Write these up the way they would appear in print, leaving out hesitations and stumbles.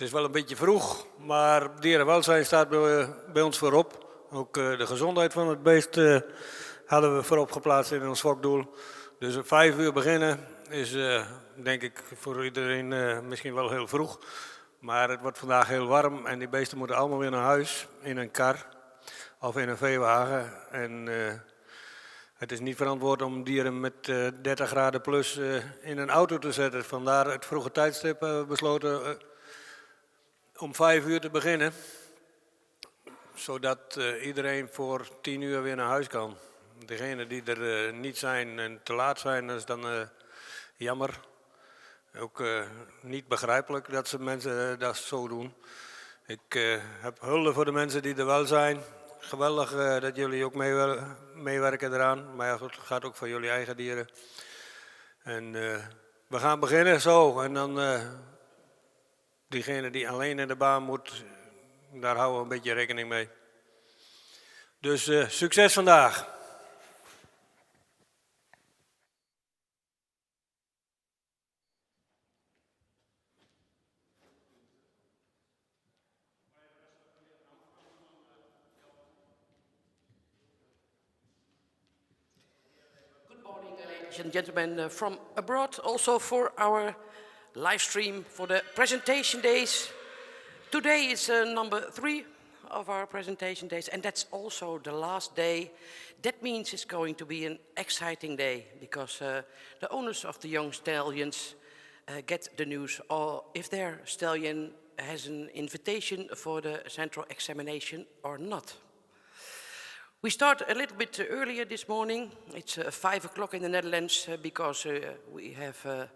Het is wel een beetje vroeg, maar dierenwelzijn staat bij ons voorop. Ook de gezondheid van het beest hadden we voorop geplaatst in ons fokdoel. Dus om 5 uur beginnen is denk ik voor iedereen misschien wel heel vroeg. Maar het wordt vandaag heel warm en die beesten moeten allemaal weer naar huis in een kar of in een veewagen. En het is niet verantwoord om dieren met 30 graden plus in een auto te zetten. Vandaar het vroege tijdstip hebben we besloten om 5 uur te beginnen. Zodat iedereen voor 10 uur weer naar huis kan. Degenen die er niet zijn en te laat zijn, dat is dan jammer. Ook niet begrijpelijk dat ze mensen dat zo doen. Ik heb hulde voor de mensen die er wel zijn. Geweldig dat jullie ook meewerken eraan. Maar ja, het gaat ook voor jullie eigen dieren. En we gaan beginnen zo. En dan diegene die alleen in de baan moet, daar houden we een beetje rekening mee. Dus succes vandaag. Ladies and gentlemen from abroad, also for our live stream for the presentation days. Today is number 3 of our presentation days, and that's also the last day. That means it's going to be an exciting day, because the owners of the young stallions get the news, or if their stallion has an invitation for the central examination or not. We start a little bit earlier this morning. It's 5 o'clock in the Netherlands because we have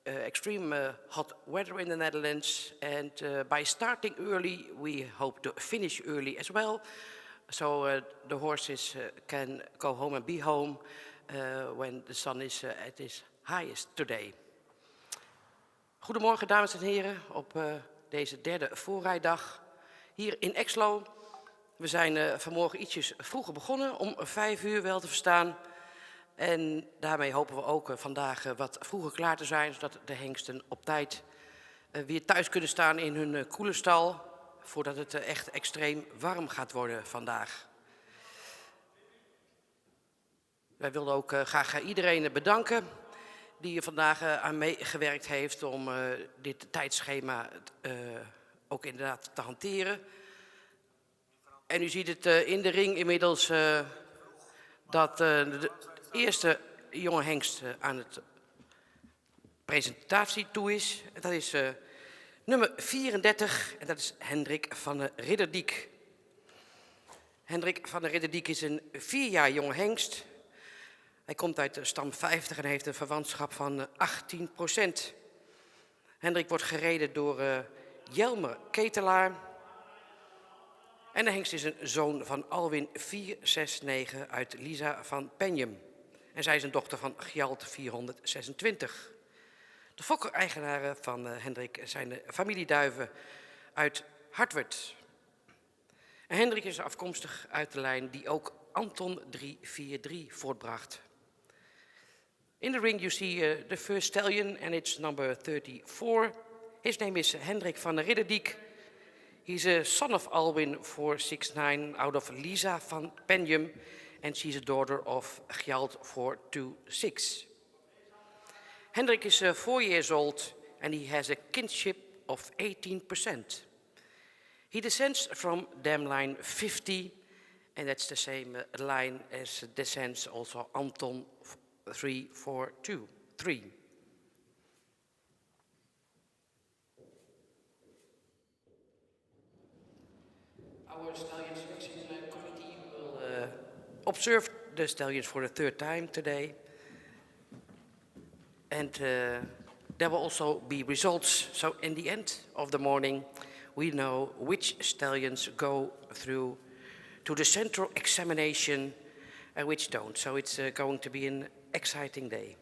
extreme hot weather in the Netherlands. And by starting early, we hope to finish early as well. So the horses can go home and be home when the sun is at its highest today. Goedemorgen, dames en heren, op deze derde voorrijdag hier in Exlo. We zijn vanmorgen ietsjes vroeger begonnen, om 5 uur wel te verstaan. En daarmee hopen we ook vandaag wat vroeger klaar te zijn, zodat de hengsten op tijd weer thuis kunnen staan in hun koele stal, voordat het echt extreem warm gaat worden vandaag. Wij wilden ook graag iedereen bedanken die er vandaag aan meegewerkt heeft om dit tijdschema ook inderdaad te hanteren. En u ziet het in de ring inmiddels dat de eerste jonge hengst aan het presentatie toe is. Dat is nummer 34 en dat is Hendrik van der Ridderdiek. Hendrik van der Ridderdiek is een 4 jaar jonge hengst. Hij komt uit de stam 50 en heeft een verwantschap van 18%. Hendrik wordt gereden door Jelmer Ketelaar. En de hengst is een zoon van Alwin 469 uit Lisa van Penjem. En zij is een dochter van Gjalt 426. De fokker-eigenaren van Hendrik zijn de familieduiven uit Hartwerd. En Hendrik is afkomstig uit de lijn die ook Anton 343 voortbracht. In the ring you see the first stallion and it's number 34. His name is Hendrik van der Ridderdiek. He's a son of Alwin 469 out of Lisa van Penjem, and she's a daughter of Gjalt 426. Hendrik is 4 years old and he has a kinship of 18%. He descends from dam line 50, and that's the same line as descends also Anton 343. Our stallion selection committee will observe the stallions for the 3rd time today. And there will also be results. So in the end of the morning, we know which stallions go through to the central examination and which don't. So it's going to be an exciting day.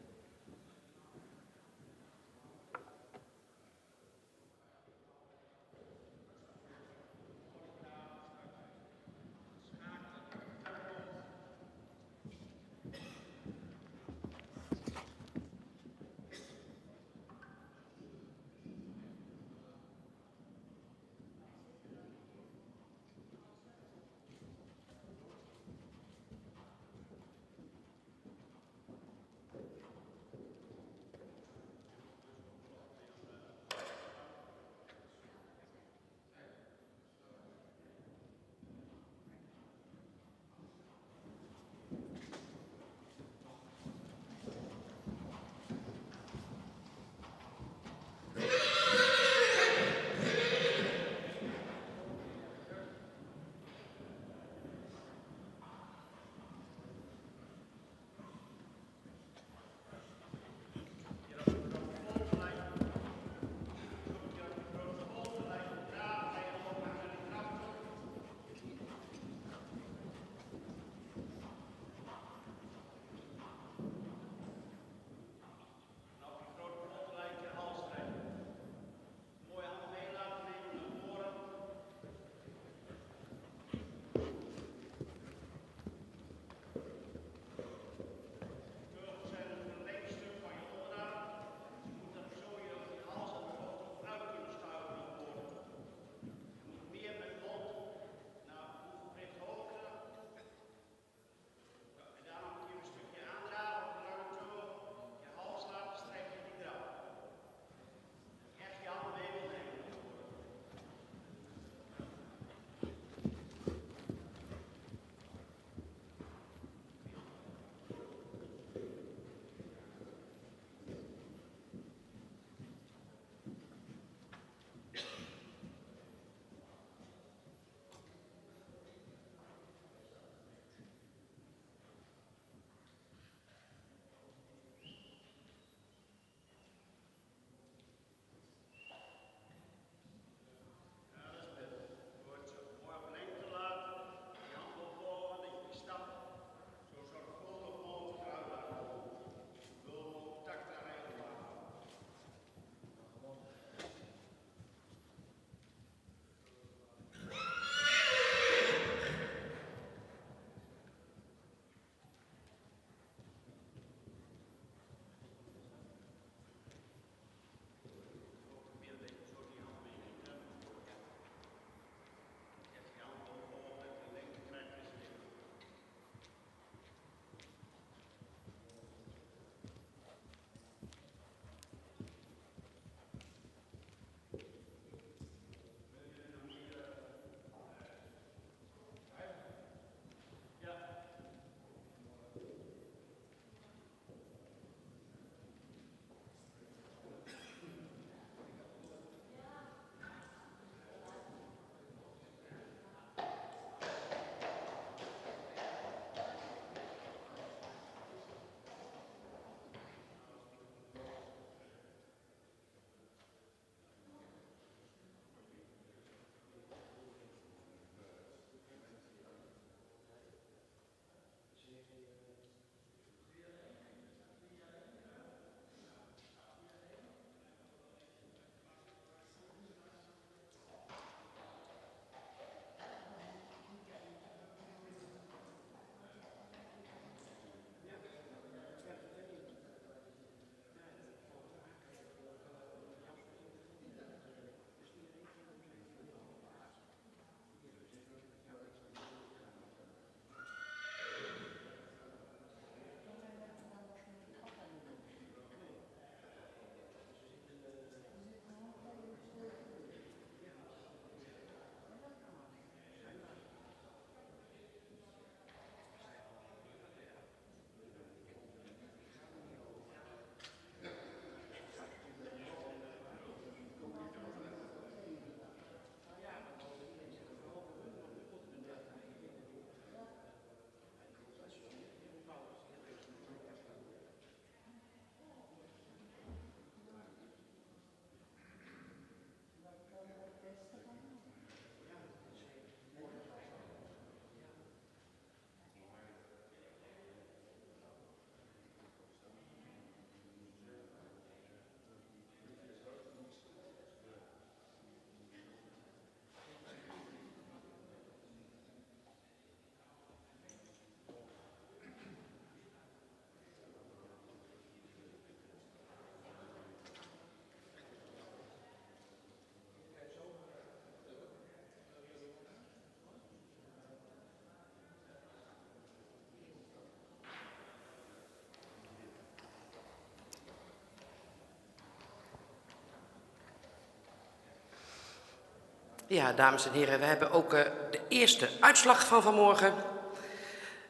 Ja, dames en heren, we hebben ook de eerste uitslag van vanmorgen.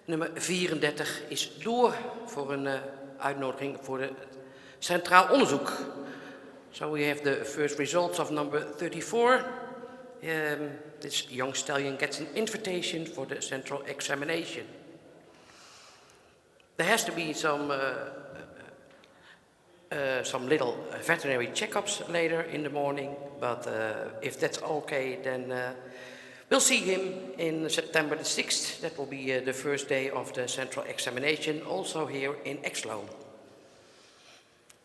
Nummer 34 is door voor een uitnodiging voor de Centraal Onderzoek. So we have the first results of number 34. This young stallion gets an invitation for the central examination. There has to be some little veterinary checkups later in the morning, but if that's okay, then we'll see him in September the 6th. That will be the first day of the central examination, also here in Exlo.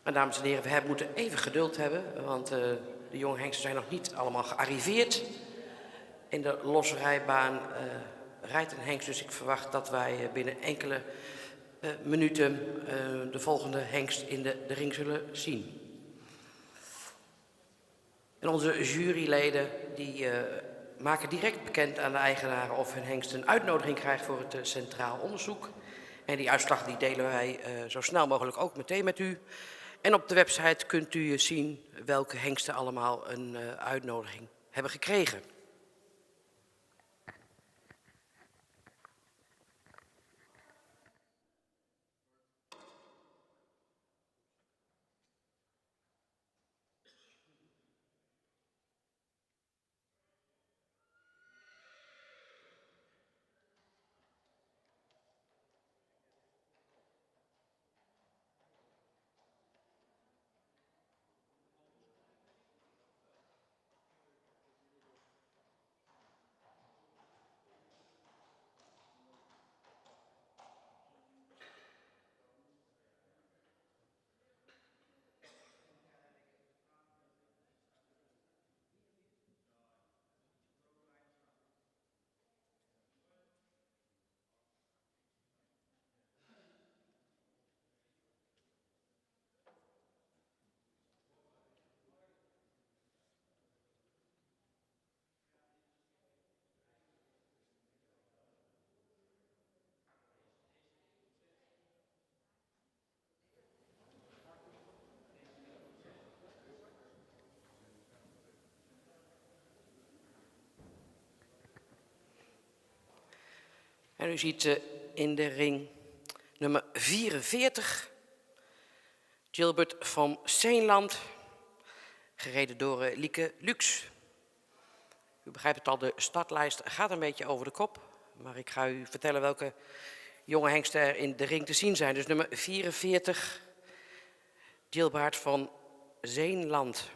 En dames en heren, we moeten even geduld hebben, want de jonge hengsten zijn nog niet allemaal gearriveerd. In de losrijbaan rijdt een hengst, dus ik verwacht dat wij binnen enkele minuten de volgende hengst in de ring zullen zien. En onze juryleden die maken direct bekend aan de eigenaren of hun hengst een uitnodiging krijgt voor het centraal onderzoek. En die uitslag die delen wij zo snel mogelijk ook meteen met u. En op de website kunt u zien welke hengsten allemaal een uitnodiging hebben gekregen. En u ziet in de ring nummer 44, Gilbert van Seenland, gereden door Lieke Lux. U begrijpt het al, de startlijst gaat een beetje over de kop, maar ik ga u vertellen welke jonge hengsten er in de ring te zien zijn. Dus nummer 44, Gilbert van Seenland.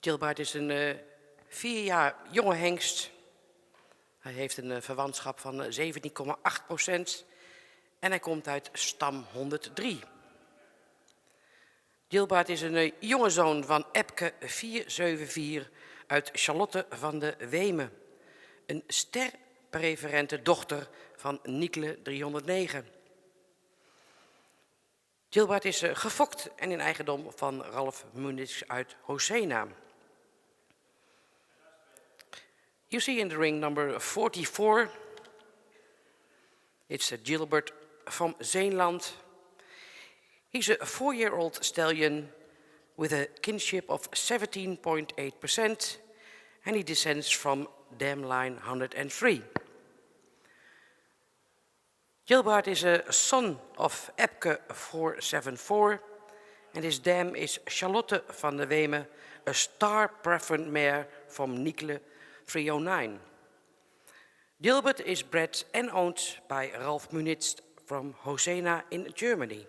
Gilbert is een 4 jaar jonge hengst. Hij heeft een verwantschap van 17,8% en hij komt uit stam 103. Gilbert is een jonge zoon van Epke 474 uit Charlotte van de Wemen. Een sterpreferente dochter van Nikle 309. Gilbert is gefokt en in eigendom van Ralf Munich uit Hosena. You see in the ring number 44, it's Gilbert from Zeenland. He's a 4-year-old stallion with a kinship of 17.8% and he descends from dam line 103. Gilbert is a son of Epke 474 and his dam is Charlotte van de Wemen, a star preferred mare from Nikle 309. Gilbert is bred and owned by Ralf Munich from Hosena in Germany.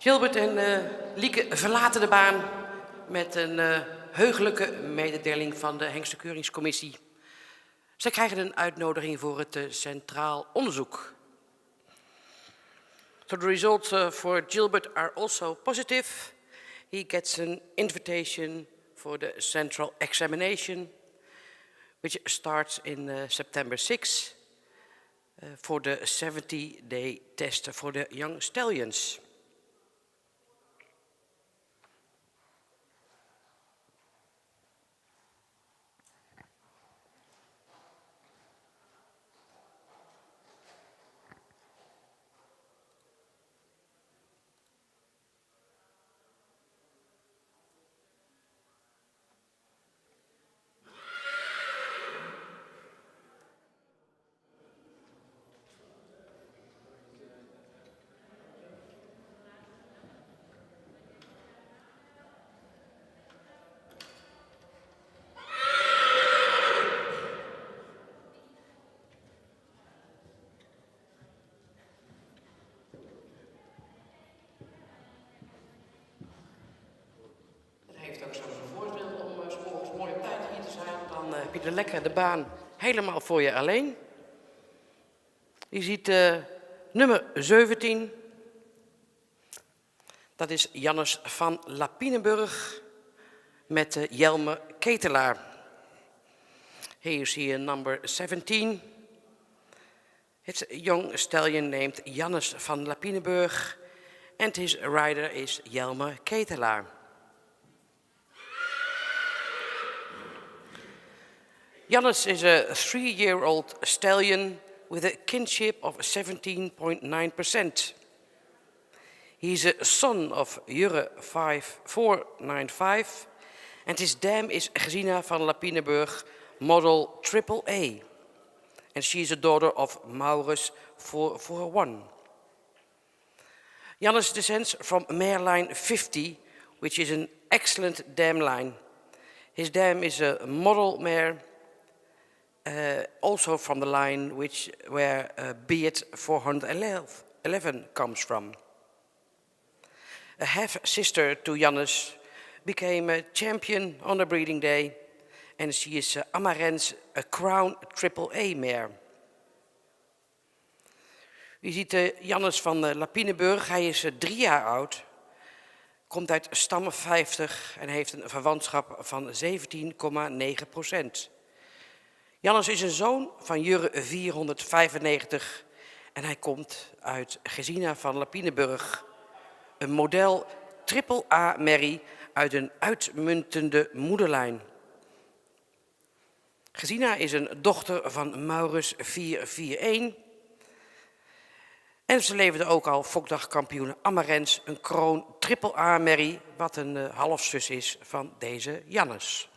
Gilbert en Lieke verlaten de baan met een heugelijke mededeling van de Hengstenkeuringscommissie. Zij krijgen een uitnodiging voor het Centraal Onderzoek. So the results for Gilbert are also positive. He gets an invitation for the central examination, which starts in September 6 for the 70-day test for the young stallions. Heb je lekker de baan helemaal voor je alleen. Je ziet nummer 17. Dat is Jannes van Lapinenburg met Jelme Ketelaar. Here you see number 17. It's a young stallion named Jannes van Lapinenburg and his rider is Jelme Ketelaar. Jannes is a 3-year-old stallion with a kinship of 17.9%. He's a son of Jurre 5495 and his dam is Gesina van Lapinenburg, model AAA. And she is a daughter of Maurus 441. Jannes descends from mare line 50, which is an excellent dam line. His dam is a model mare, also from the line where Beat 411 comes from. A half-sister to Jannes became a champion on the breeding day, and she is Amarens, a crown AAA mare. U ziet Jannes van Lapinenburg, hij is 3 jaar oud, komt uit stam 50 en heeft een verwantschap van 17,9%. Jannes is een zoon van Jurre 495 en hij komt uit Gesina van Lapinenburg. Een model AAA-merrie uit een uitmuntende moederlijn. Gesina is een dochter van Maurus 441. En ze leverde ook al fokdagkampioen Amarens, een kroon AAA-merrie, wat een halfzus is van deze Jannes.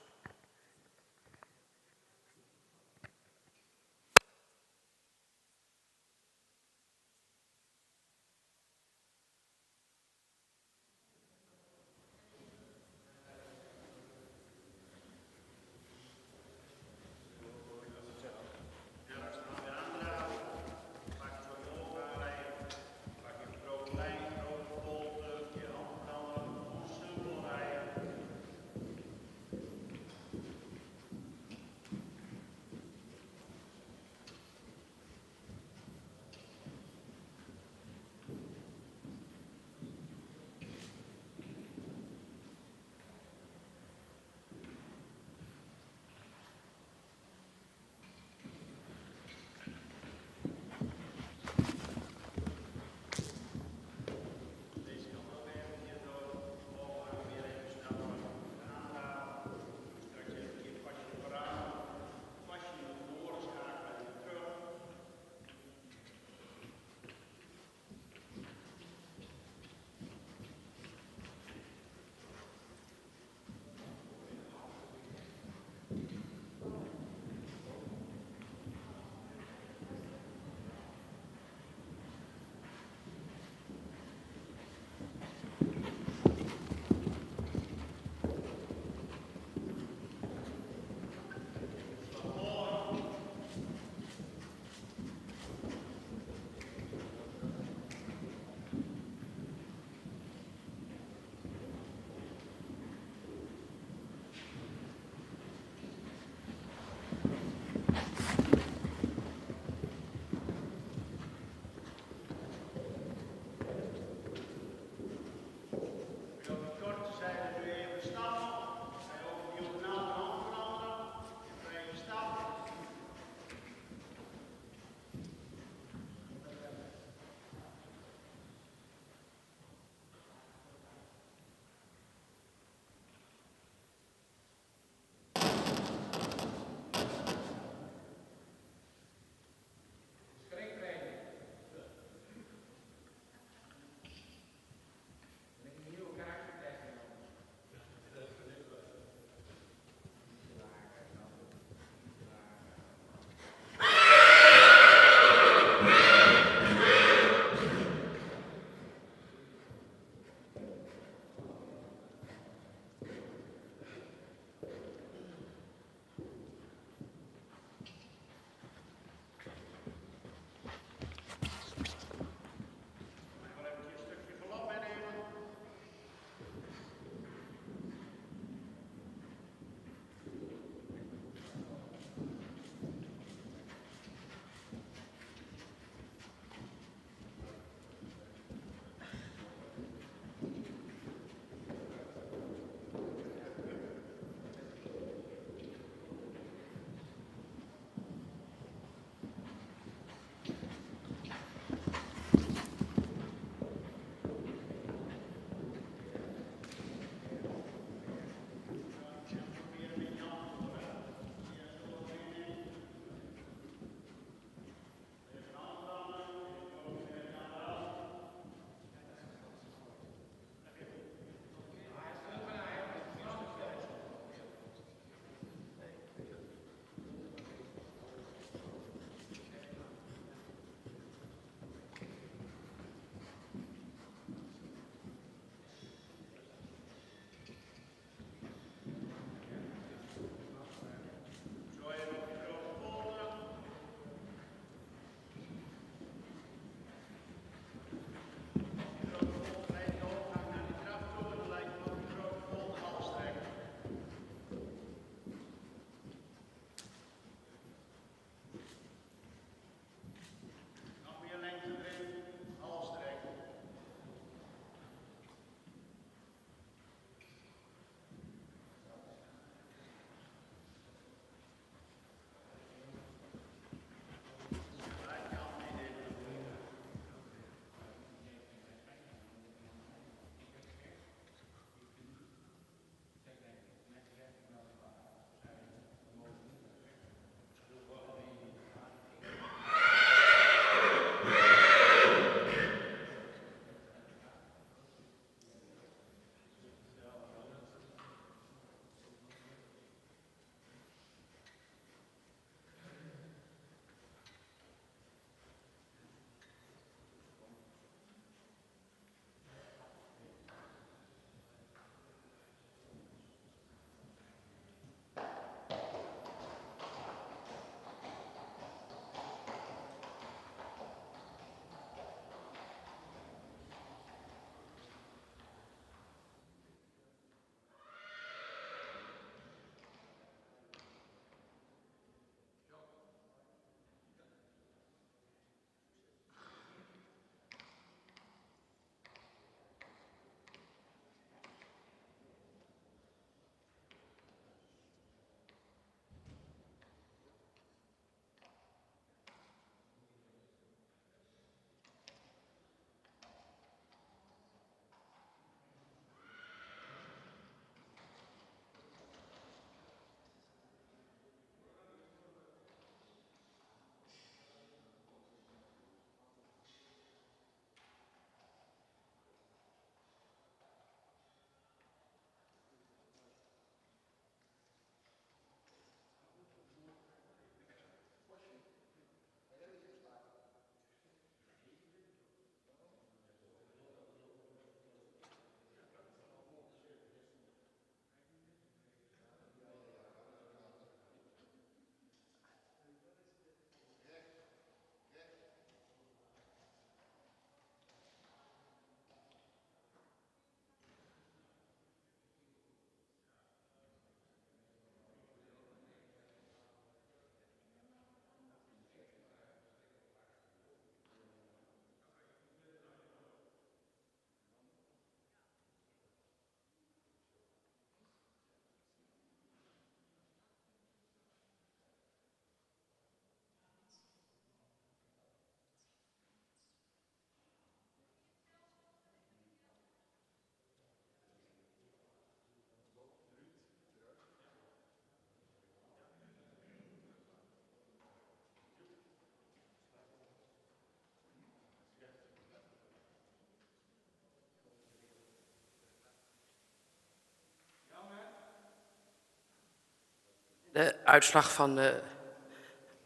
De uitslag van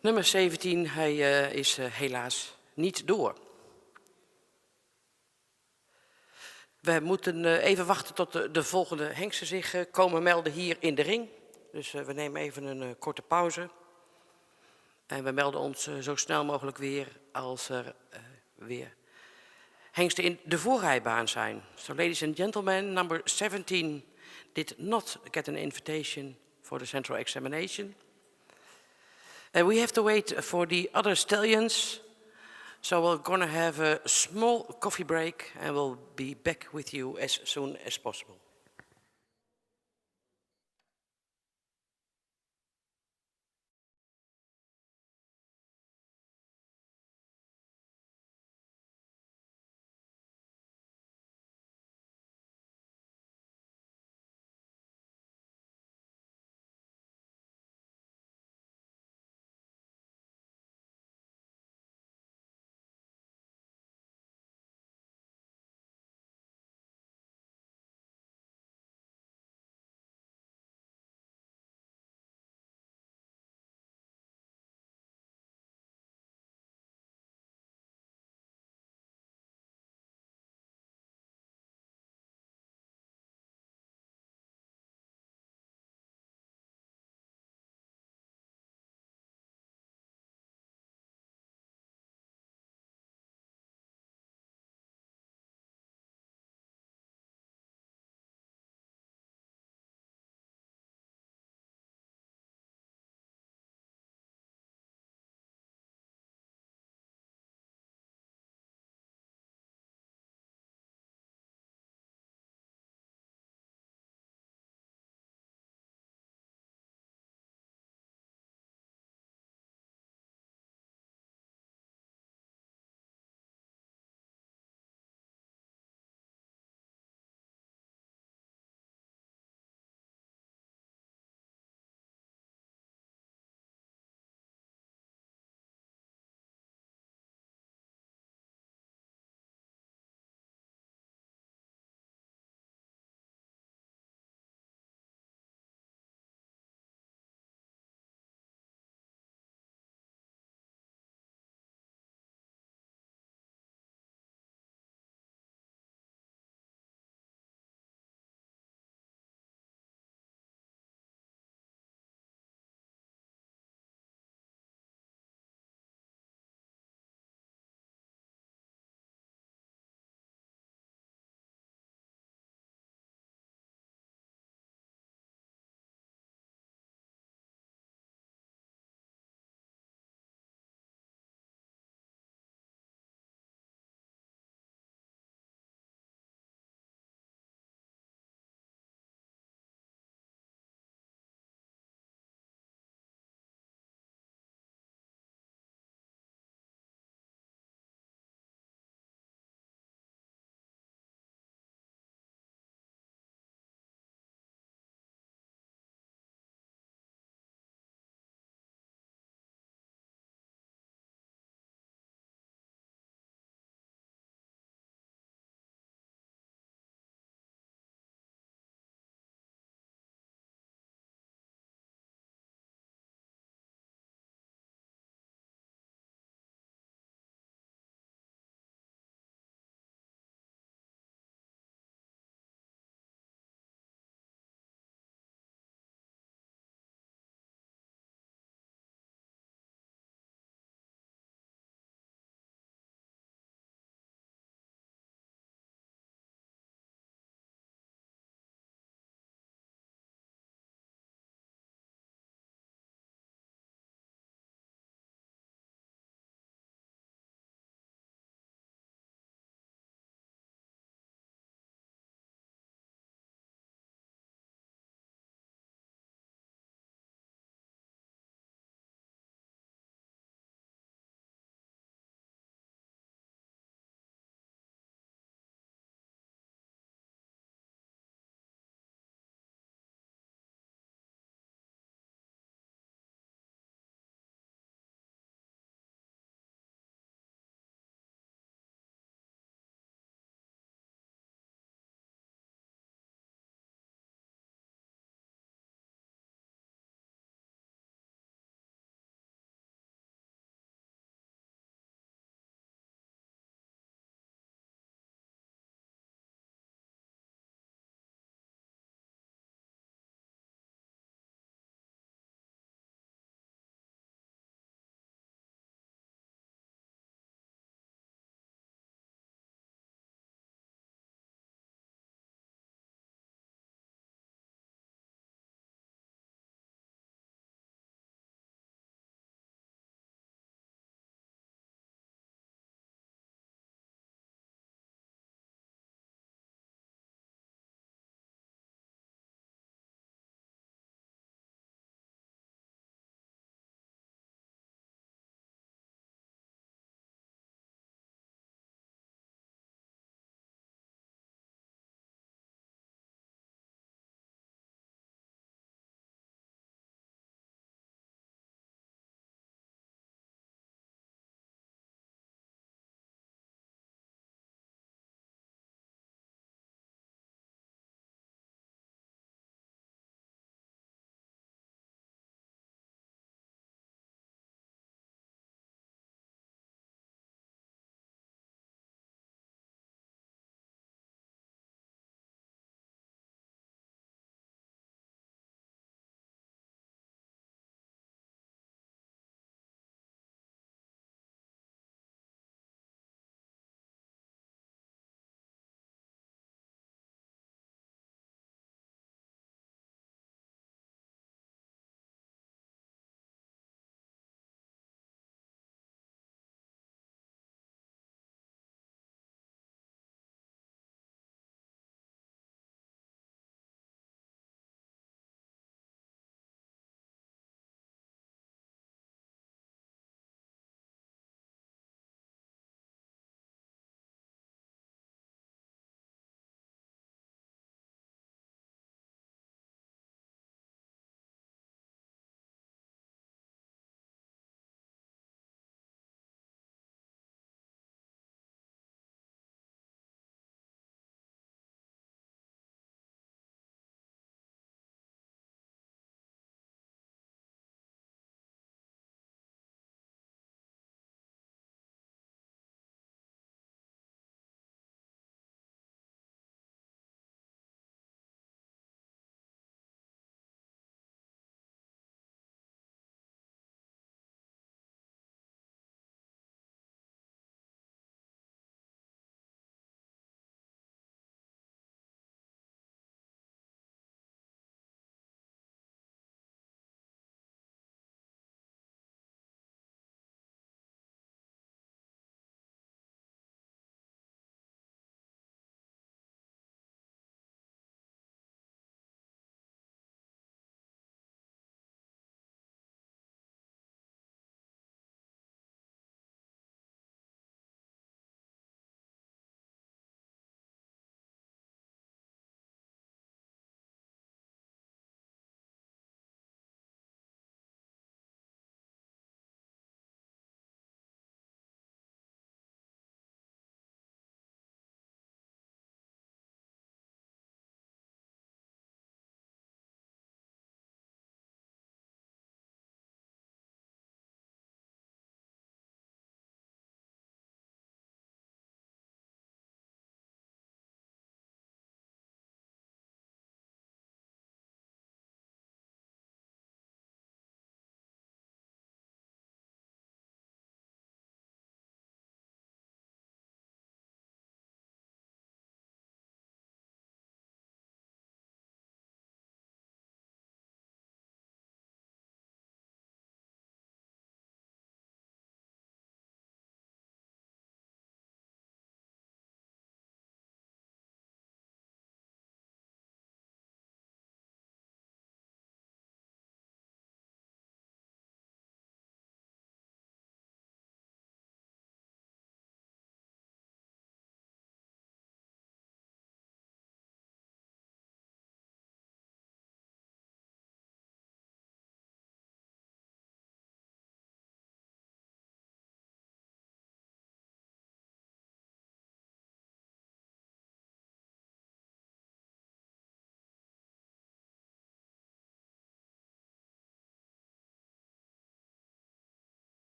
nummer 17, hij is helaas niet door. We moeten even wachten tot de volgende hengsten zich komen melden hier in de ring. Dus we nemen even een korte pauze. En we melden ons zo snel mogelijk weer als er weer hengsten in de voorrijbaan zijn. So ladies and gentlemen, number 17 did not get an invitation for the central examination. We have to wait for the other stallions. So we're going to have a small coffee break and we'll be back with you as soon as possible.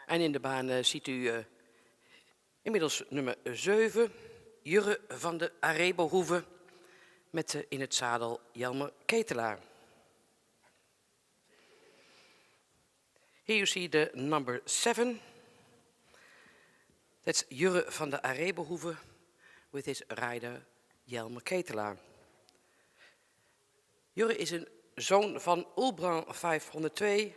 En in de baan ziet u inmiddels nummer 7, Jurre van de Arebohoeve, met in het zadel Jelmer Ketelaar. Here you see the number 7. That's Jurre van de Arebohoeve with his rider Jelmer Ketelaar. Jurre is een zoon van Ulbrand 502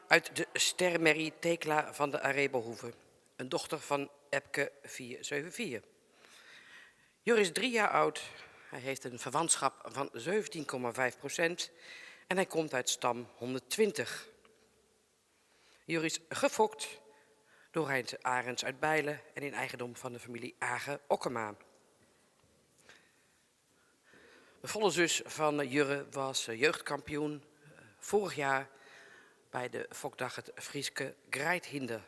uit de stermerrie Thekla van de Arebohoeve, een dochter van Epke 474. Jurre is 3 jaar oud, hij heeft een verwantschap van 17,5% en hij komt uit stam 120. Jurre is gefokt door Heinz Arends uit Bijlen en in eigendom van de familie Agen-Okkema. De volle zus van Jurre was jeugdkampioen vorig jaar bij de fokdag het Frieske Greithinder.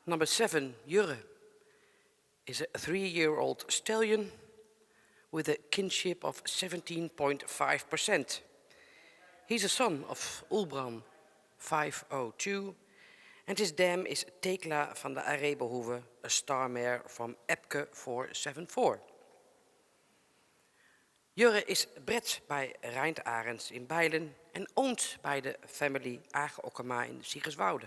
Number 7, Jurre, is a 3-year-old stallion with a kinship of 17.5%. He's a son of Ulbrand 502 and his dam is Thekla van de Arebohoeve, a star mare from Epke 474. Jurre is bred bij Reint Arends in Bijlen en owned bij de family Agen-Okkema in Siegerswoude.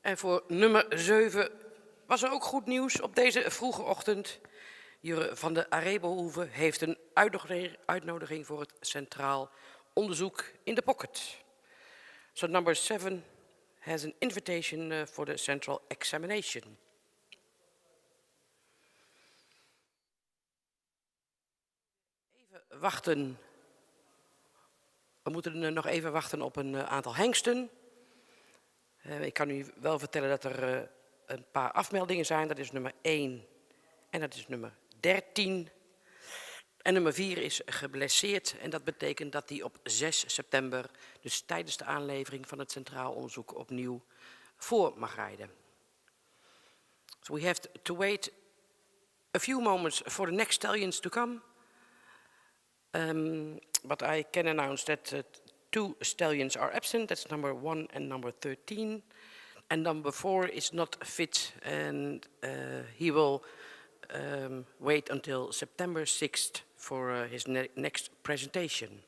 En voor nummer 7 was er ook goed nieuws op deze vroege ochtend. Jure van de Arebohoeve heeft een uitnodiging voor het Centraal Onderzoek in de pocket. So number 7 has an invitation for the central examination. Even wachten. We moeten nog even wachten op een aantal hengsten. Ik kan u wel vertellen dat er een paar afmeldingen zijn. Dat is nummer 1 en dat is nummer 13. En nummer 4 is geblesseerd en dat betekent dat hij op 6 september, dus tijdens de aanlevering van het Centraal Onderzoek, opnieuw voor mag rijden. So we have to wait a few moments for the next stallions to come. But I can announce that 2 stallions are absent. That's number 1 and number 13. And number 4 is not fit and he will wait until September 6th for his next presentation.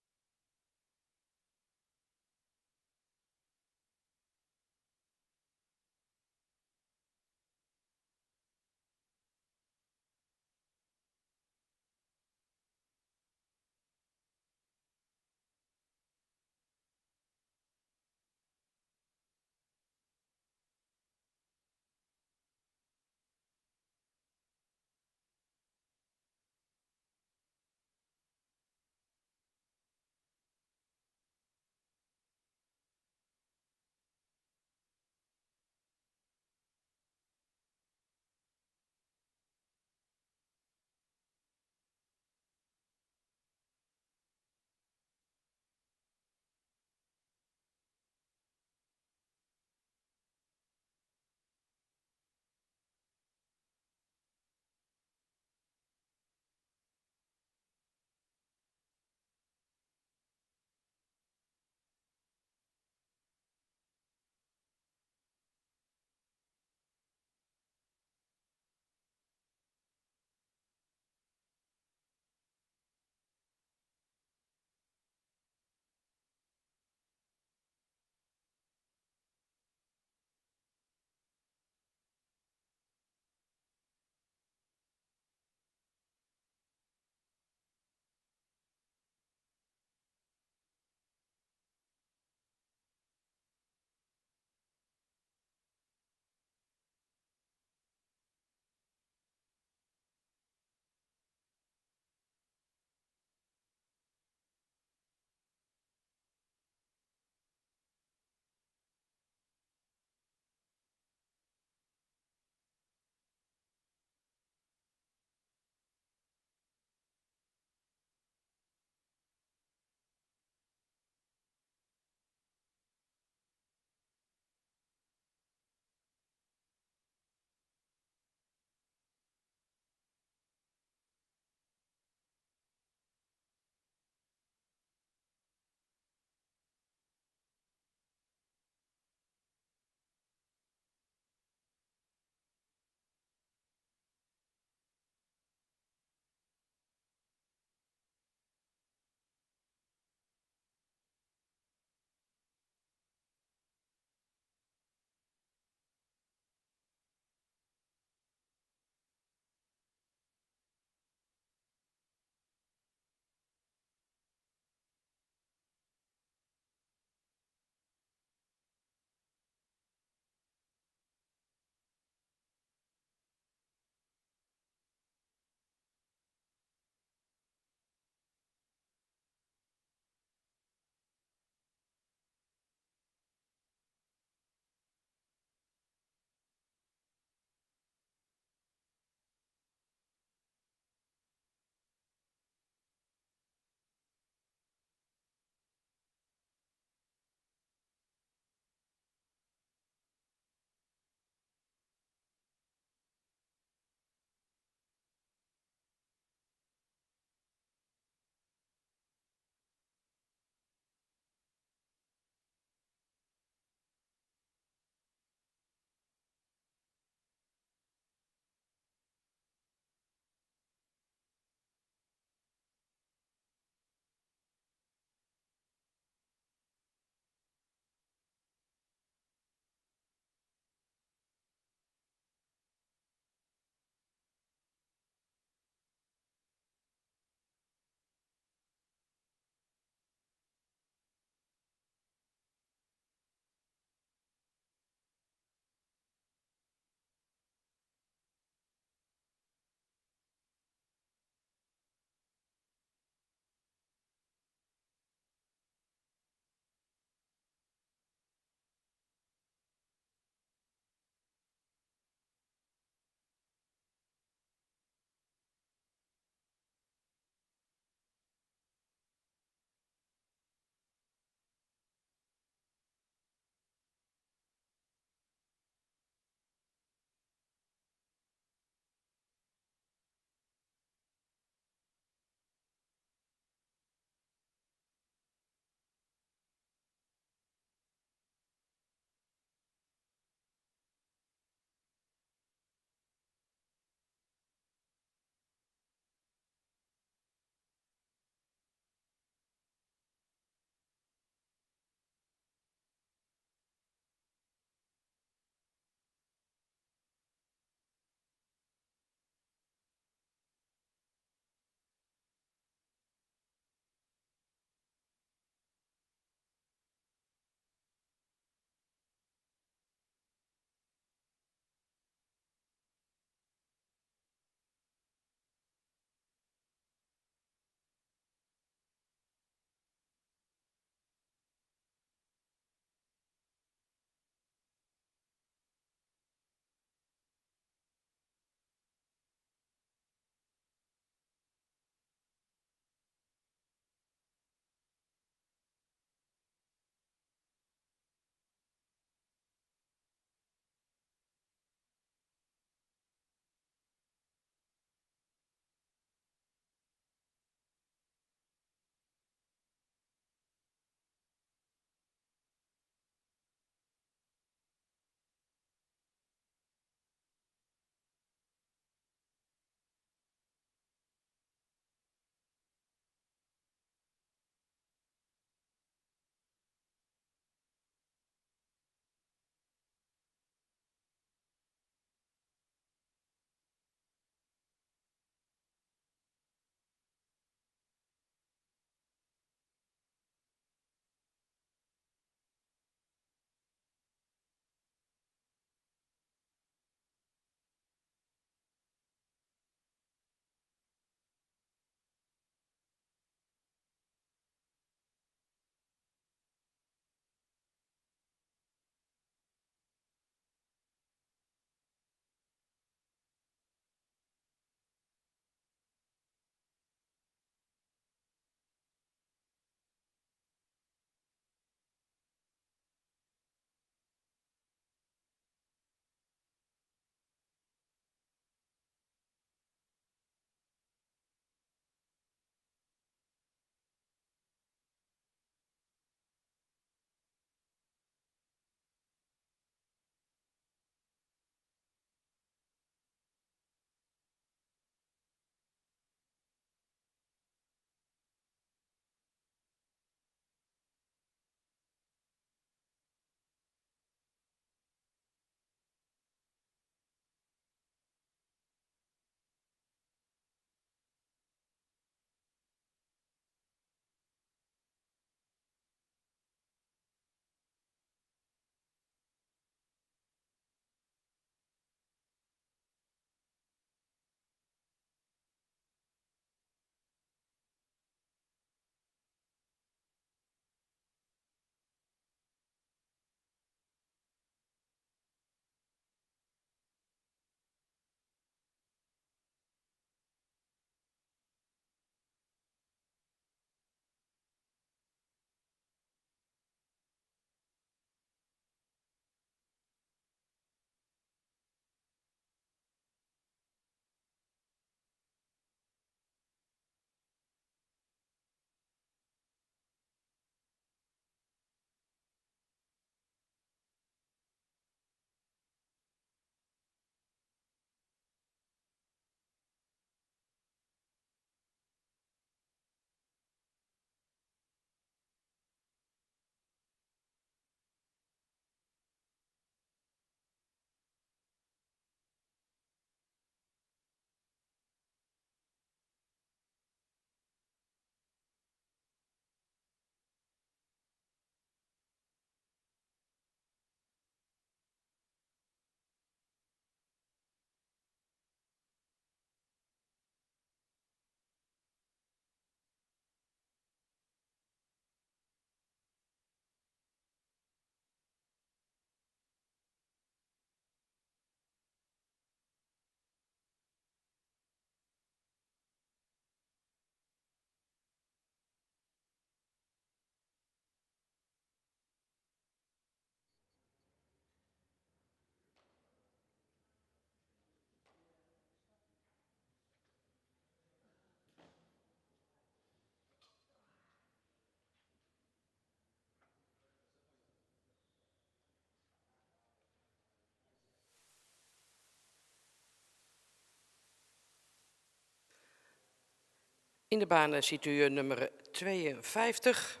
In de baan ziet u nummer 52.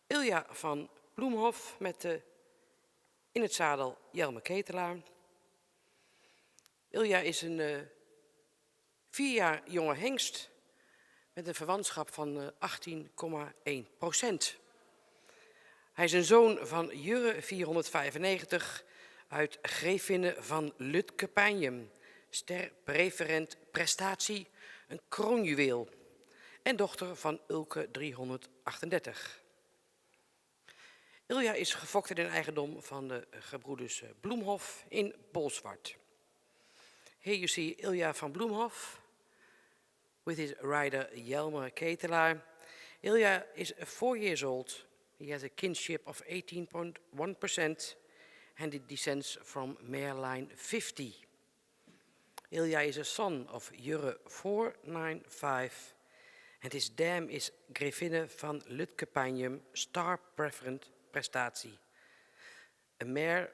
Ilja van Bloemhof met in het zadel Jelme Ketelaar. Ilja is een 4 jaar jonge hengst met een verwantschap van 18,1%. Hij is een zoon van Jurre 495 uit Grevinne van Lutke-Pijnjem, ster preferent prestatie, een kroonjuweel en dochter van Ulke 338. Ilja is gefokt in een eigendom van de gebroeders Bloemhof in Bolsward. Here you see Ilja van Bloemhof with his rider Jelme Ketelaar. Ilja is 4 years old. He has a kinship of 18.1% and it descends from mare line 50. Ilja is a son of Jurre 495 and his dam is Grevinne van Lutke-Pijnjem, star preferent prestatie. A mare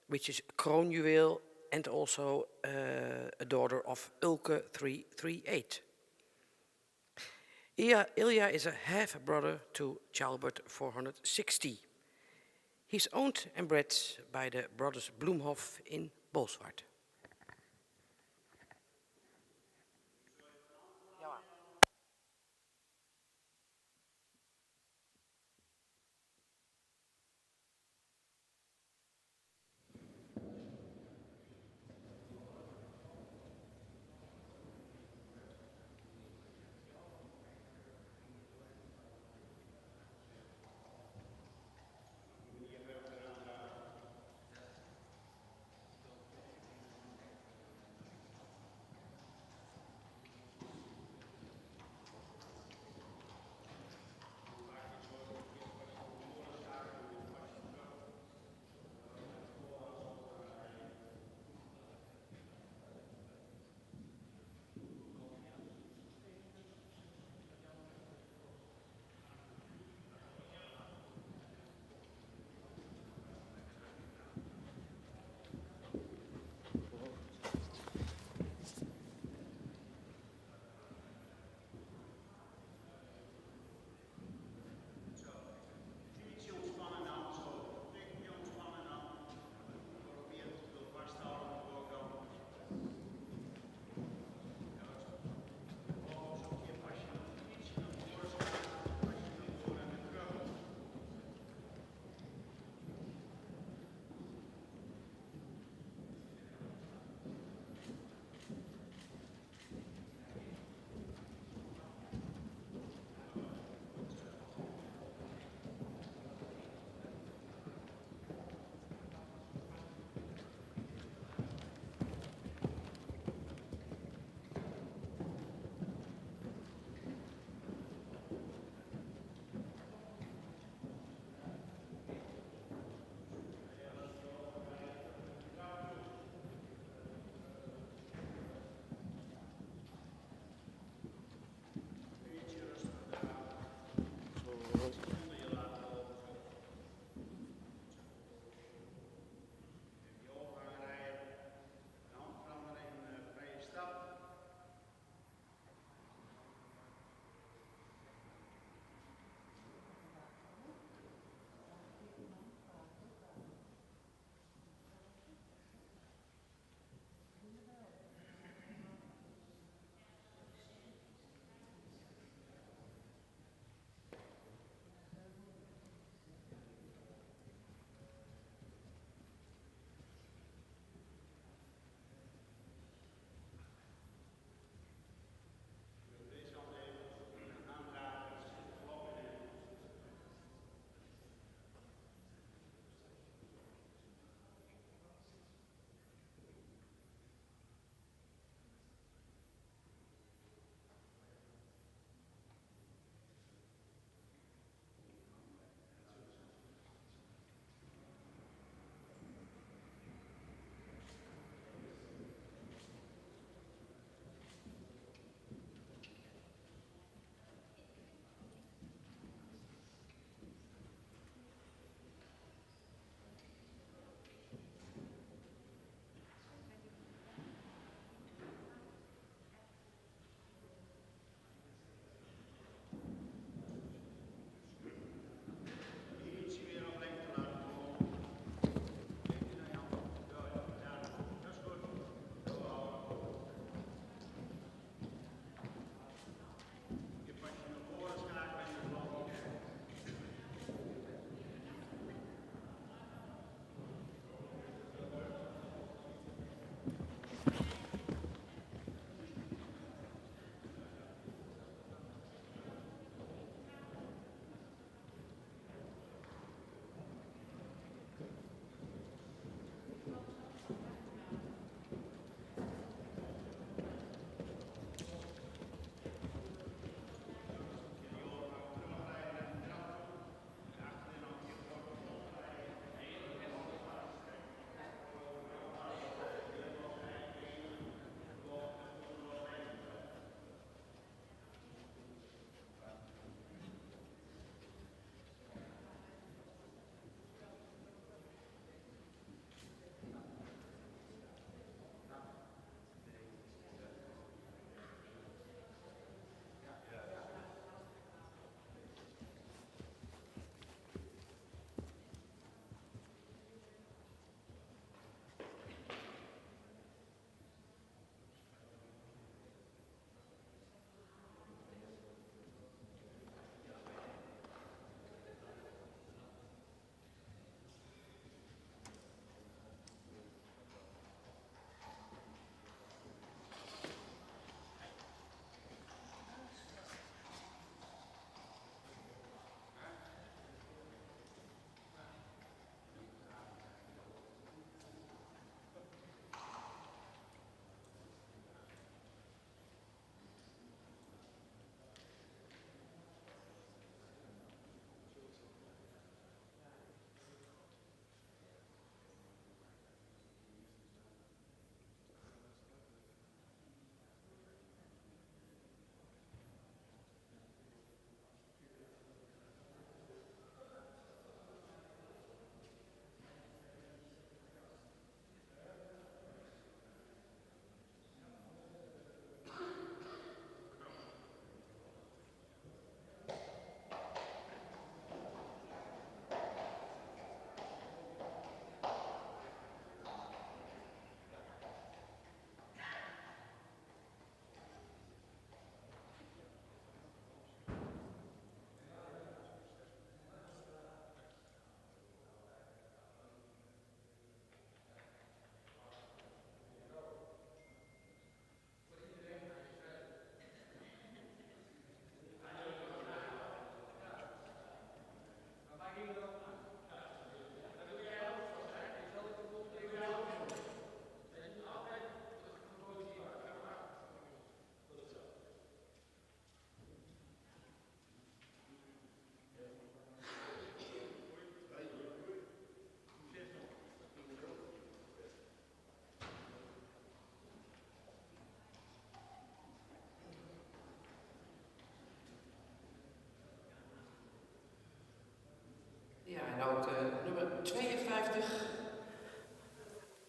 which is kroonjuweel and also a daughter of Ulke 338. Ilja is a half-brother to Chalbert 460. He's owned and bred by the brothers Bloemhof in Bolsward.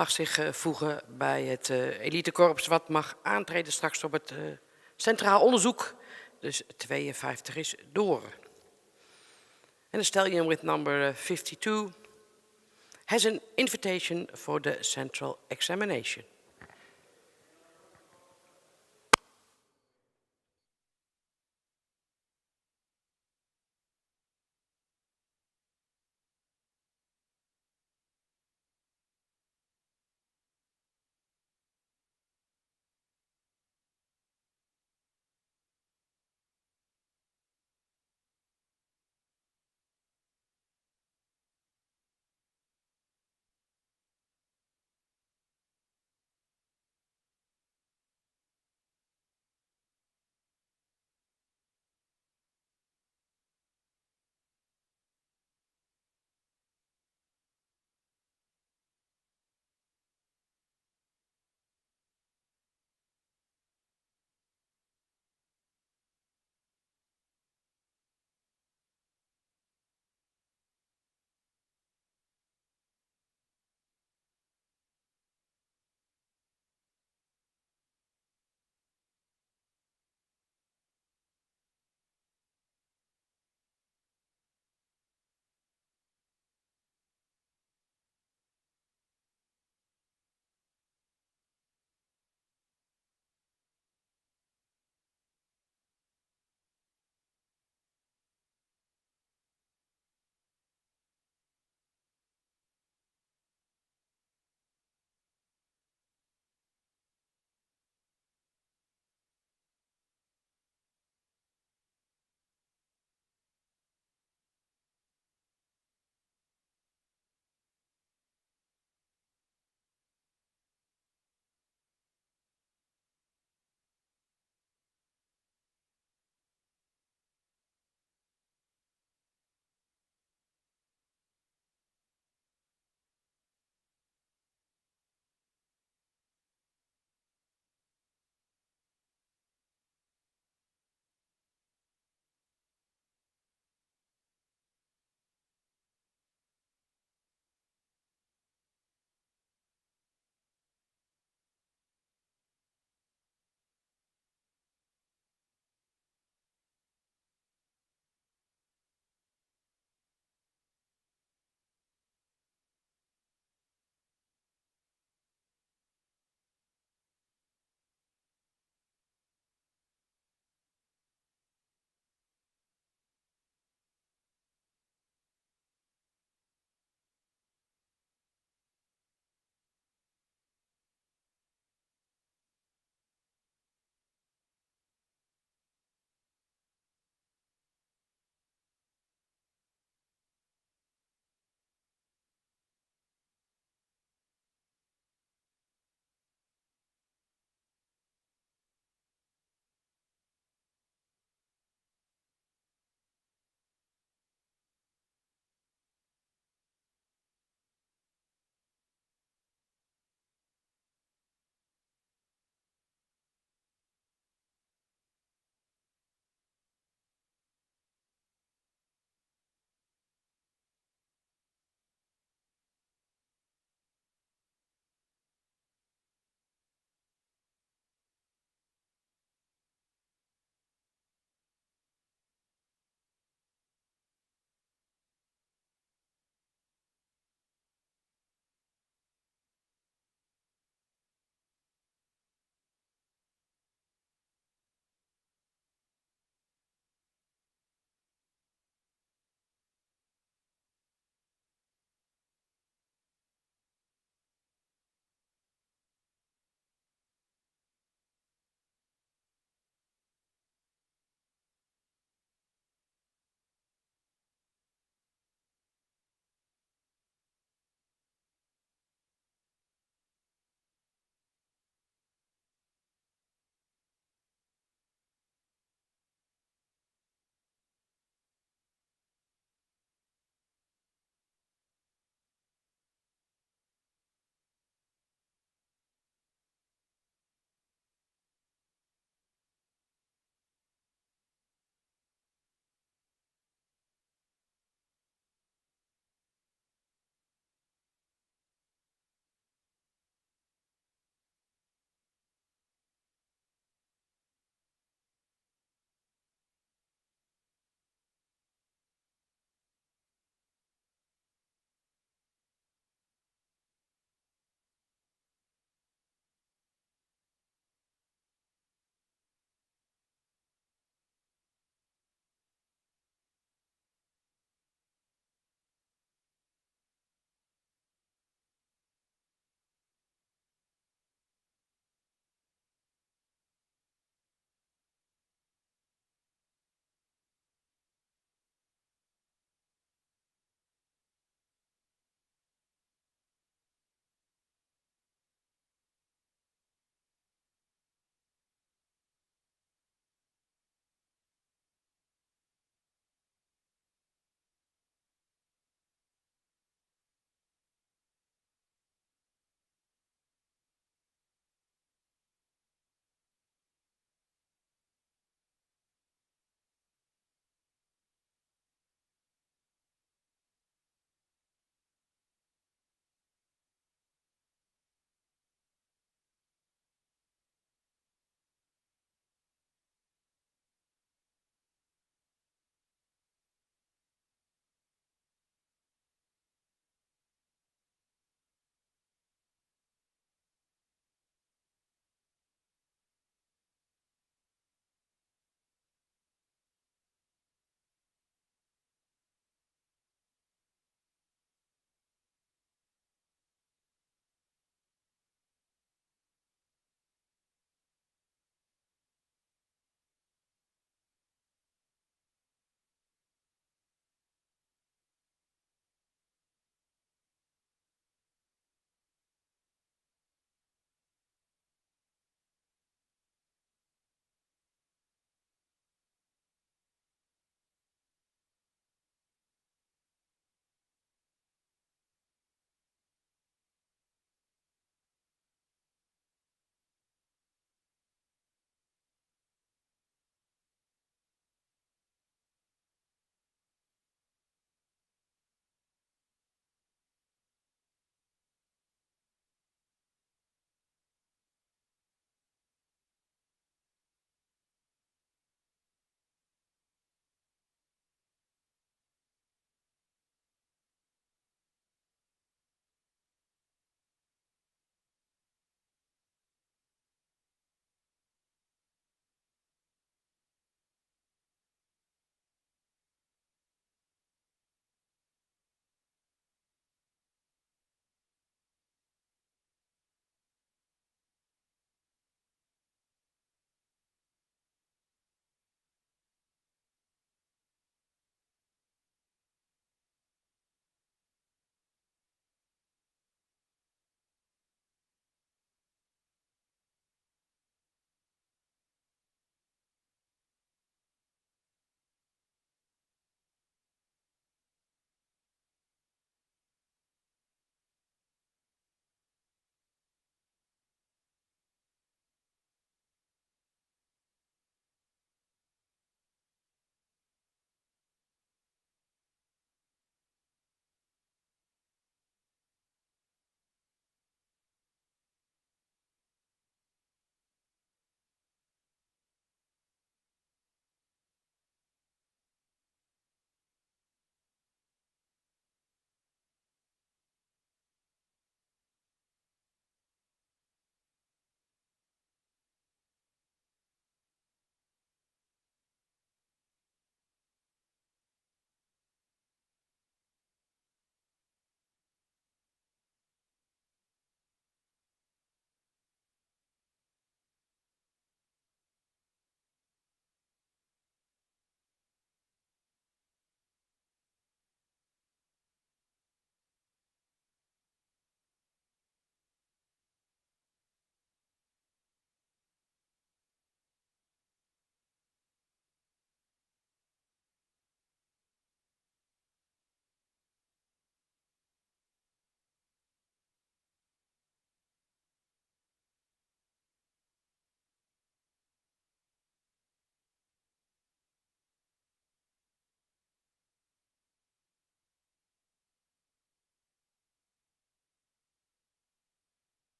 mag zich voegen bij het elitekorps wat mag aantreden straks op het centraal onderzoek. Dus 52 is door. And the stallion with number 52 has an invitation for the central examination.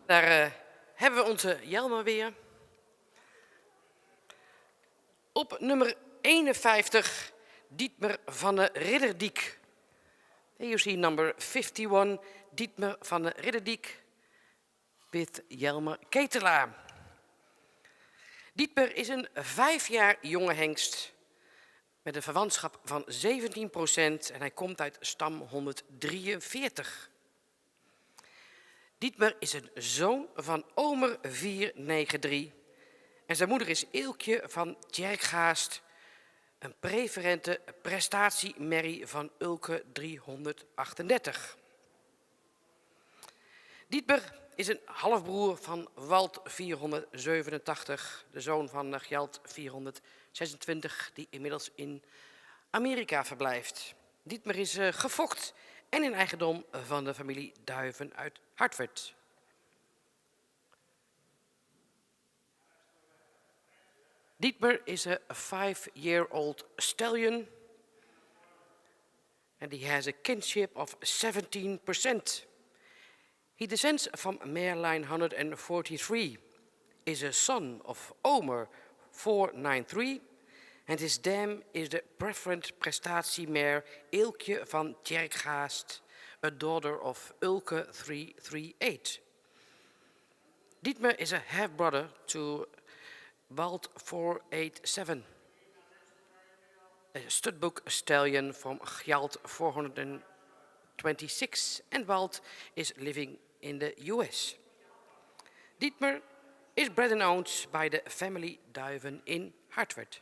Daar hebben we onze Jelmer weer. Op nummer 51, Dietmar van de Ridderdiek. There you see number 51, Dietmar van de Ridderdiek with Jelmer Ketelaar. Dietmar is een 5 jaar jonge hengst met een verwantschap van 17% en hij komt uit stam 143. Dietmar is een zoon van Omer 493 en zijn moeder is Eelkje van Tjerkgaast, een preferente prestatiemerrie van Ulke 338. Dietmar is een halfbroer van Walt 487, de zoon van Gjalt 426, die inmiddels in Amerika verblijft. Dietmar is gefokt en in eigendom van de familie Duiven uit Hartford. Dietmar is a 5-year-old stallion and he has a kinship of 17%. He descends from mare line 143, is a son of Omer 493 and his dam is the preferent prestatiemare Eelkje van Tjerkgaast, a daughter of Ulke 338. Dietmar is a half-brother to Walt 487, a studbook stallion from Gjalt 426, and Walt is living in the US. Dietmar is bred and owned by the family Duiven in Hartford.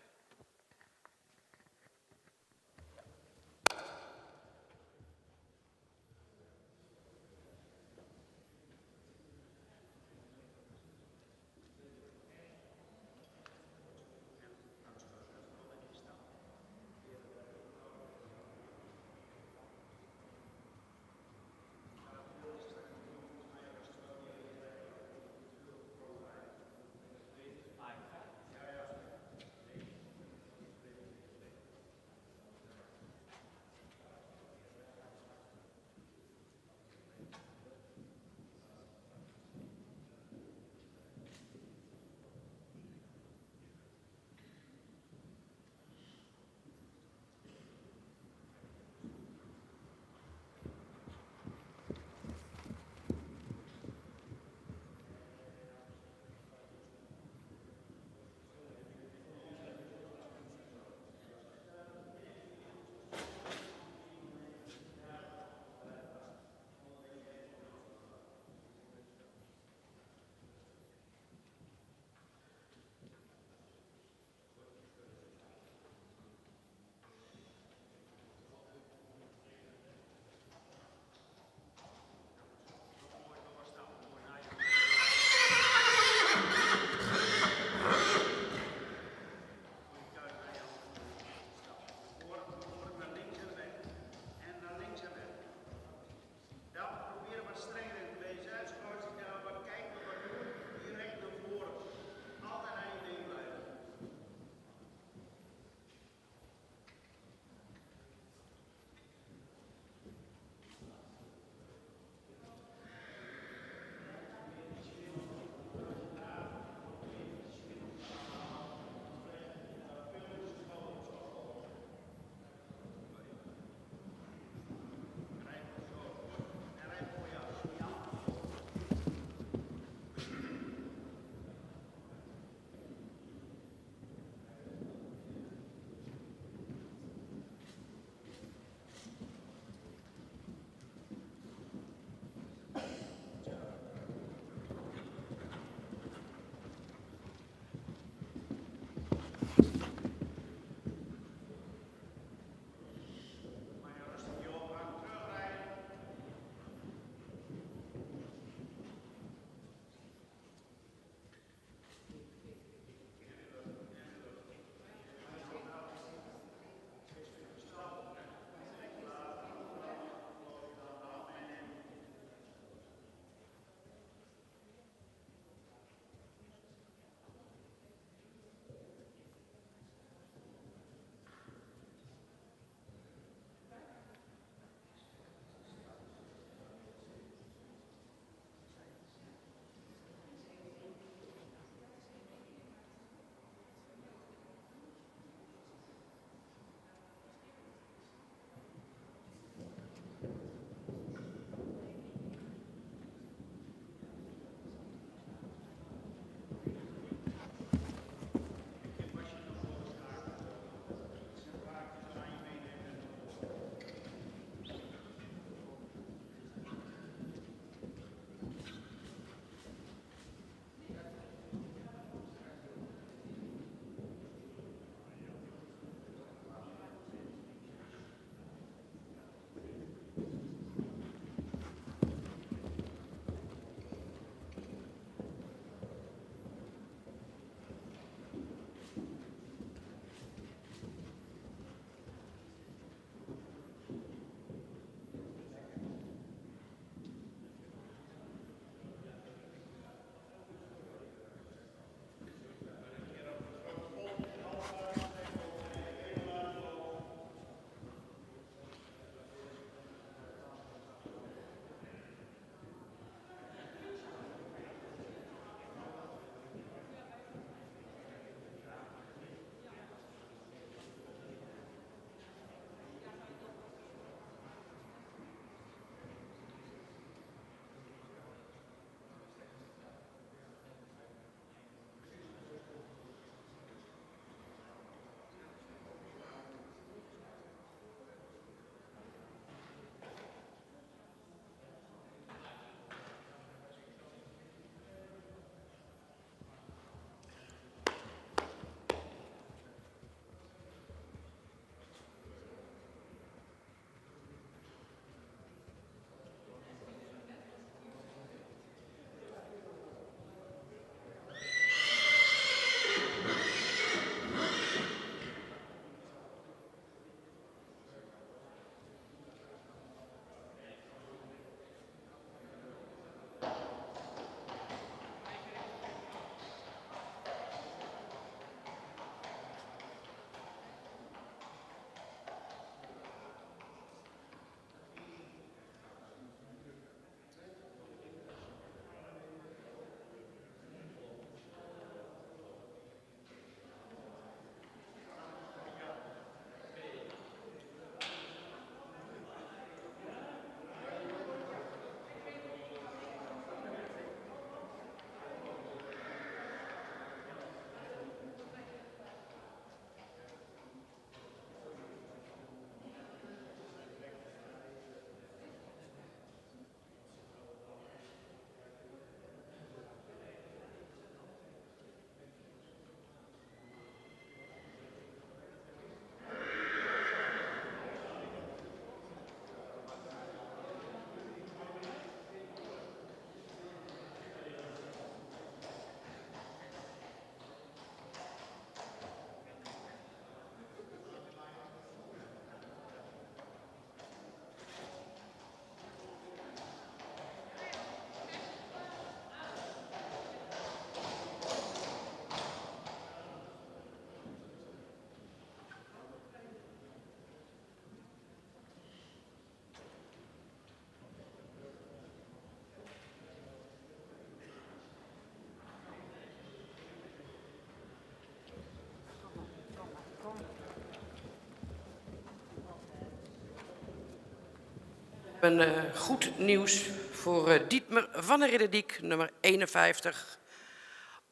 hebben goed nieuws voor Dietmar van der Ridderdiek, nummer 51.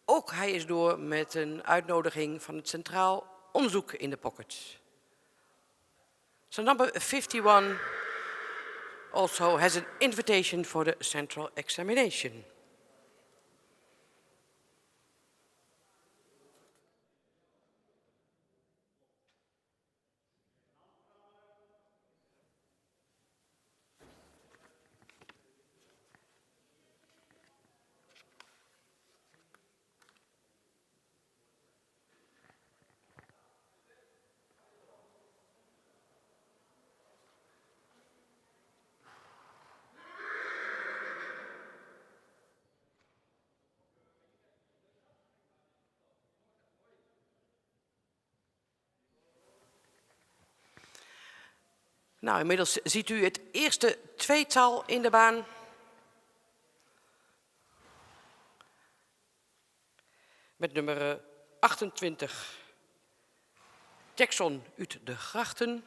Ook hij is door met een uitnodiging van het Centraal Onderzoek in de pocket. So number 51 also has an invitation for the central examination. Nou, inmiddels ziet u het eerste tweetal in de baan. Met nummer 28, Jackson uit de Grachten.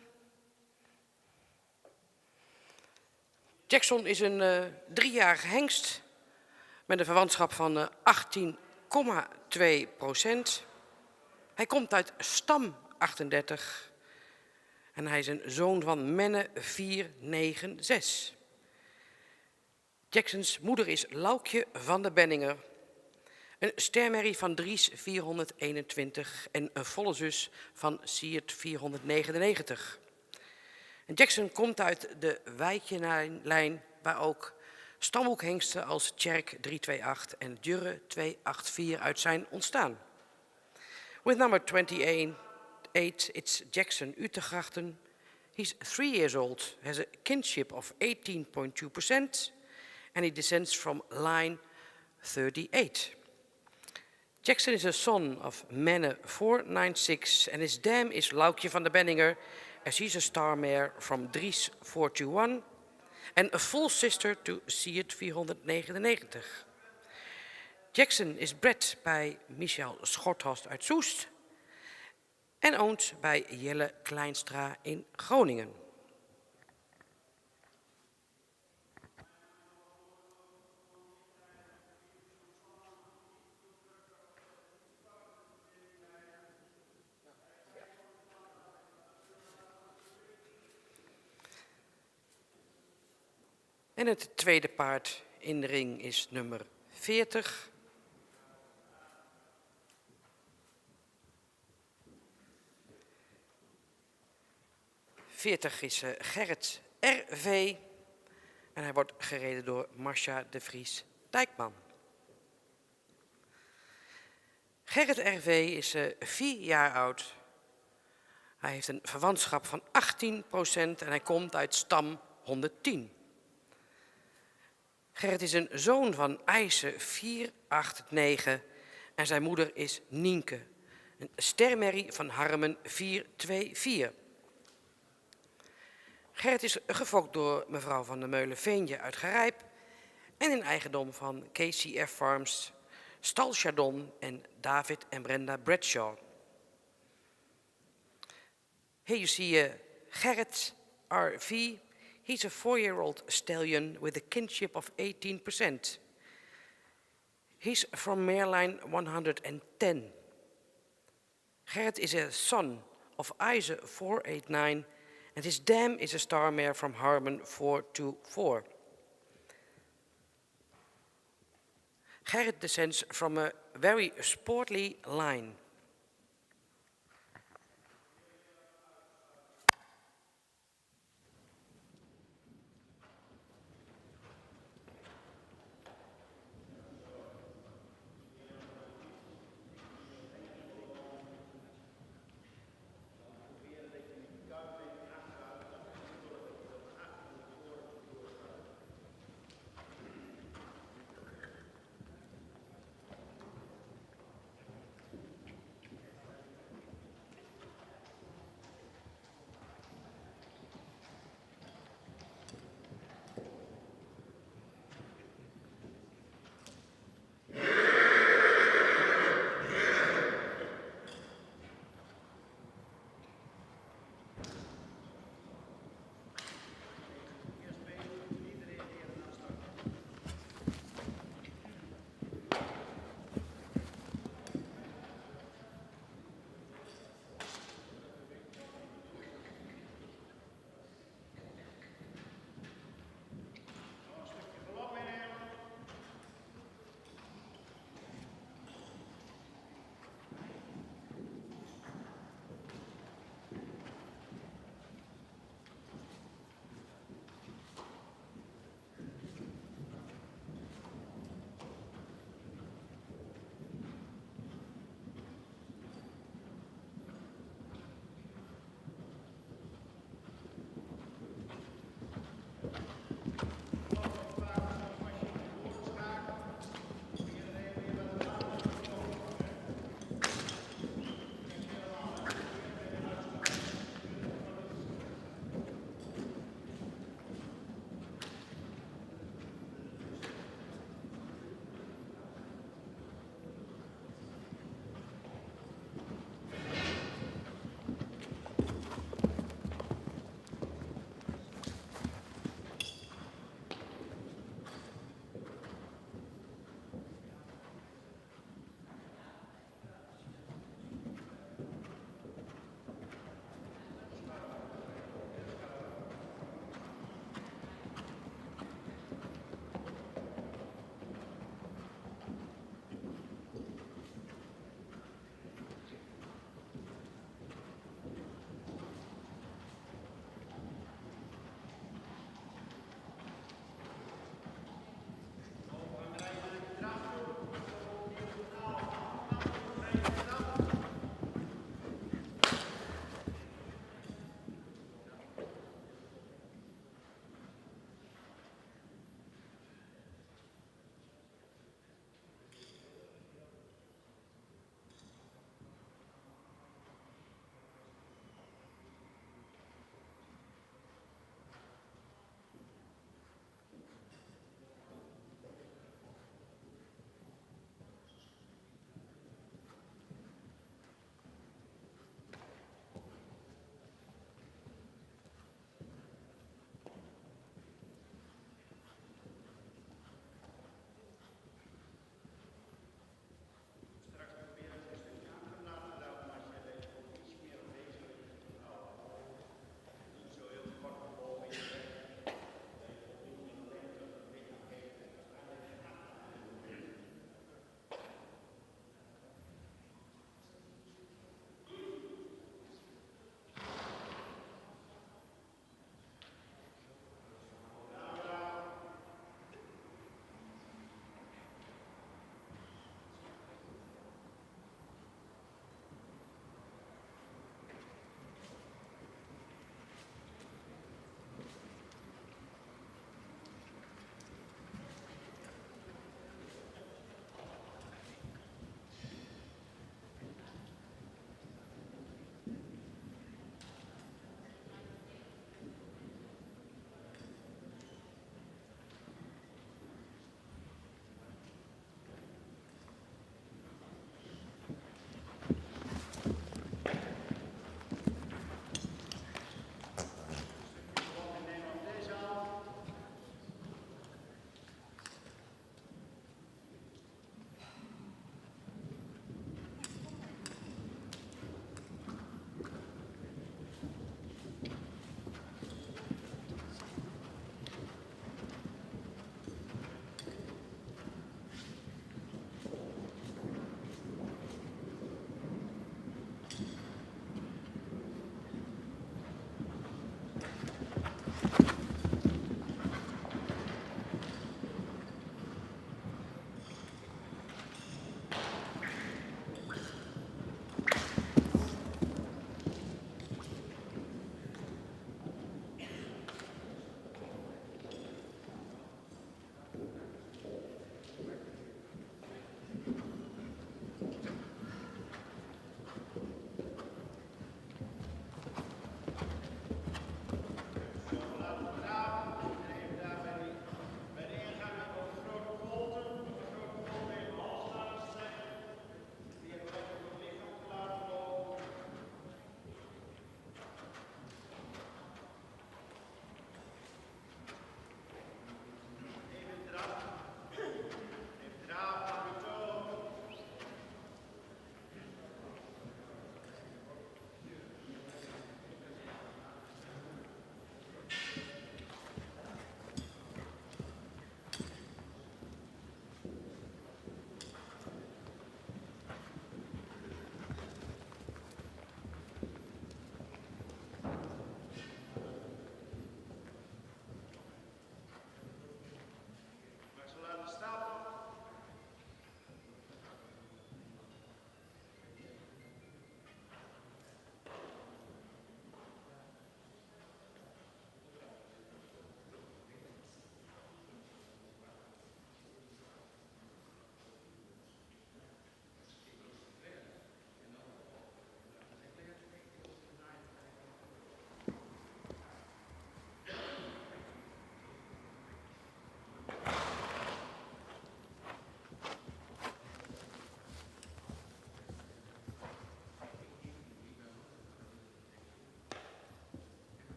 Jackson is een 3-jarige hengst met een verwantschap van 18,2%. Hij komt uit stam 38 en hij is een zoon van Menne 496. Jacksons moeder is Laukje van der Benninger, een stermerrie van Dries 421 en een volle zus van Siert 499. En Jackson komt uit de Wijtje-lijn waar ook stamhoekhengsten als Tjerk 328 en Djurre 284 uit zijn ontstaan. With number 28, it's Jackson uit de Grachten. He's 3 years old, has a kinship of 18.2%, and he descends from line 38. Jackson is a son of Menne 496, and his dam is Laukje van der Benninger, as he's a star mare from Dries 421, and a full sister to Siert 499. Jackson is bred bij Michel Schorthorst uit Soest en owned bij Jelle Kleinstra in Groningen. En het tweede paard in de ring is nummer 40. Is Gerrit R.V. en hij wordt gereden door Marcia de Vries Dijkman. Gerrit R.V. is 4 jaar oud. Hij heeft een verwantschap van 18% en hij komt uit stam 110. Gerrit is een zoon van IJse 489 en zijn moeder is Nienke, een stermerrie van Harmen 424. Gerrit is gefokt door mevrouw van der Meulen-Veenje uit Gerijp en in eigendom van KCF Farms, Stal Chardon en David en Brenda Bradshaw. Here you see Gerrit R.V. He's a 4-year-old stallion with a kinship of 18%. He's from Mareline 110. Gerrit is a son of Eise 489 and his dam is a star mare from Harmen 424. Gerrit descends from a very sportly line.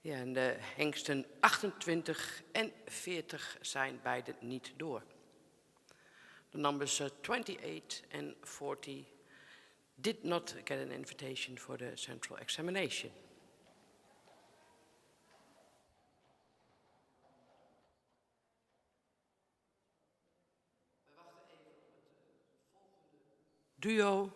Ja, en de hengsten 28 en 40 zijn beide niet door. The numbers 28 and 40 did not get an invitation for the central examination. Duo.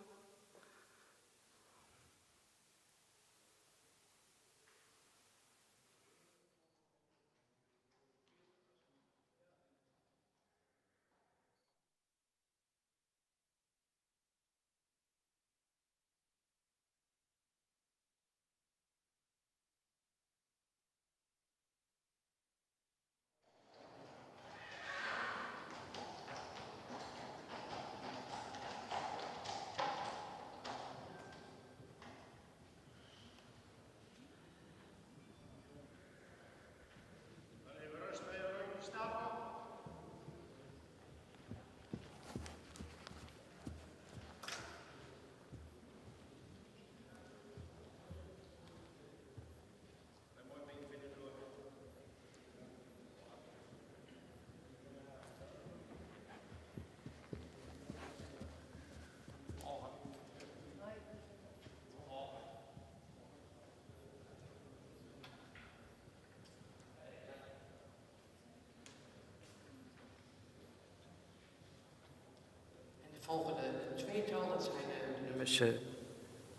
De volgende tweetal, dat zijn de nummers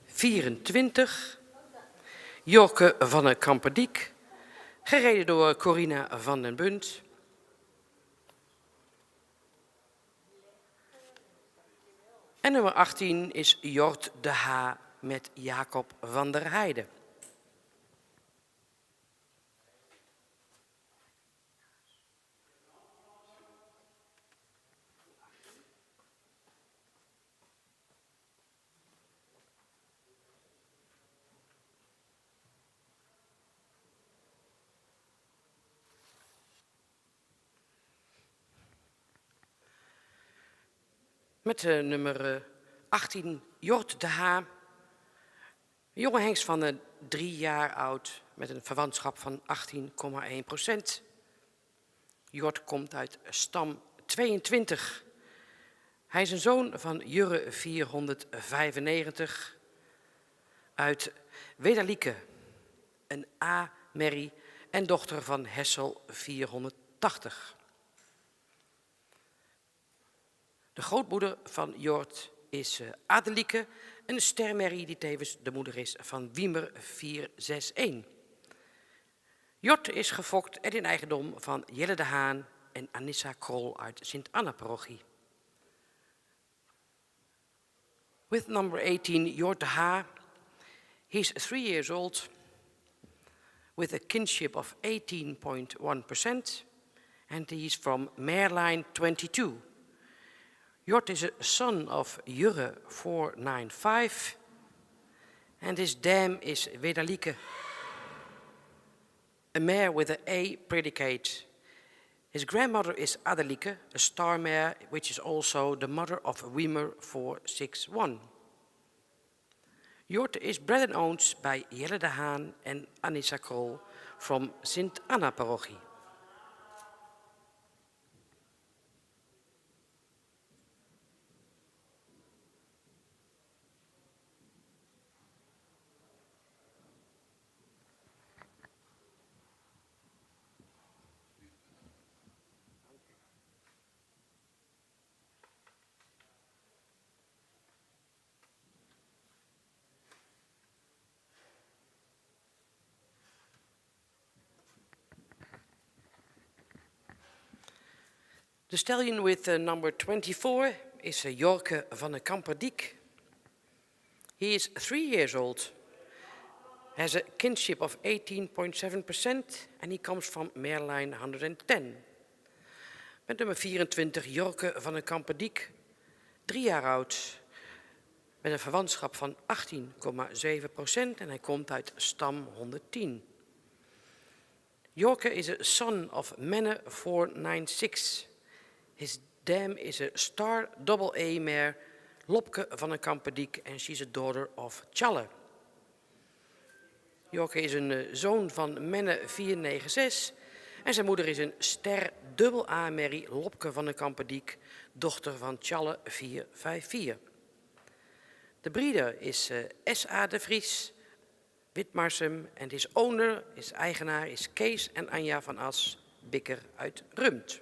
24. Jorke van den Kamperdiek, gereden door Corina van den Bunt. En nummer 18 is Jort de H. met Jacob van der Heijden. Met nummer 18, Jort de H. Een jonge hengst van 3 jaar oud met een verwantschap van 18,1%. Jort komt uit stam 22. Hij is een zoon van Jurre 495 uit Wedalieke, een A-merrie en dochter van Hessel 480. De grootmoeder van Jort is Adelieke, een stermerrie die tevens de moeder is van Wiemer 461. Jort is gefokt en in eigendom van Jelle de Haan en Anissa Krol uit Sint-Anna-parochie. With number 18, Jort de H. He's 3 years old with a kinship of 18.1% and he's from Mareline 22. Jort is a son of Jurre 495 and his dam is Wedalieke, a mare with an A predicate. His grandmother is Adelieke, a star mare which is also the mother of Wiemer 461. Jort is bred and owned by Jelle de Haan and Anissa Krol from Sint-Anna-parochie. The stallion with number 24 is Jorke van den Kamperdiek. He is 3 years old, has a kinship of 18.7% and he comes from Mareline 110. Met nummer 24 Jorke van den Kamperdiek, 3 jaar oud, met een verwantschap van 18,7% en hij komt uit stam 110. Jorke is a son of Menne 496. His dam is a star double A mare, Lopke van den Kamperdiek, and she's a daughter of Challe. Jorke is een zoon van Menne 496 en zijn moeder is een ster dubbel A-merrie Lopke van den Kampendiek, dochter van Tjalle 454. De breeder is S.A. de Vries, Witmarsum en de owner, eigenaar is Kees en Anja van As, Bikker uit Rumpt.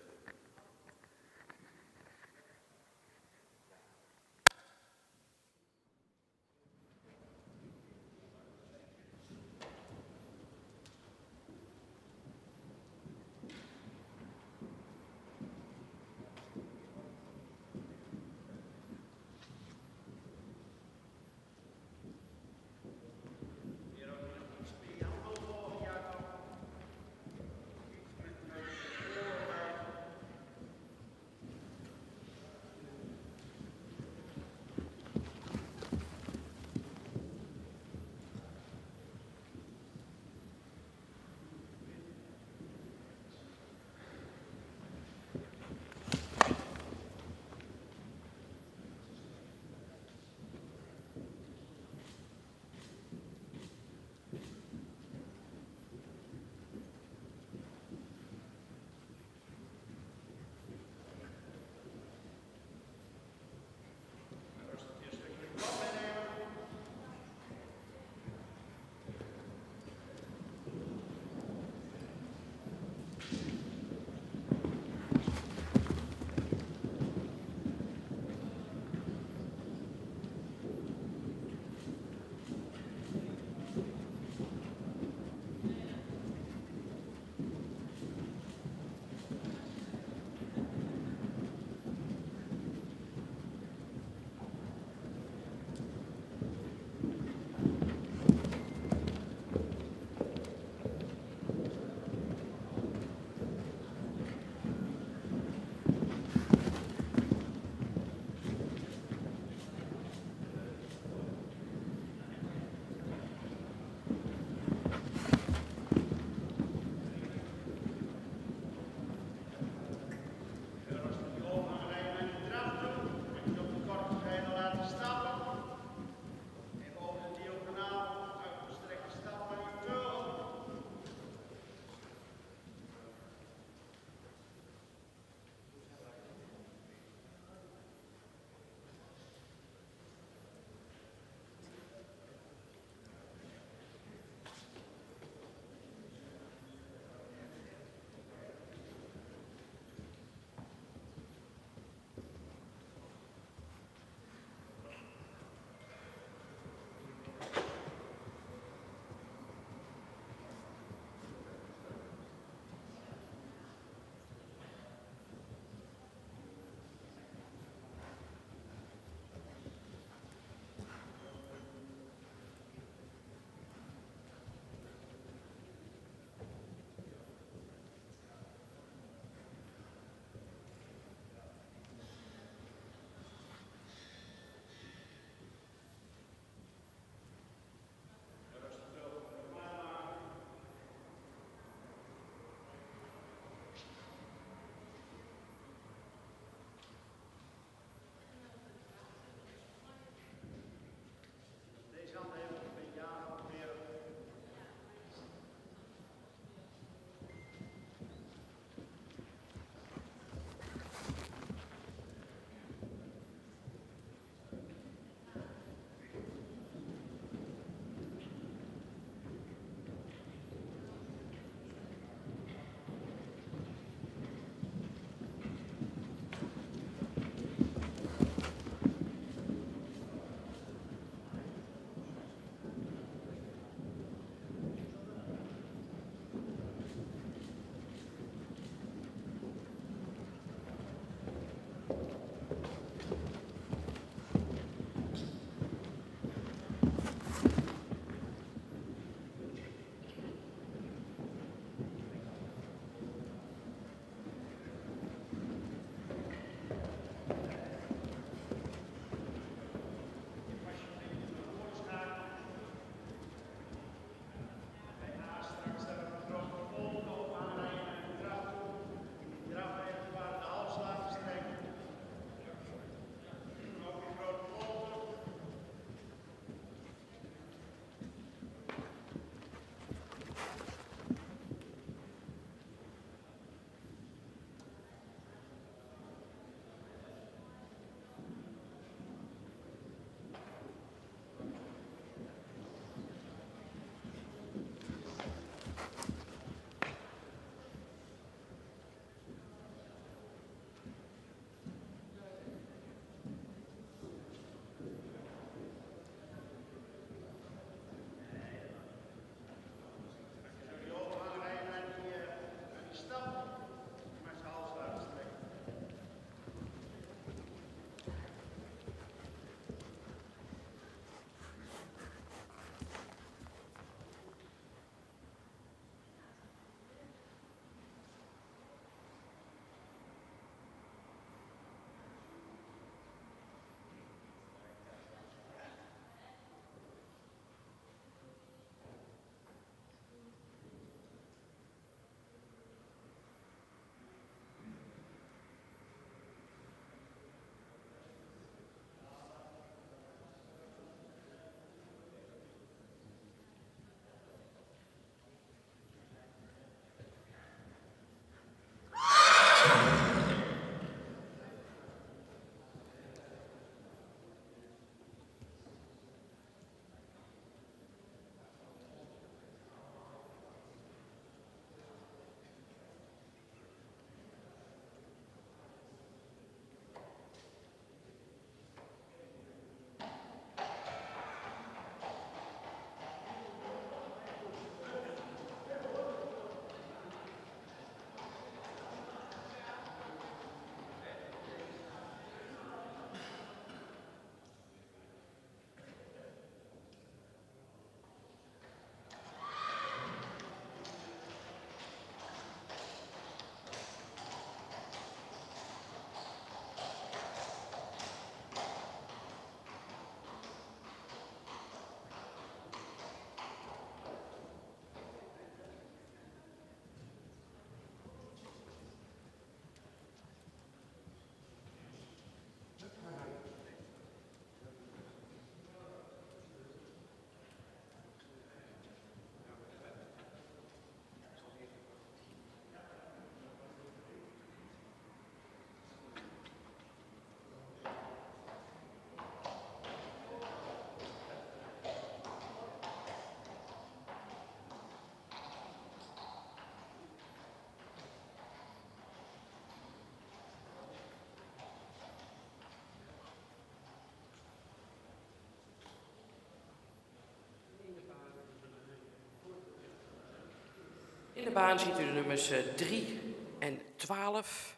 In de baan ziet u de nummers 3 en 12.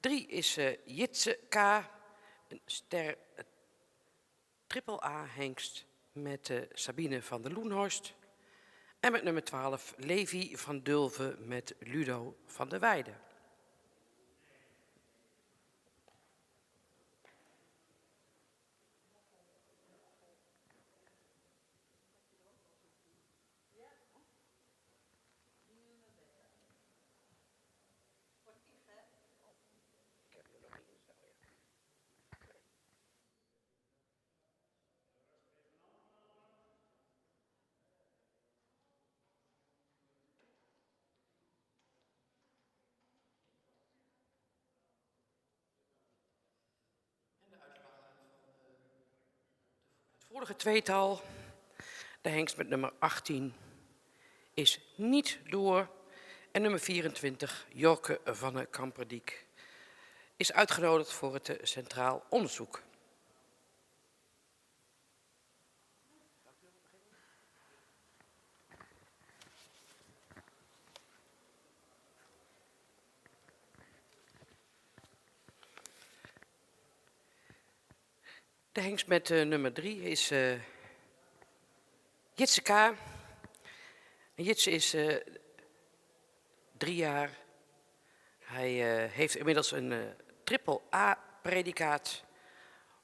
3 is Jitse K, een ster triple A hengst met Sabine van der Loenhorst. En met nummer 12 Levi van Dulven met Ludo van der Weijden. Het vorige tweetal, de hengst met nummer 18, is niet door. En nummer 24, Jorke van de Kamperdiek, is uitgenodigd voor het Centraal Onderzoek. De hengst met nummer 3 is Jitse K. En Jitse is 3 jaar. Hij heeft inmiddels een triple A-predicaat,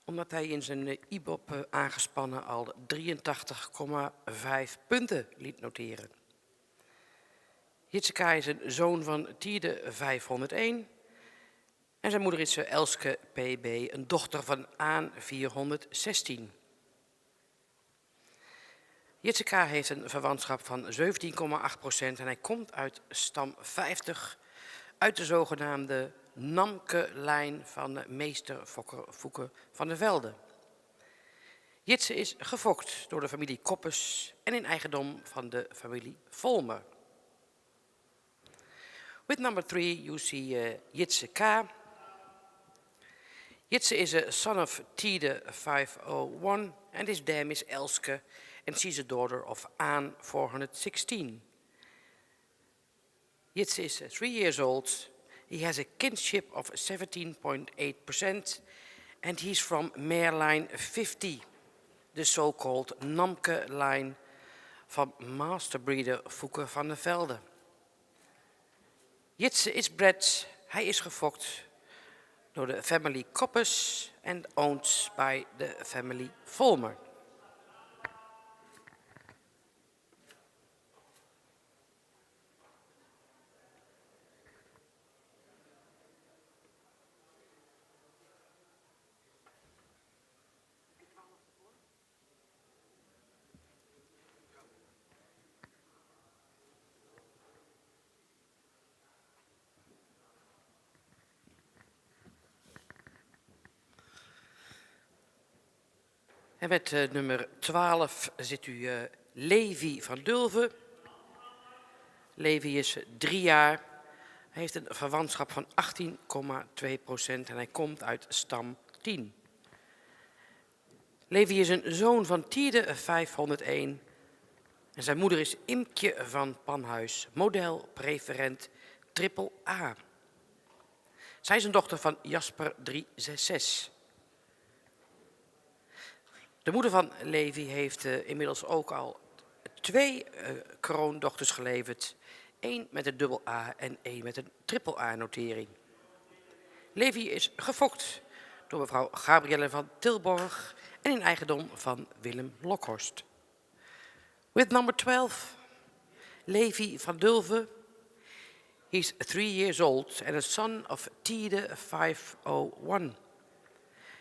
omdat hij in zijn IBOP aangespannen al 83,5 punten liet noteren. Jitse K. is een zoon van Tierde 501 en zijn moeder is Elske PB, een dochter van Aan 416. Jitse K. heeft een verwantschap van 17,8% en hij komt uit stam 50 uit de zogenaamde Namke-lijn van meester Fouke van der Velde. Jitse is gefokt door de familie Koppes en in eigendom van de familie Volmer. With number 3 you see Jitse K. Jitse is a son of Tiede 501 and his dam is Elske and she's a daughter of Aan 416. Jitse is 3 years old. He has a kinship of 17.8% and he's from Meerlijn 50, the so-called Namke line van masterbreeder Fouke van der Velde. Jitse is bred, hij is gefokt door de family Koppes and owned by the family Volmer. En met nummer 12 zit u Levi van Dulven. Levi is 3 jaar. Hij heeft een verwantschap van 18,2% en hij komt uit stam 10. Levi is een zoon van Tiede 501 en zijn moeder is Imkje van Panhuis, model preferent triple A. Zij is een dochter van Jasper 366. De moeder van Levi heeft inmiddels ook al 2 kroondochters geleverd. 1 met een dubbel A en 1 met een triple A-notering. Levi is gefokt door mevrouw Gabrielle van Tilborg en in eigendom van Willem Lokhorst. With number 12, Levi van Dulven. He's 3 years old and a son of Tiede 501.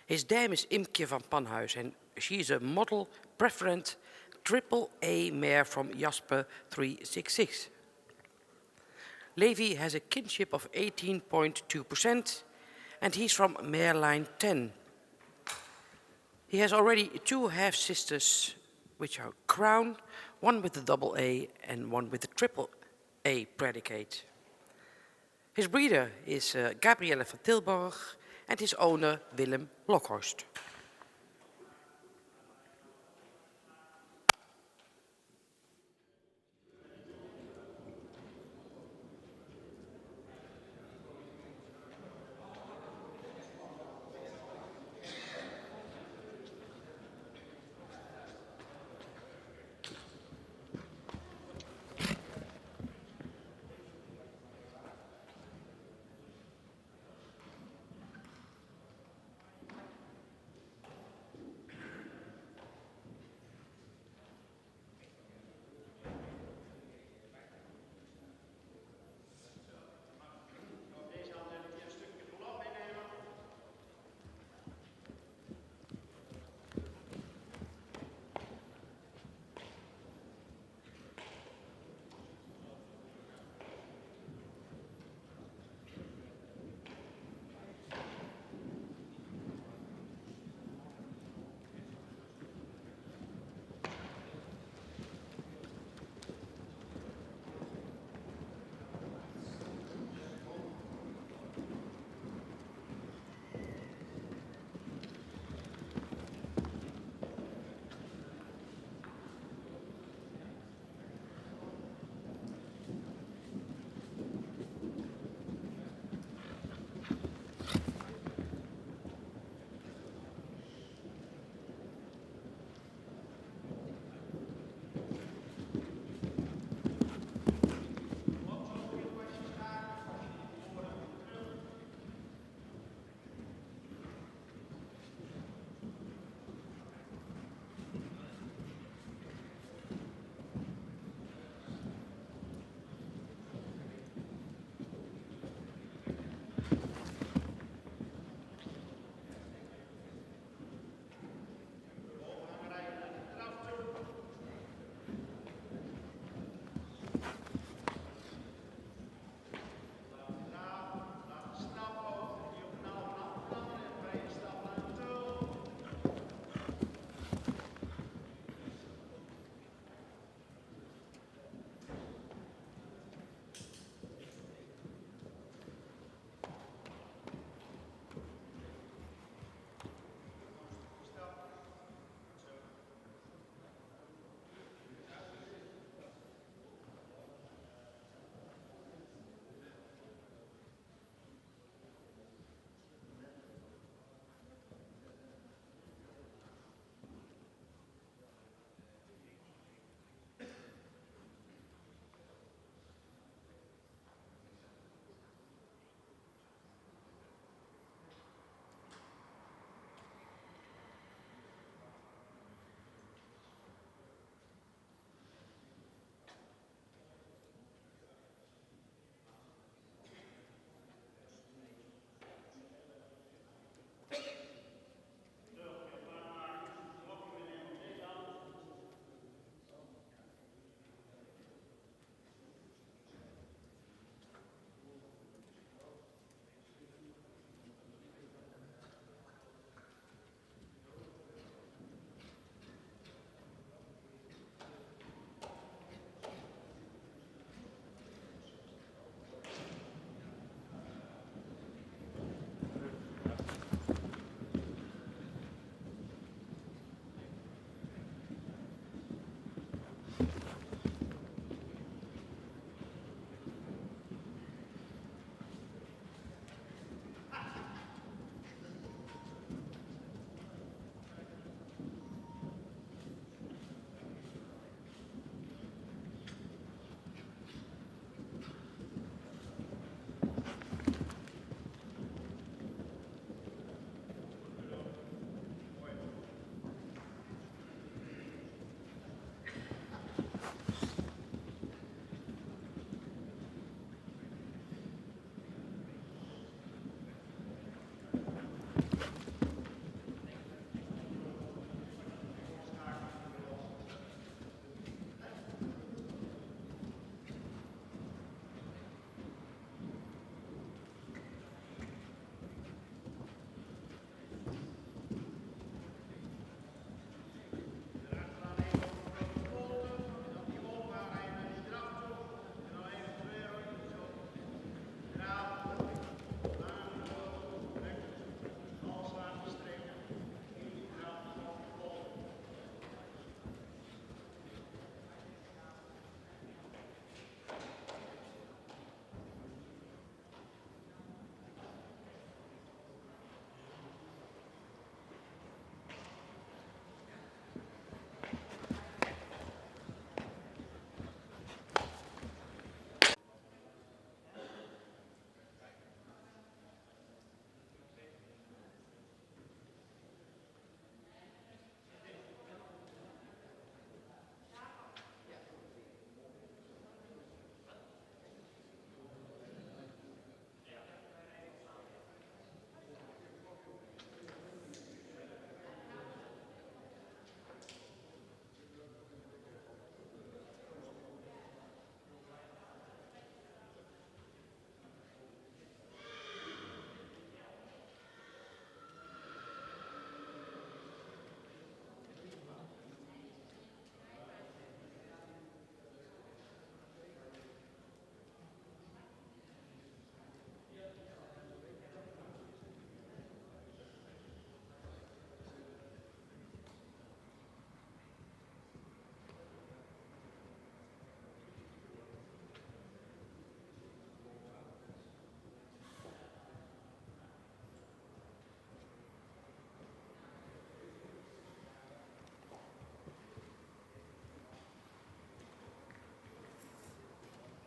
His dam is Imkje van Panhuis and she is a model preferent triple A mare from Jasper 366. Levi has a kinship of 18.2% and he's from Meerlijn 10. He has already 2 half-sisters which are Crown, one with the double A and one with the triple A predicate. His breeder is Gabrielle van Tilborg and his owner Willem Lokhorst.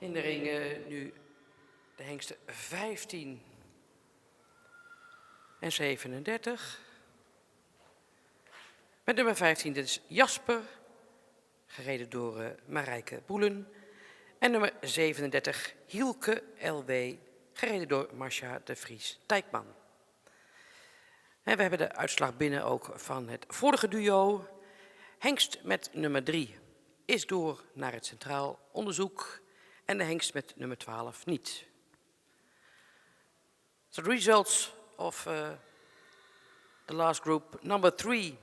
In de ring nu de hengsten 15 en 37. Met nummer 15, dit is Jasper, gereden door Marijke Boelen. En nummer 37, Hielke LW, gereden door Marcia de Vries-Dijkman. En we hebben de uitslag binnen ook van het vorige duo. Hengst met nummer 3 is door naar het Centraal Onderzoek en de hengst met nummer 12 niet. So the results of the last group, number 3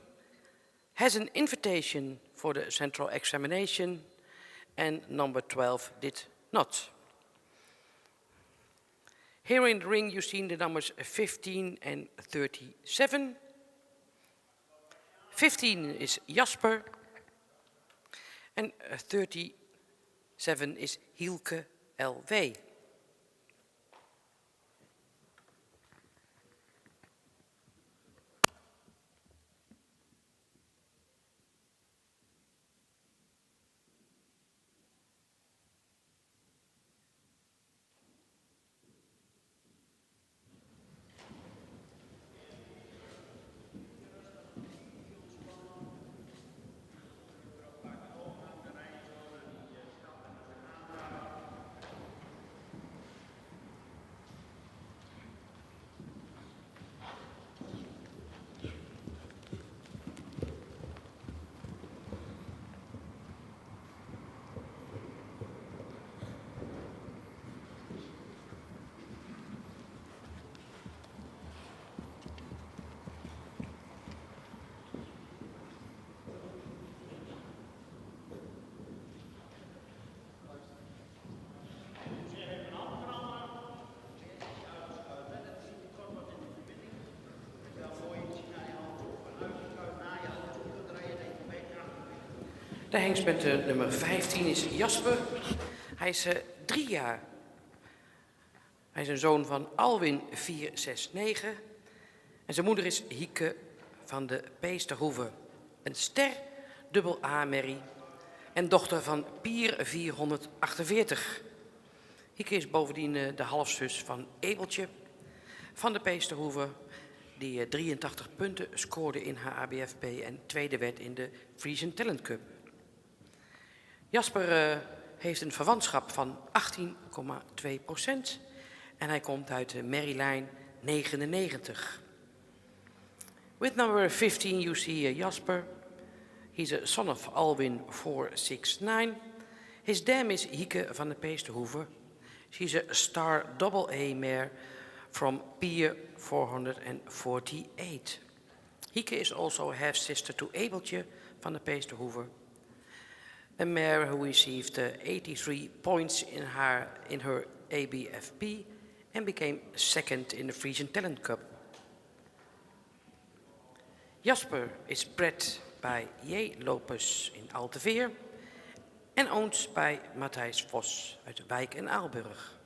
has an invitation for the central examination and number 12 did not. Here in the ring you see the numbers 15 and 37. 15 is Jasper and 37 is Hielke LW. De hengst met nummer 15 is Jasper. Hij is 3 jaar. Hij is een zoon van Alwin 469. En zijn moeder is Hieke van de Peesterhoeve. Een ster, dubbel A-merrie. En dochter van Pier 448. Hieke is bovendien de halfzus van Ebeltje van de Peesterhoeve, die 83 punten scoorde in haar ABFP en tweede werd in de Frisian Talent Cup. Jasper heeft een verwantschap van 18,2% en hij komt uit de merrielijn 99. With number 15 you see Jasper. He's a son of Alwin 469. His dam is Hieke van de Peesterhoeve. She's a star double A mare from Pier 448. Hieke is also half sister to Ebeltje van de Peesterhoeve, a mare who received 83 points in her ABFP and became second in the Frisian Talent Cup. Jasper is bred by J. Lopez in Alteveer en owned by Matthijs Vos uit Wijk en Aalburg.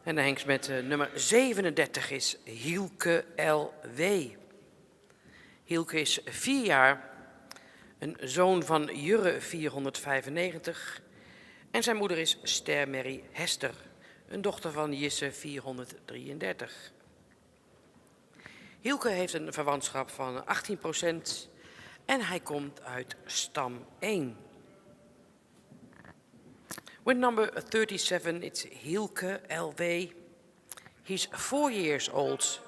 En de hengst met nummer 37 is Hielke LW. Hielke is 4 jaar, een zoon van Jurre 495. En zijn moeder is Ster-Merrie Hester, een dochter van Jisse 433. Hielke heeft een verwantschap van 18% en hij komt uit stam 1. With number 37, it's Hielke LW. He's 4 years old,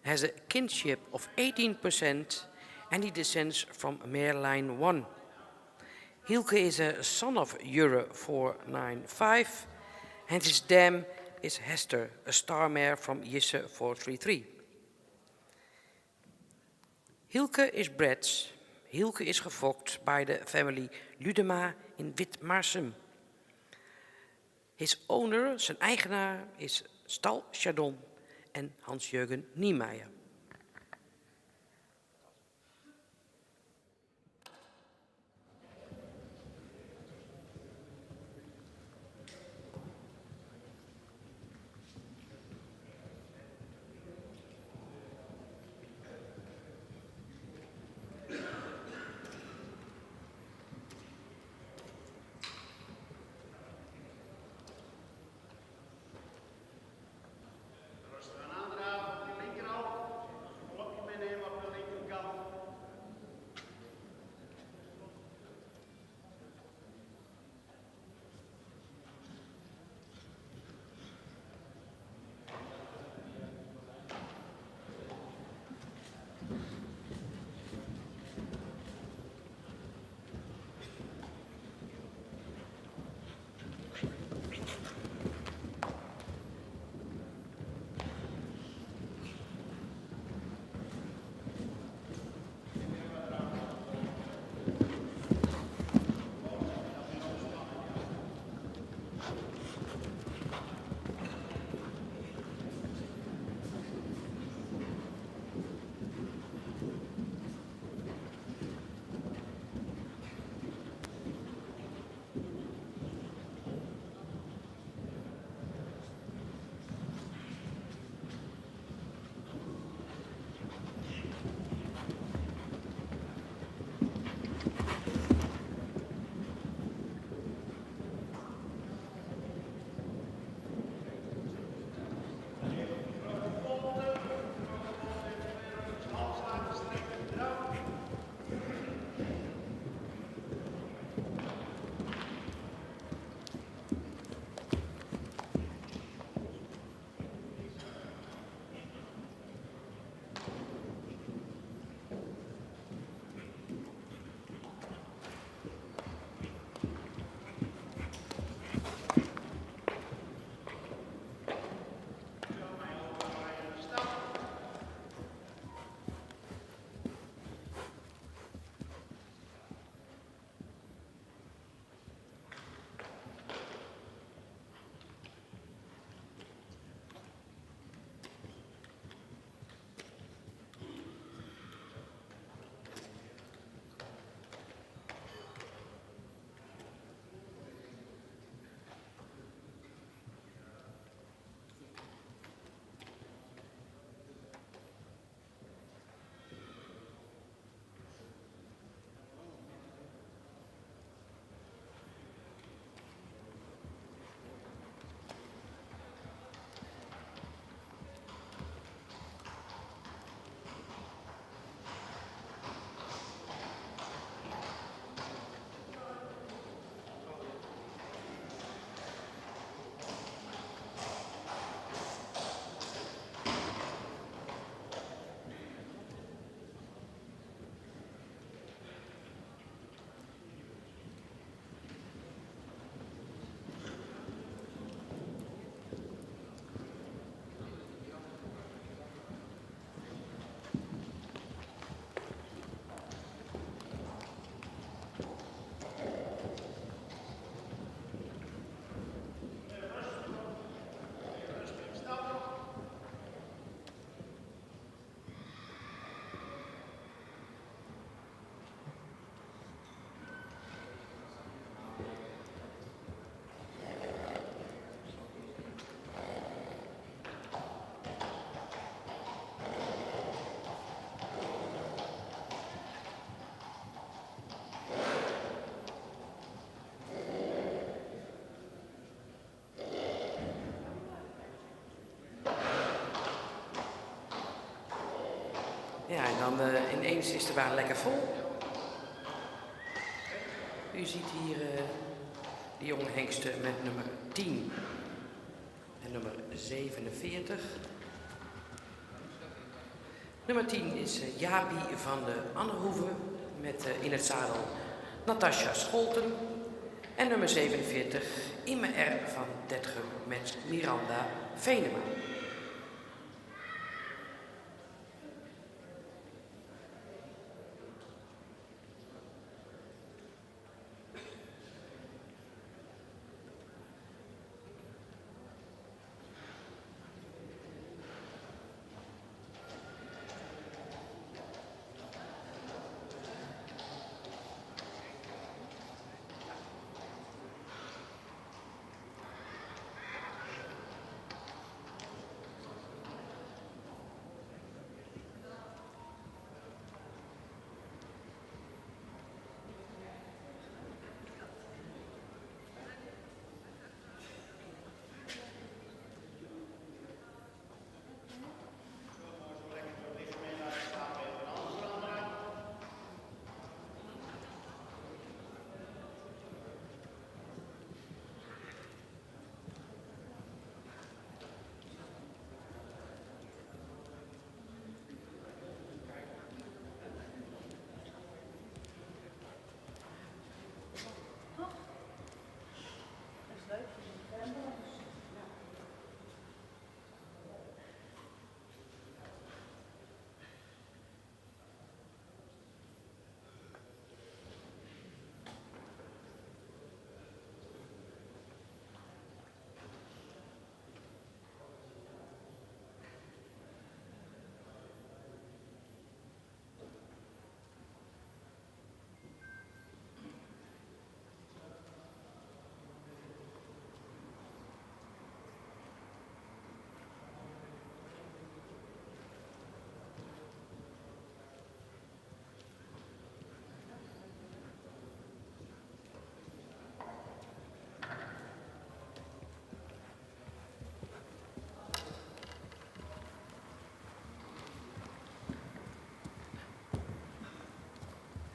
has a kinship of 18%, and he descends from mare line 1. Hielke is a son of Jurre 495, and his dam is Hester, a star mare from Jisse 433. Hielke is bred. Hielke is gefokt by the family Ludema in Witmarsum. His owner, zijn eigenaar, is Stal Chardon en Hans-Jürgen Niemeyer. Ja, en dan ineens is de baan lekker vol. U ziet hier de jonge hengsten met nummer 10 en nummer 47. Nummer 10 is Jaapie van de Annehoeve met in het zadel Natasja Scholten. En nummer 47 Imme R. van Detgem met Miranda Venema.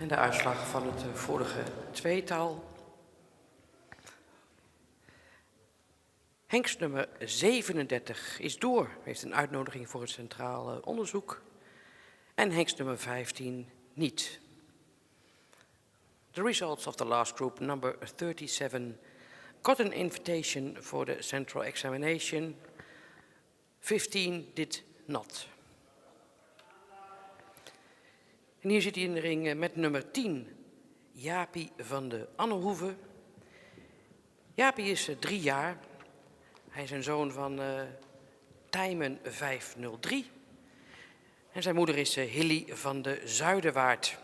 En de uitslag van het vorige tweetal. Hengst nummer 37 is door, heeft een uitnodiging voor het centraal onderzoek. En hengst nummer 15 niet. The results of the last group, number 37, got an invitation for the central examination. 15 did not. En hier zit hij in de ring met nummer 10, Jaapie van de Annehoeve. Jaapie is 3 jaar. Hij is een zoon van Tijmen 503. En zijn moeder is Hilly van de Zuiderwaard.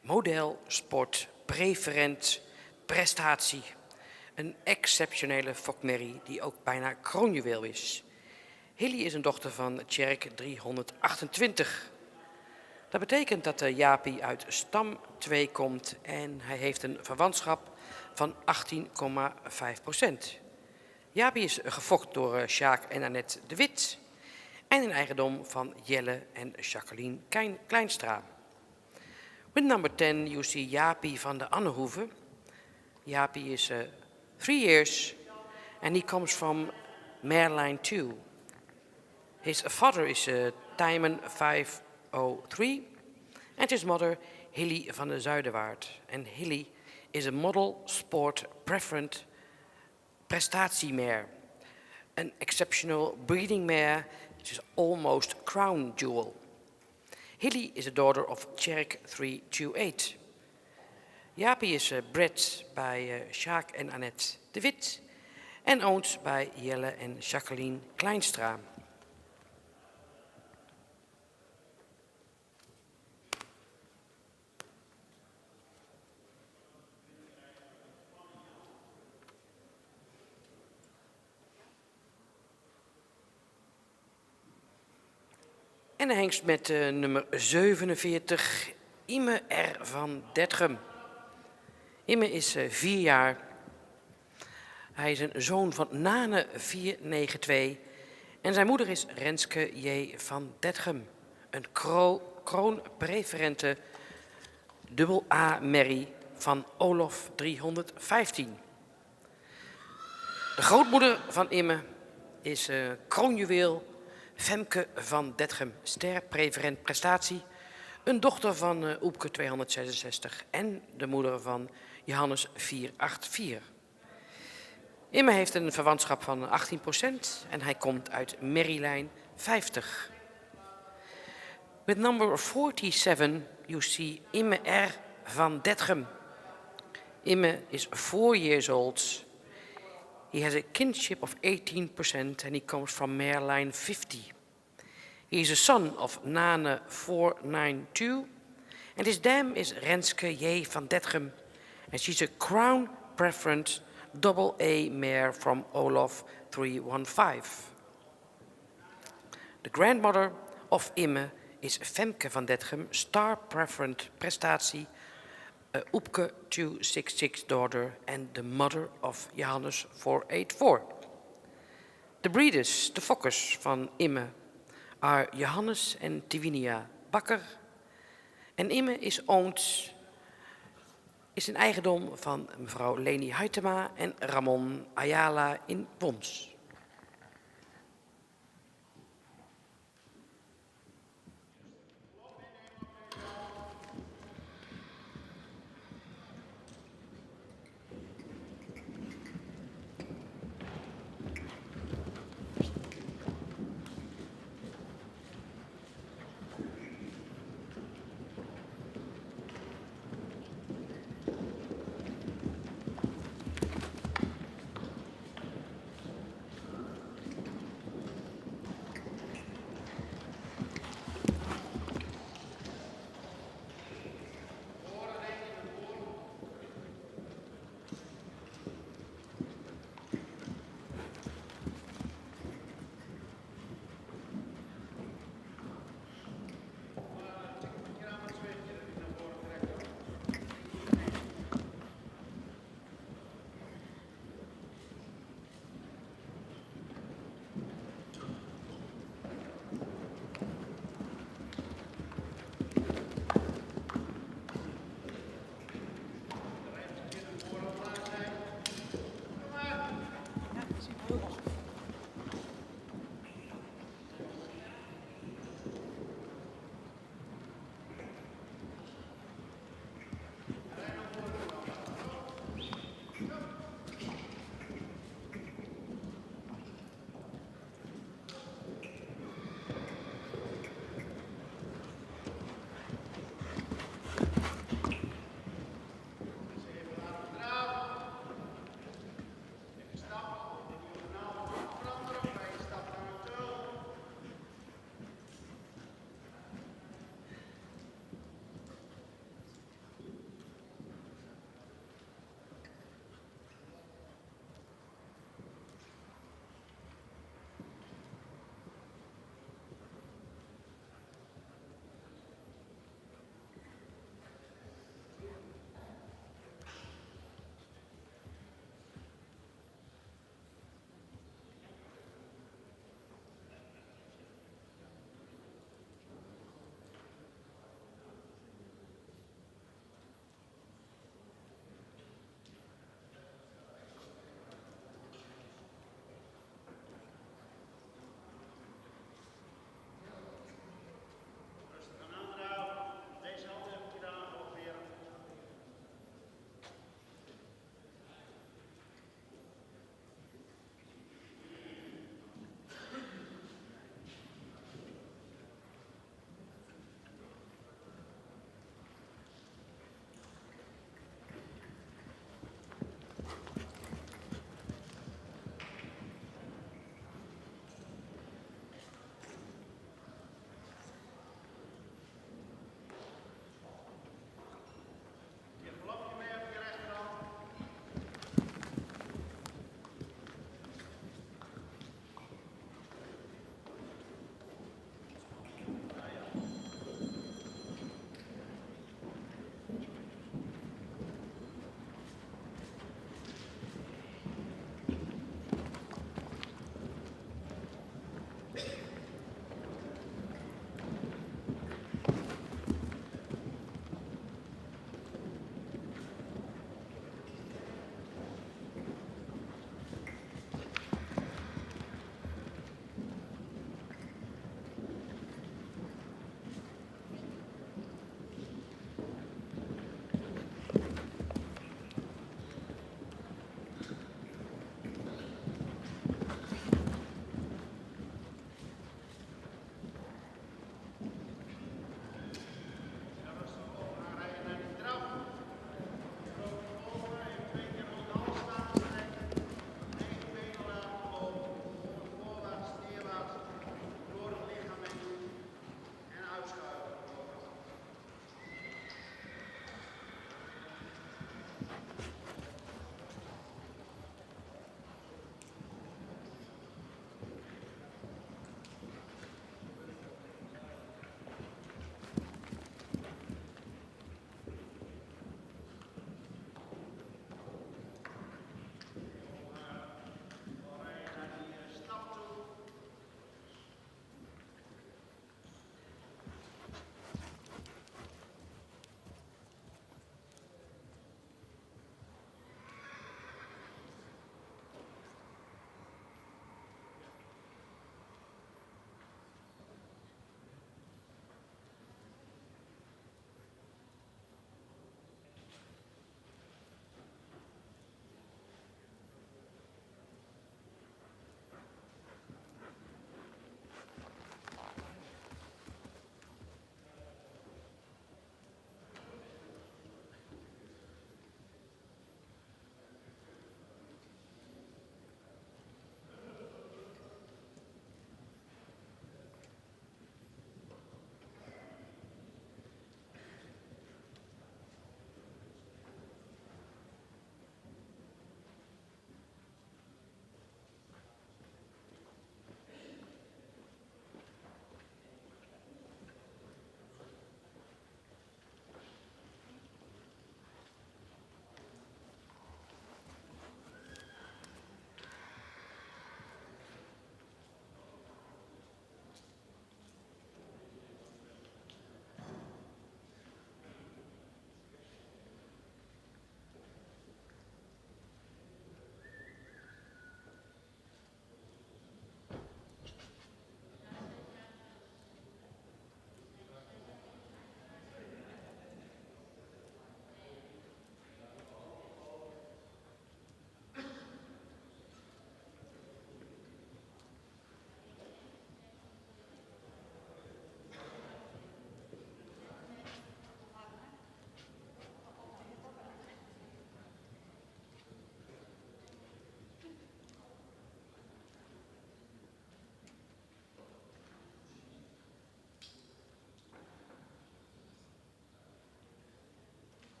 Model, sport, preferent, prestatie. Een exceptionele fokmerrie die ook bijna kroonjuweel is. Hilly is een dochter van Tjerk 328. Dat betekent dat Jaapie uit stam 2 komt en hij heeft een verwantschap van 18,5%. Jaapie is gefokt door Sjaak en Annette de Wit en in eigendom van Jelle en Jacqueline Kleinstra. With number 10 you see Jaapie van de Annehoeve. Jaapie is 3 years and he comes from Merlijn 2. His father is Tijmen 503 and his mother Hilly van de Zuiderwaard. And Hilly is a model sport preferent prestatiemare, an exceptional breeding mare, which is almost crown jewel. Hilly is a daughter of Tjerk 328. Jaapie is bred bij Sjaak en Annette de Wit en owned bij Jelle en Jacqueline Kleinstra. En de hengst met nummer 47, Ime R. van Detgem. Ime is 4 jaar. Hij is een zoon van Nane 492. En zijn moeder is Renske J. van Detgem. Een kroonpreferente AA-merrie van Olof 315. De grootmoeder van Ime is kroonjuweel Femke van Detgem, ster preferent prestatie, een dochter van Oepke 266 en de moeder van Johannes 484. Imme heeft een verwantschap van 18% en hij komt uit Merrielijn 50. With number 47 you see Imme R. van Detgem. Imme is 4 years old. He has a kinship of 18% and he comes from Merlijn 50. He is a son of Nane 492 and his dam is Renske J. van Detgem and she's a crown preference AA mare from Olof 315. The grandmother of Imme is Femke van Detgem, star preferent prestatie, Oepke 266 daughter and the mother of Johannes 484. The breeders, de fokkers van Imme, are Johannes en Tivinia Bakker. En Imme is in eigendom van mevrouw Leni Huytema en Ramon Ayala in Wons.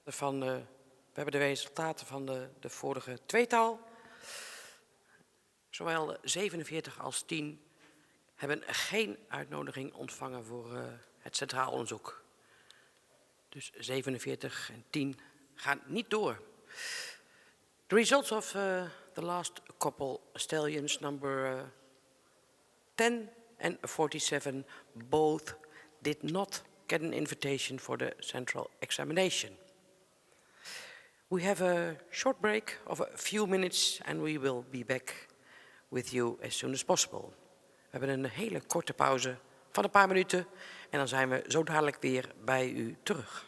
We hebben de resultaten van de vorige tweetal. Zowel 47 als 10 hebben geen uitnodiging ontvangen voor het centraal onderzoek. Dus 47 en 10 gaan niet door. The results of the last couple stallions, number 10 and 47, both did not get an invitation for the central examination. We have a short break of a few minutes and we will be back with you as soon as possible. We hebben een hele korte pauze van een paar minuten en dan zijn we zo dadelijk weer bij u terug.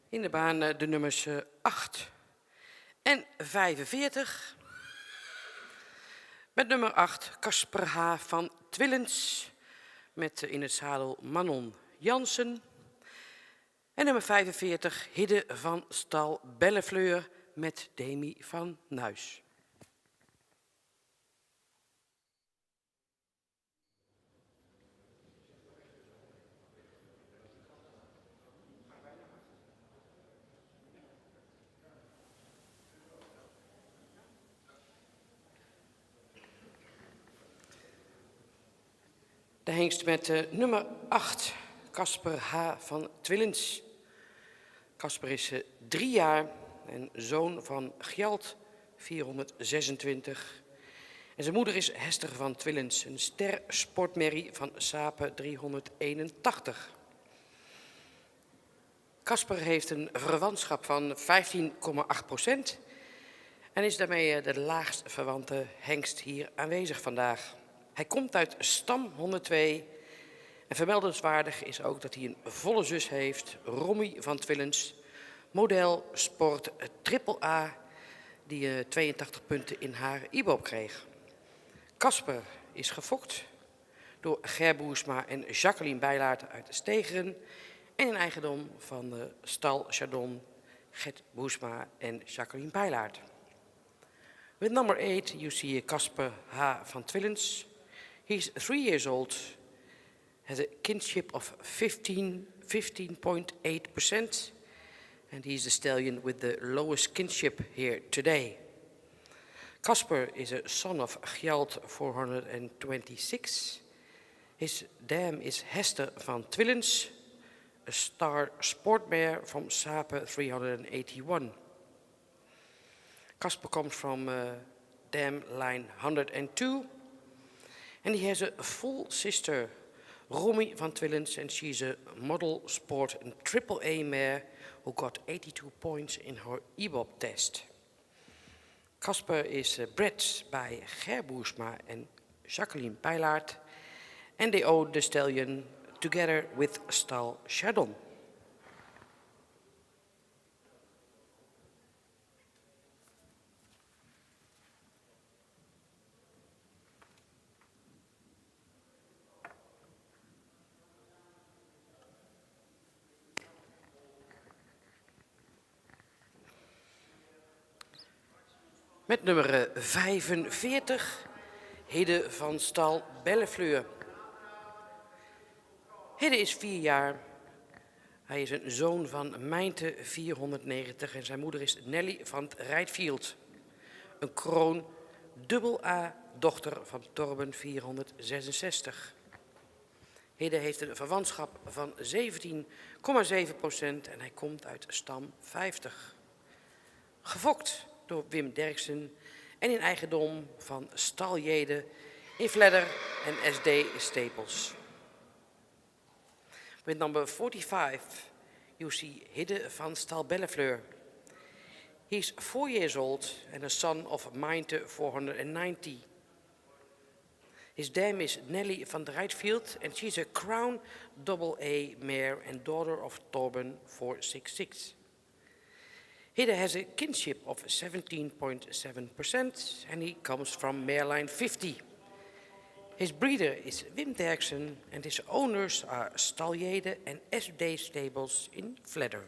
In de baan de nummers 8 en 45. Met nummer 8 Casper H. van Twillens. Met in het zadel Manon Jansen. En nummer 45 Hidde van stal Bellefleur met Demi van Nuis. De hengst met nummer 8, Casper H. van Twillens. Casper is 3 jaar en zoon van Gjalt 426. En zijn moeder is Hester van Twillens, een ster sportmerrie van Sape 381. Casper heeft een verwantschap van 15,8% en is daarmee de laagst verwante hengst hier aanwezig vandaag. Hij komt uit stam 102 en vermeldenswaardig is ook dat hij een volle zus heeft, Romy van Twillens, model sport AAA, die 82 punten in haar IBOP kreeg. Casper is gefokt door Ger Boersma en Jacqueline Bijlaert uit Stegeren en in eigendom van de stal Chardon, Gert Boersma en Jacqueline Bijlaert. With number 8, you see Casper H. van Twillens. He's 3 years old, has a kinship of 15.8%, and he's the stallion with the lowest kinship here today. Casper is a son of Gjalt 426. His dam is Hester van Twillens, a star sport mare from Sape 381. Casper comes from dam line 102. And he has a full sister, Romy van Twillens, and she's a model sport and AAA mare who got 82 points in her IBOP test. Casper is bred by Ger Boersma and Jacqueline Bijlaert, and they own the stallion together with stal Chardon. Met nummer 45, Hidde van stal Bellefleur. Hidde is 4 jaar. Hij is een zoon van Mijnte 490 en zijn moeder is Nelly van het Rijtfield. Een kroon AA dochter van Torben 466. Hidde heeft een verwantschap van 17,7% en hij komt uit stam 50. Gefokt door Wim Derksen en in eigendom van stal Jede in Vledder en SD Staples. With number 45, you see Hidde van stal Bellefleur. He's 4 years old and a son of Mijnte 490. His dam is Nelly van der Rijtfield and she's a crown AA mare and daughter of Torben 466. Hidde has a kinship of 17.7% and he comes from mareline 50. His breeder is Wim Derksen and his owners are Staljede and SD Stables in Vledder.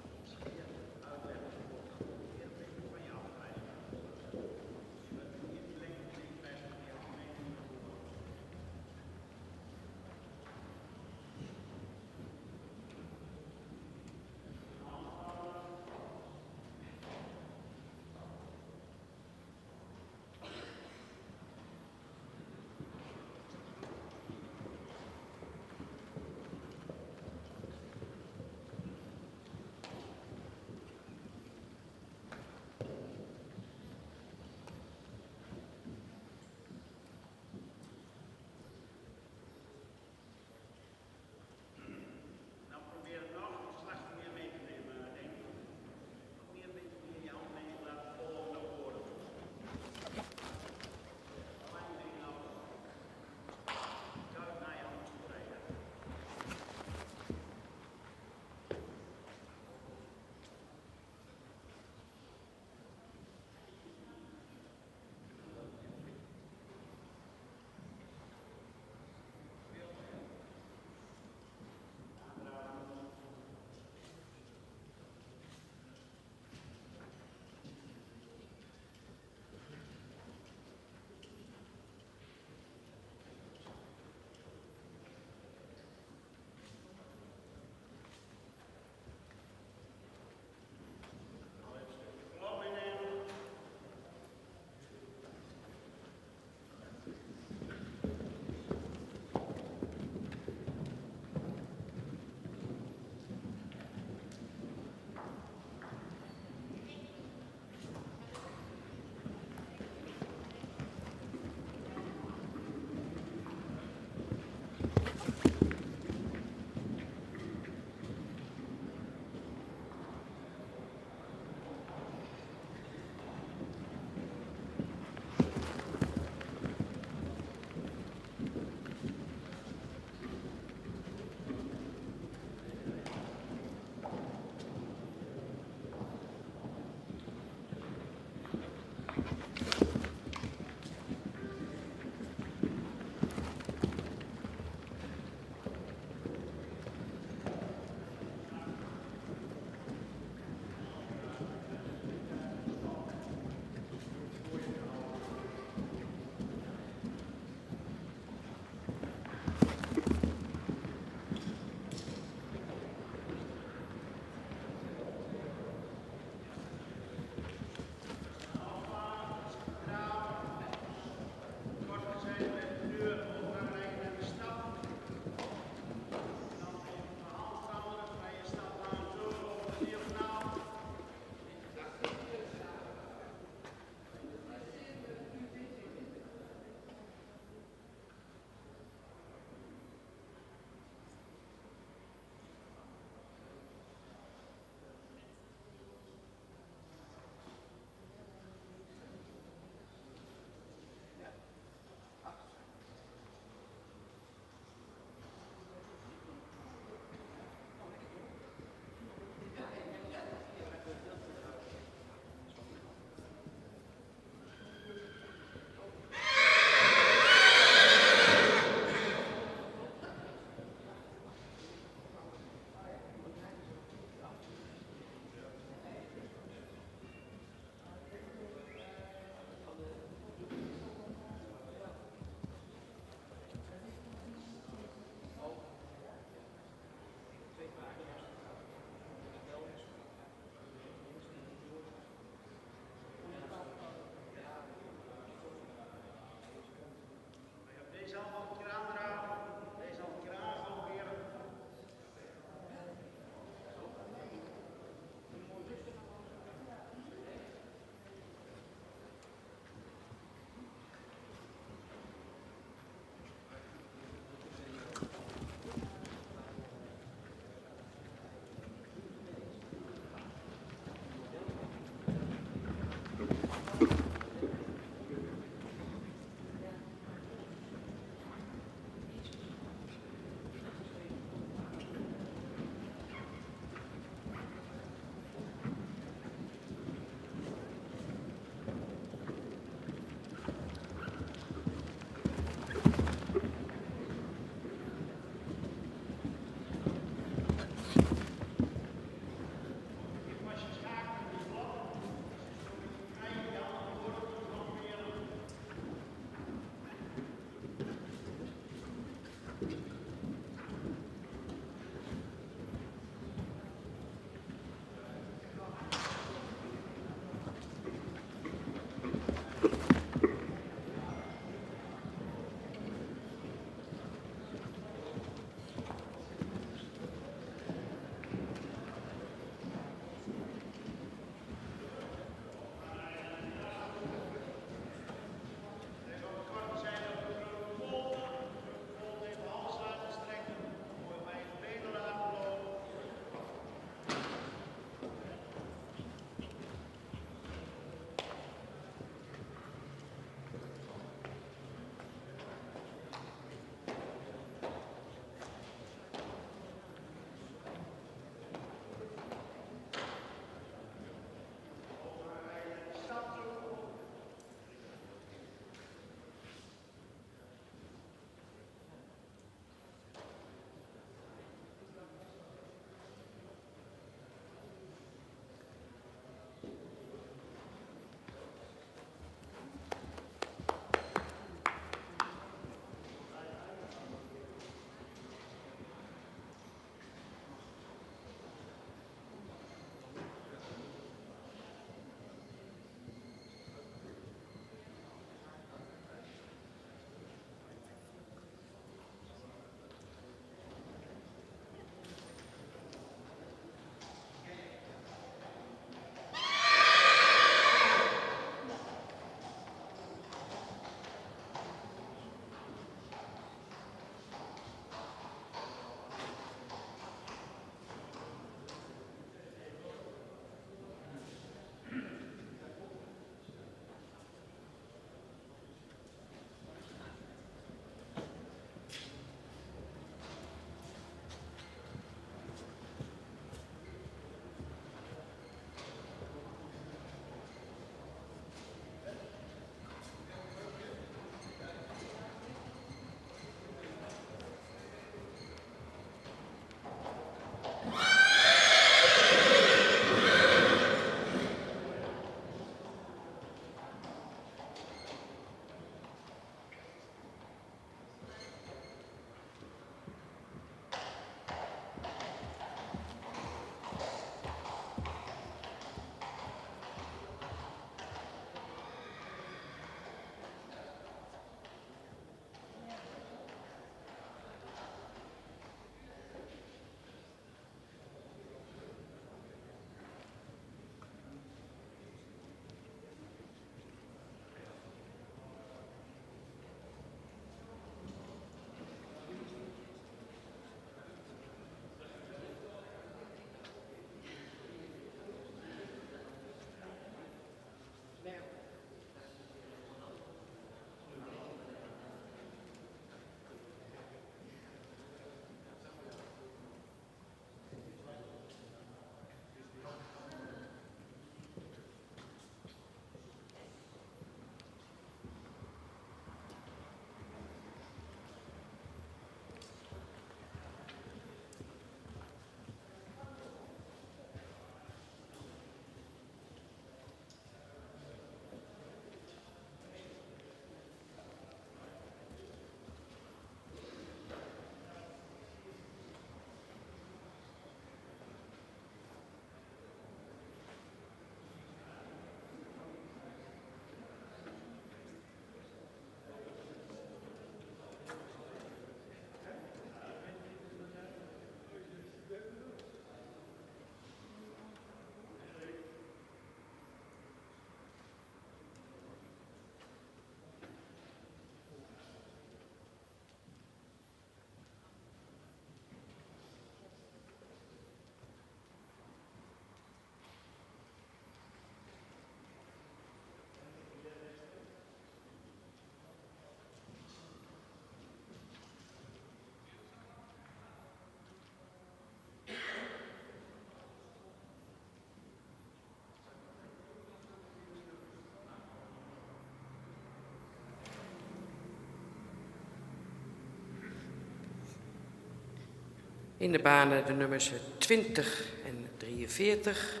In de banen de nummers 20 en 43.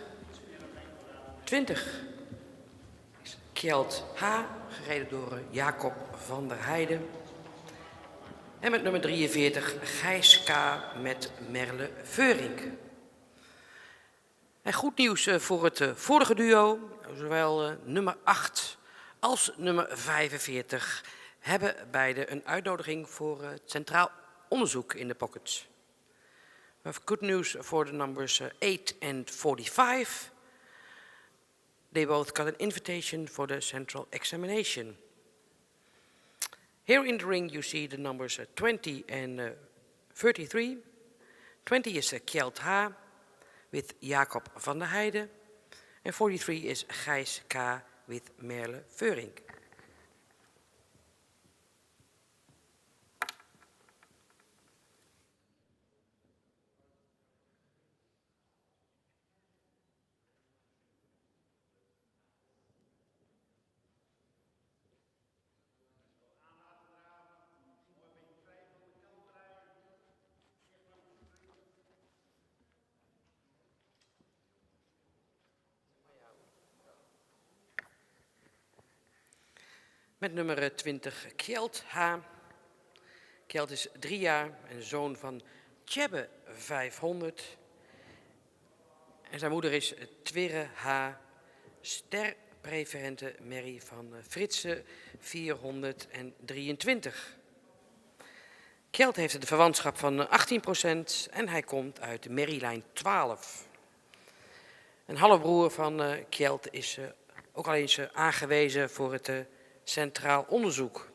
20 is Kjeld H., gereden door Jacob van der Heijden. En met nummer 43 Gijs K. met Merle Veurink. En goed nieuws voor het vorige duo. Zowel nummer 8 als nummer 45 hebben beide een uitnodiging voor het Centraal Onderzoek in de pocket. We have good news for the numbers 8 and 45. They both got an invitation for the central examination. Here in the ring you see the numbers 20 and 33. 20 is Kjeld H. with Jacob van der Heijden. And 43 is Gijs K. with Merle Veurink. Met nummer 20 Kjeld H. Kjeld is 3 jaar en zoon van Tjebbe 500. En zijn moeder is Twirre H. Sterpreferente Merrie van Fritse 423. Kjeld heeft de verwantschap van 18% en hij komt uit de Merrielijn 12. Een halfbroer van Kjeld is ook al eens aangewezen voor het Centraal Onderzoek.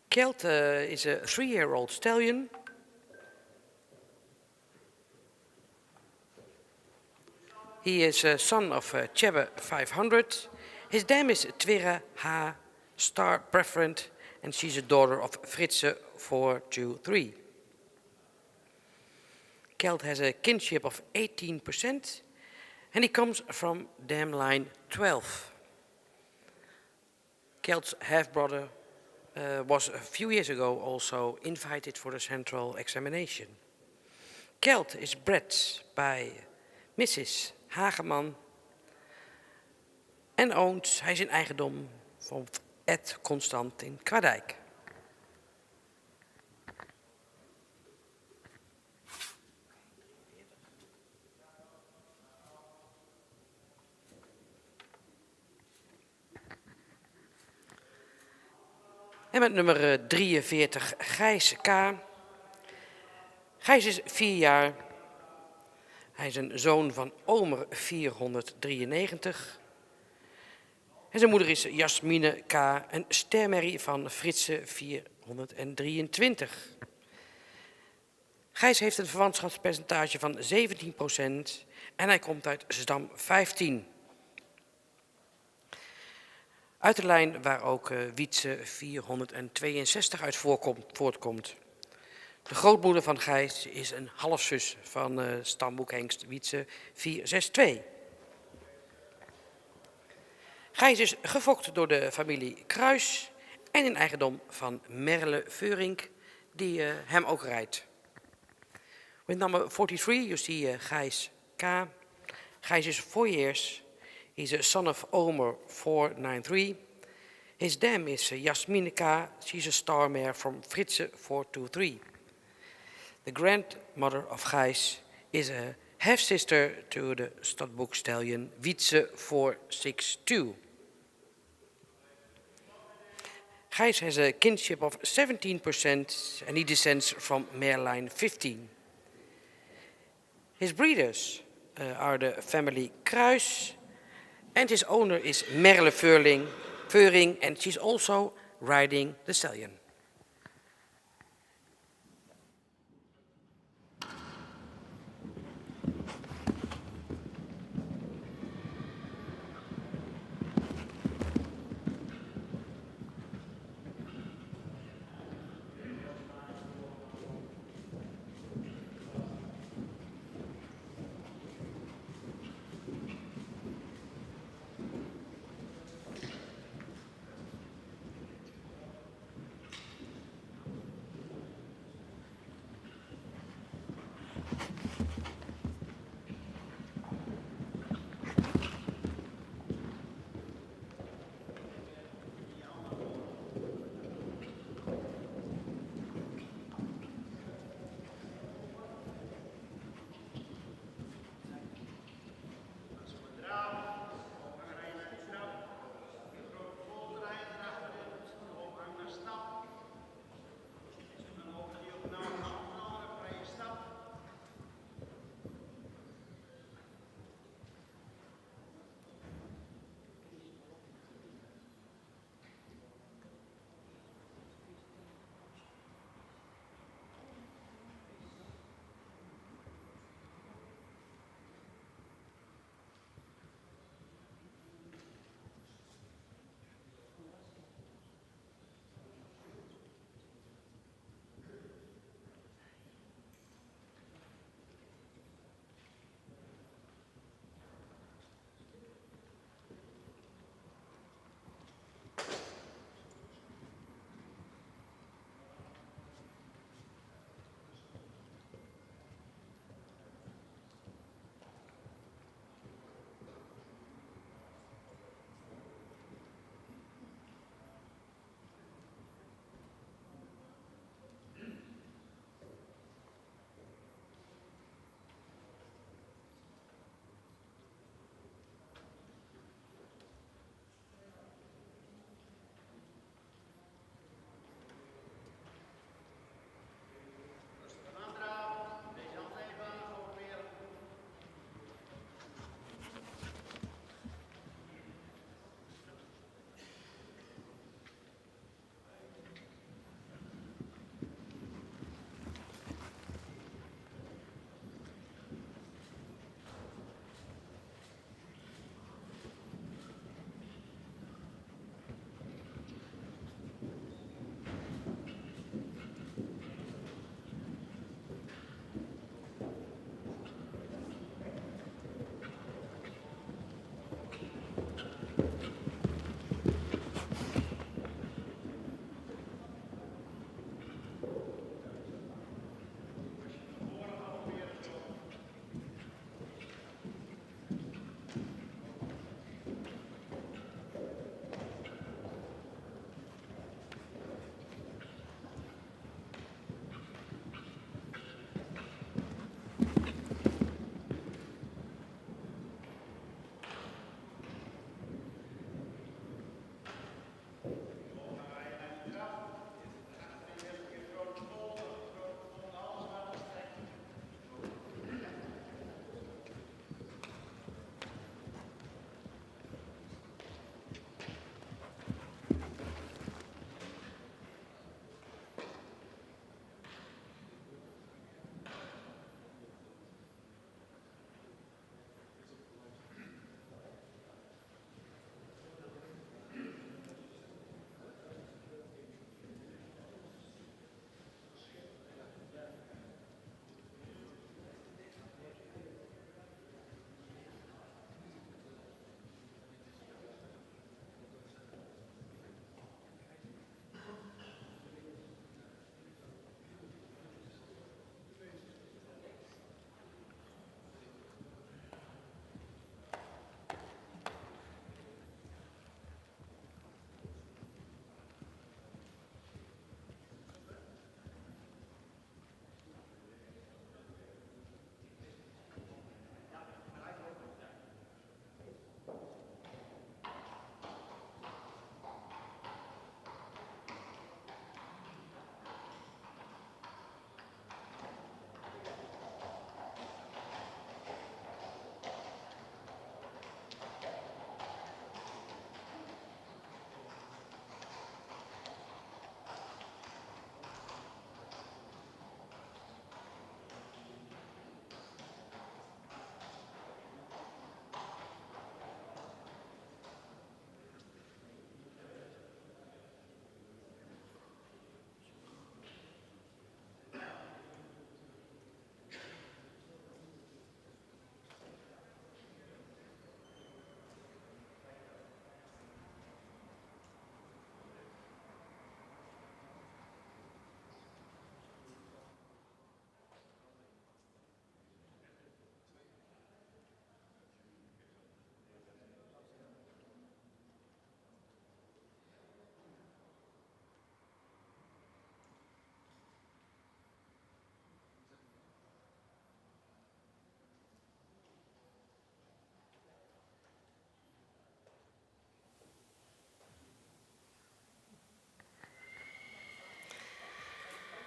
Kjeld is a 3-year-old stallion. He is a son of Tjebbe 500. His dam is Twirre H. Star Preferent and she's a daughter of Fritse 423. Kjeld has a kinship of 18%. And he comes from dam line 12. Kjeld's half-brother was a few years ago also invited for the central examination. Kelt is bred by Mrs. Hageman en hij is in eigendom van Ed Constantin Kwadijk. En met nummer 43 Gijs K. Gijs is 4 jaar. Hij is een zoon van Omer 493. En zijn moeder is Jasmine K. een stermerrie van Fritse 423. Gijs heeft een verwantschapspercentage van 17% en hij komt uit stam 15. Uit de lijn waar ook Wietse 462 uit voortkomt. De grootmoeder van Gijs is een halfzus van stamboekhengst Wietse 462. Gijs is gefokt door de familie Kruis en in eigendom van Merle Veurink, die hem ook rijdt. With number 43, you see Gijs K. Gijs is 4 years. He's a son of Omer 493. His dam is Jasmine K. She's a star mare from Fritse 423. The grandmother of Gijs is a half-sister to the Stadboek stallion Wietse 462. Gijs has a kinship of 17% and he descends from mare line 15. His breeders are the family Kruis and his owner is Merle Veuring and she's also riding the stallion.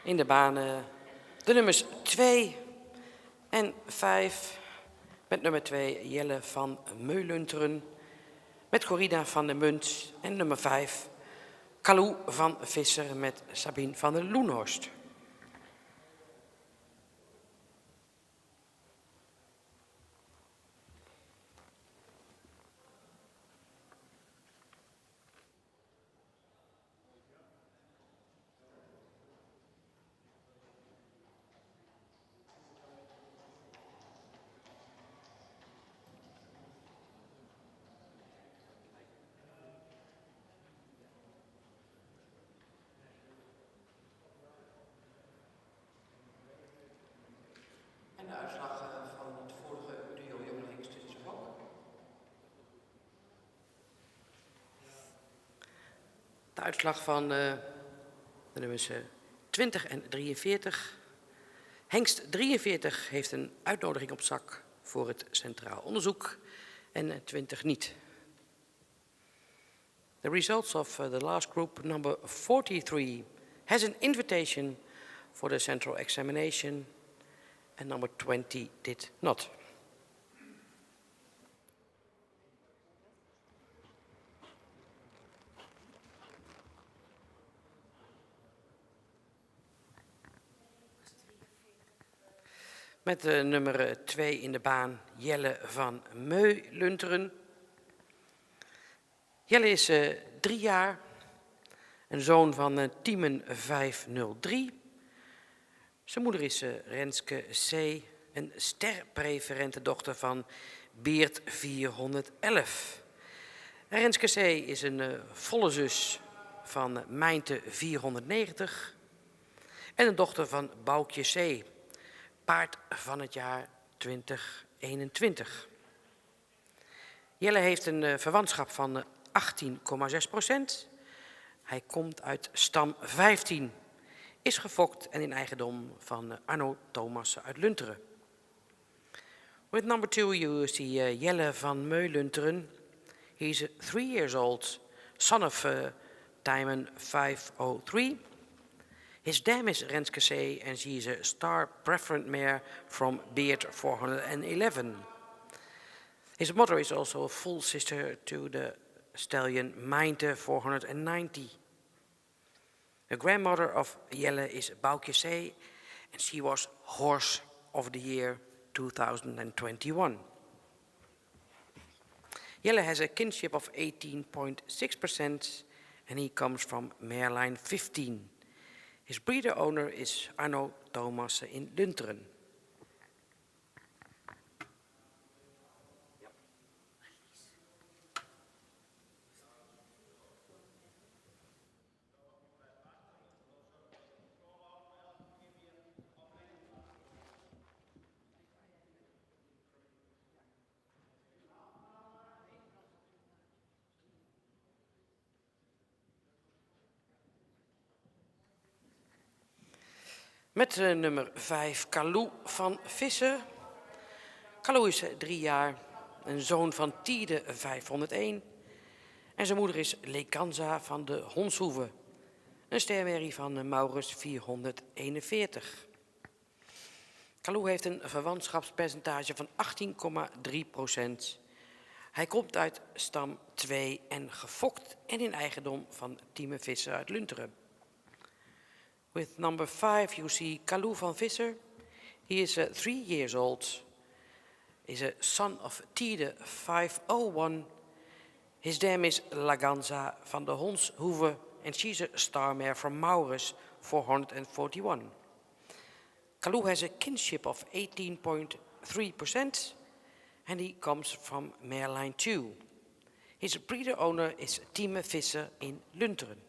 In de baan de nummers 2 en 5. Met nummer 2 Jelle van Meulunteren. Met Corrida van der Munt. En nummer 5 Kalou van Visser met Sabine van der Loenhorst. En de uitslag van het vorige duo jonge hengsten is er ook. De uitslag van de nummers 20 en 43. Hengst 43 heeft een uitnodiging op zak voor het Centraal Onderzoek en 20 niet. The results of the last group, number 43, has an invitation for the central examination and number 20 did not. Met de nummer 2 in de baan Jelle van Meulunteren. Jelle is 3 jaar, een zoon van Tiemen 503. Zijn moeder is Renske C., een sterpreferente dochter van Beert 411. Renske C. is een volle zus van Mijnte 490 en een dochter van Boukje C., paard van het jaar 2021. Jelle heeft een verwantschap van 18,6%. Hij komt uit stam 15, is gefokt en in eigendom van Arno Thomassen uit Lunteren. With number 2 you see Jelle van Meulunteren. He is 3 years old, son of Tijmen 503. His dam is Renske C. and she is a star preferent mare from Beert 411. His mother is also a full sister to the stallion Mijnte 490. The grandmother of Jelle is Boukje C. and she was Horse of the Year 2021. Jelle has a kinship of 18.6% and he comes from Mareline 15. His breeder owner is Arno Thomassen in Lunteren. Met nummer 5 Kalou van Visser. Kalou is 3 jaar, een zoon van Tiede 501. En zijn moeder is Lekanza van de Honshoeve, een stermerrie van Maurus 441. Kalou heeft een verwantschapspercentage van 18,3%. Hij komt uit stam 2 en gefokt en in eigendom van Tieme Visser uit Lunteren. With number 5 you see Kalou van Visser. He is 3 years old, is a son of Tiede 501. His dam is Laganza van de Honshoeve and she's a star mare from Maurus 441. Kalou has a kinship of 18.3% and he comes from Mareline 2. His breeder owner is Tieme Visser in Lunteren.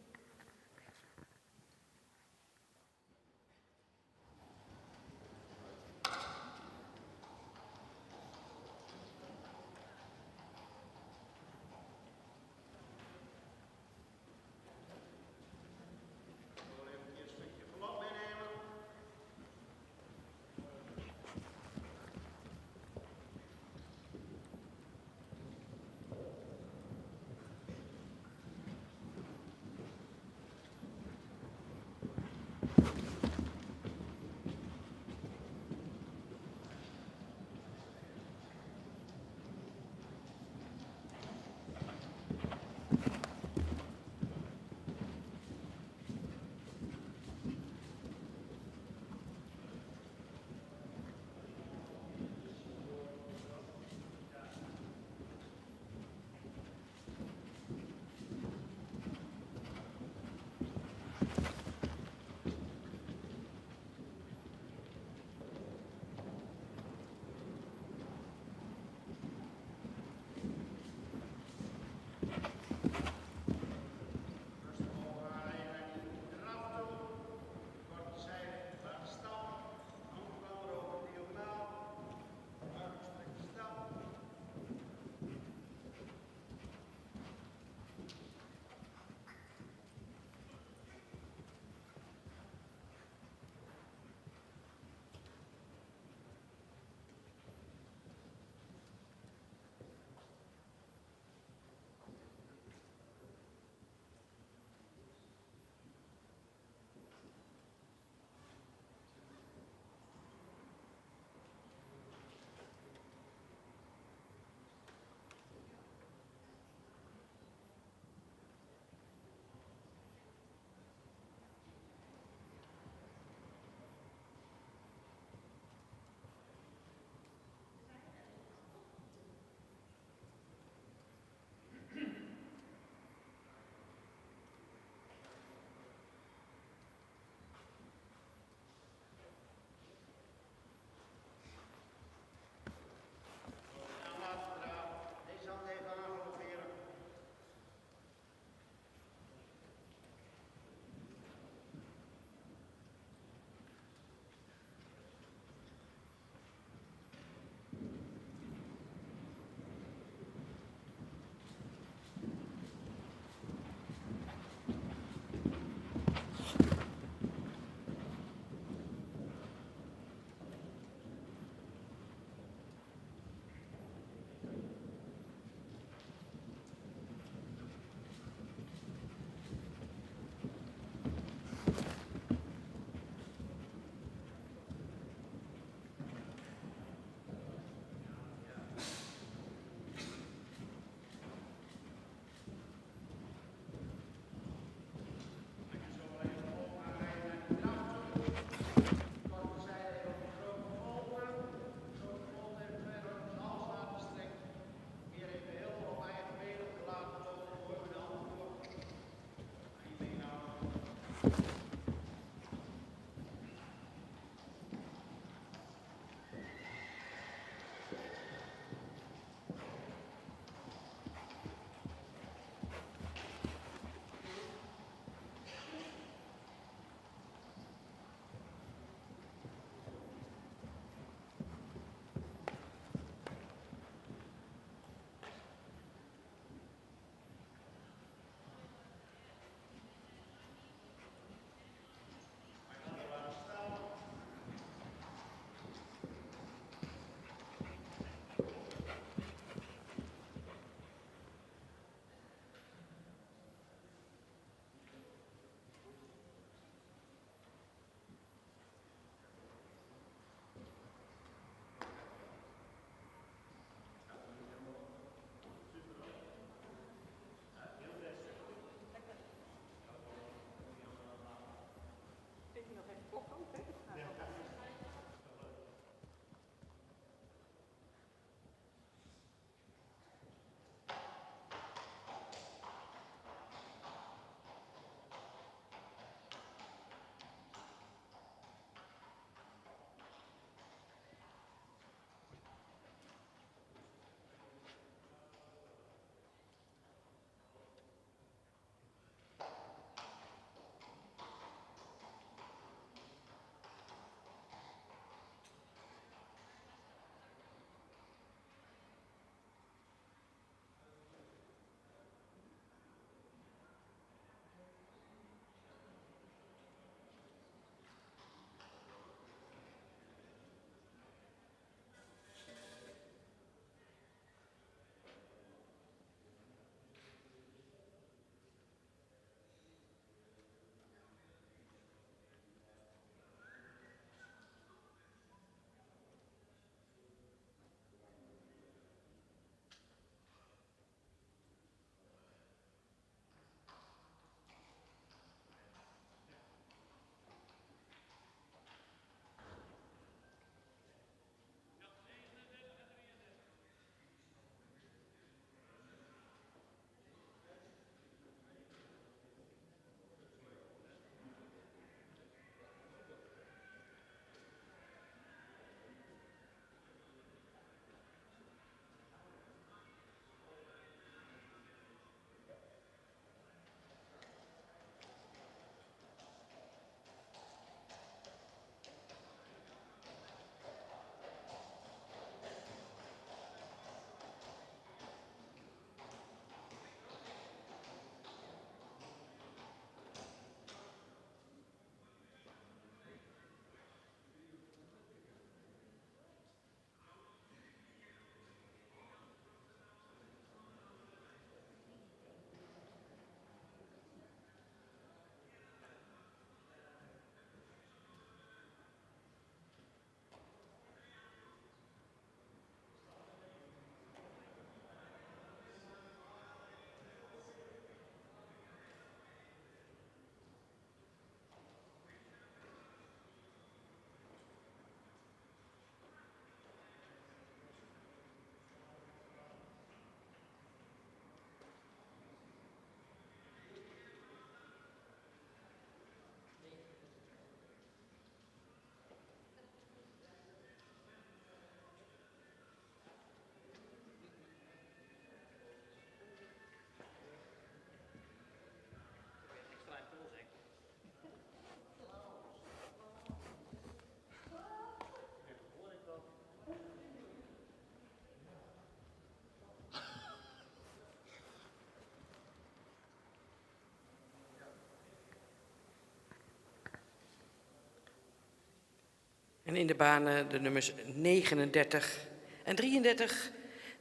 En in de banen de nummers 39 en 33.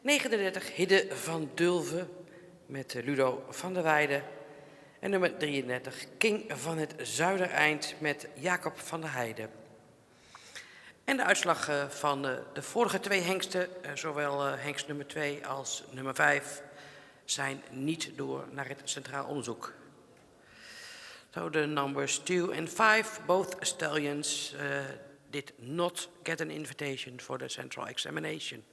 39 Hidde van Dulve met Ludo van der Weijden. En nummer 33 King van het Zuidereind met Jacob van der Heijden. En de uitslag van de vorige twee hengsten, zowel hengst nummer 2 als nummer 5, zijn niet door naar het Centraal Onderzoek. So the numbers 2 and 5, both stallions did not get an invitation for the central examination.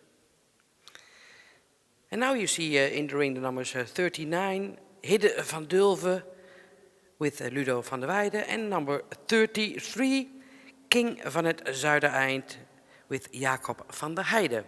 And now you see in the ring the numbers 39, Hidde van Dulve with Ludo van der Weijden, and number 33, King van het Zuidereind with Jacob van der Heijden.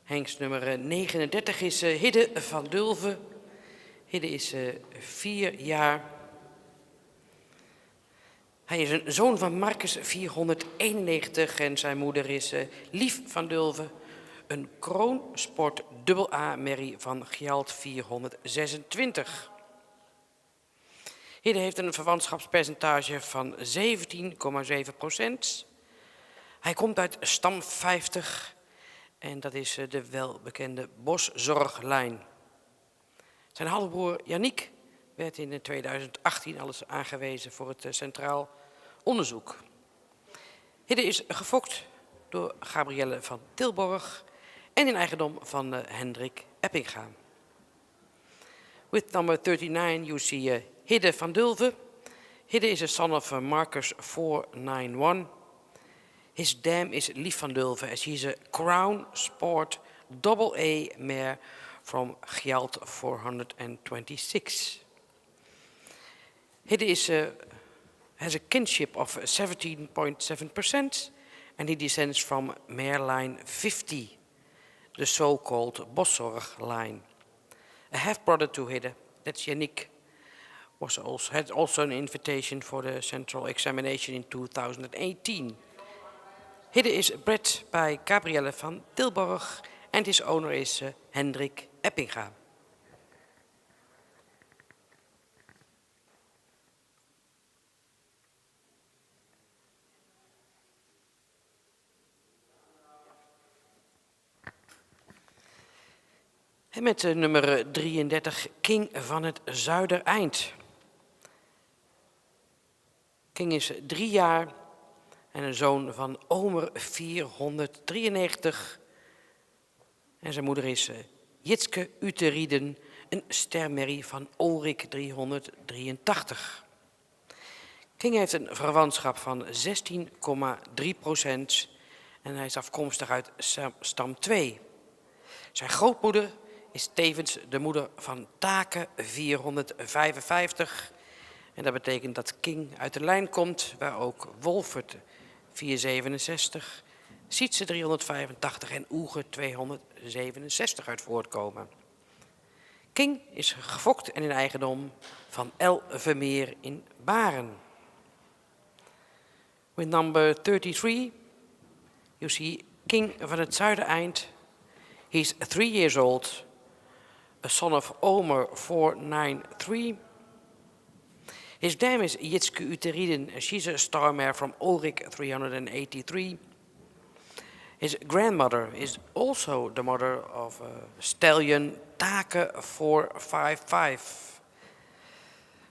Hengst nummer 39 is Hidde van Dulve. Hidde is 4 jaar. Hij is een zoon van Marcus 491 en zijn moeder is Lief van Dulve. Een kroonsport AA-merrie van Gjalt 426. Hidde heeft een verwantschapspercentage van 17,7%. Hij komt uit stam 50. En dat is de welbekende Boszorglijn. Zijn halfbroer Yannick werd in 2018 alles aangewezen voor het Centraal Onderzoek. Hidde is gefokt door Gabrielle van Tilborg en in eigendom van Hendrik Eppinga. With number 39 you see Hidde van Dulve. Hidde is a son of Marcus 491. His dam is Lief van Dulve, as he's a Crown Sport AA mare from Gjalt 426. Hidde has a kinship of 17.7%, and he descends from mare line 50, the so-called Boszorg line. A half-brother to Hidde, that's Yannick, had also an invitation for the central examination in 2018. Hidde is bred by Gabrielle van Tilborg and his owner is Hendrik Eppinga. En met nummer 33 King van het Zuidereind. King is 3 jaar en een zoon van Omer 493. En zijn moeder is Jitske Uteriden, een stermerrie van Ulrik 383. King heeft een verwantschap van 16,3% en hij is afkomstig uit stam 2. Zijn grootmoeder is tevens de moeder van Take 455. En dat betekent dat King uit de lijn komt, waar ook Wolfert 467, Sietse 385 en Oege 267 uit voortkomen. King is gefokt en in eigendom van L. Vermeer in Baren. With number 33, you see King van het Zuidereind. He's 3 years old, a son of Omer 493. His dam is Jitske Uteriden, she's a star mare from Ulrik 383. His grandmother is also the mother of stallion Take 455.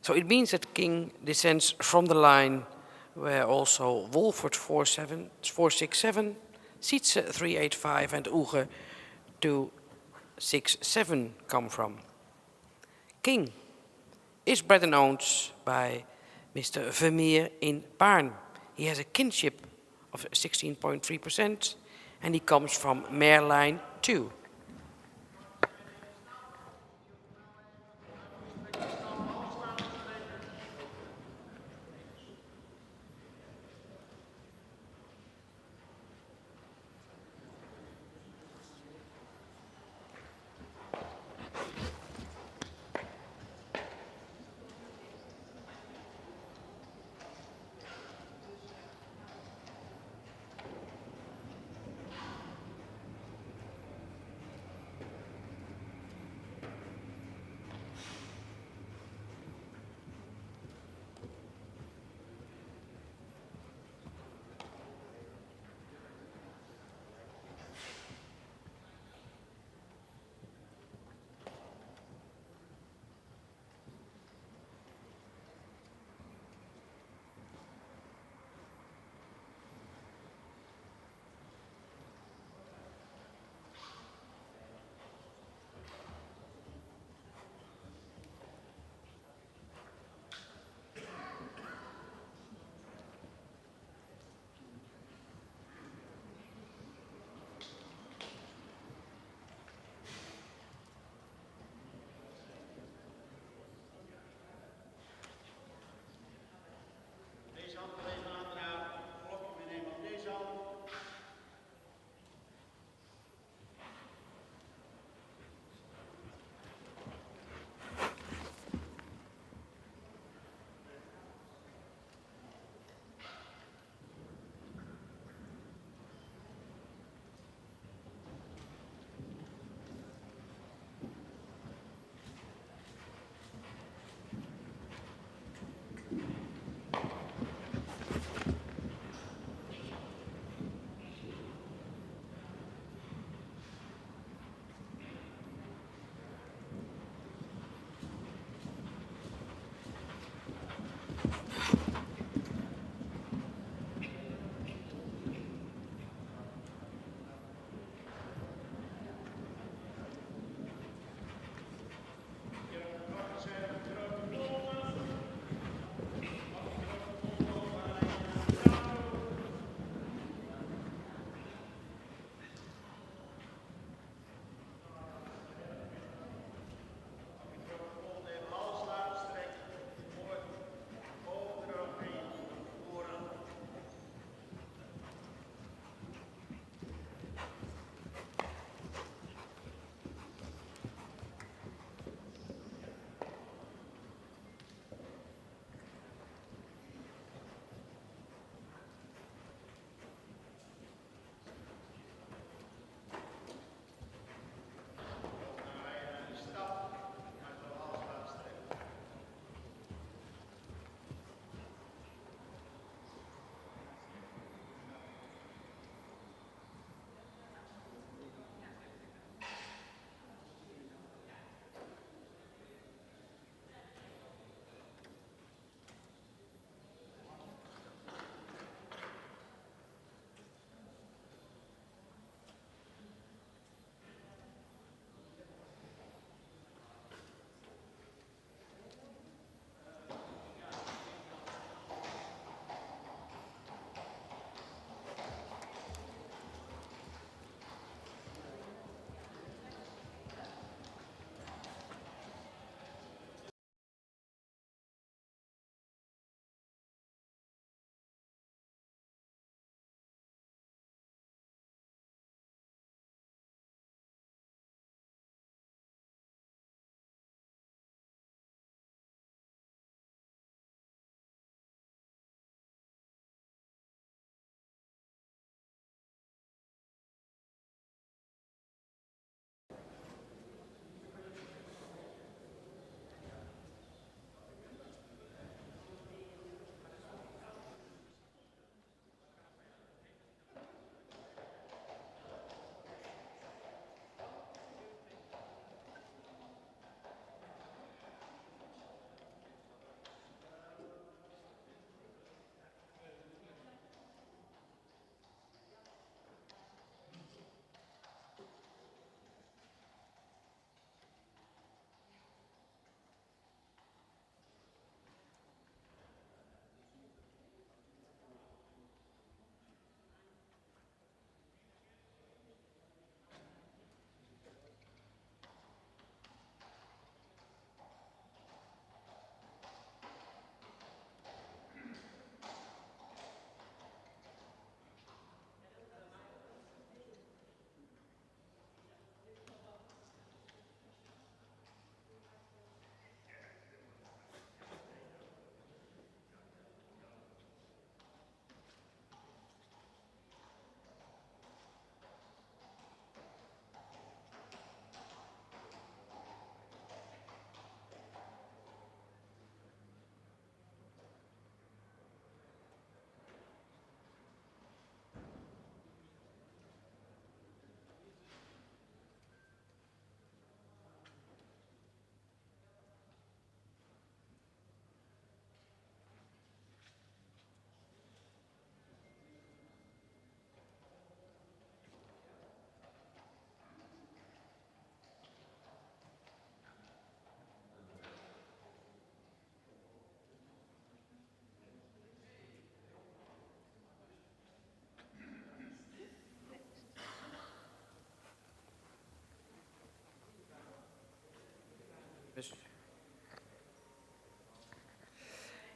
So it means that King descends from the line where also Wolfert 467, Sietse 385 and Oege 267 come from. King is bred and owned by Mr. Vermeer in Baarn. He has a kinship of 16.3%, and he comes from mare line 2.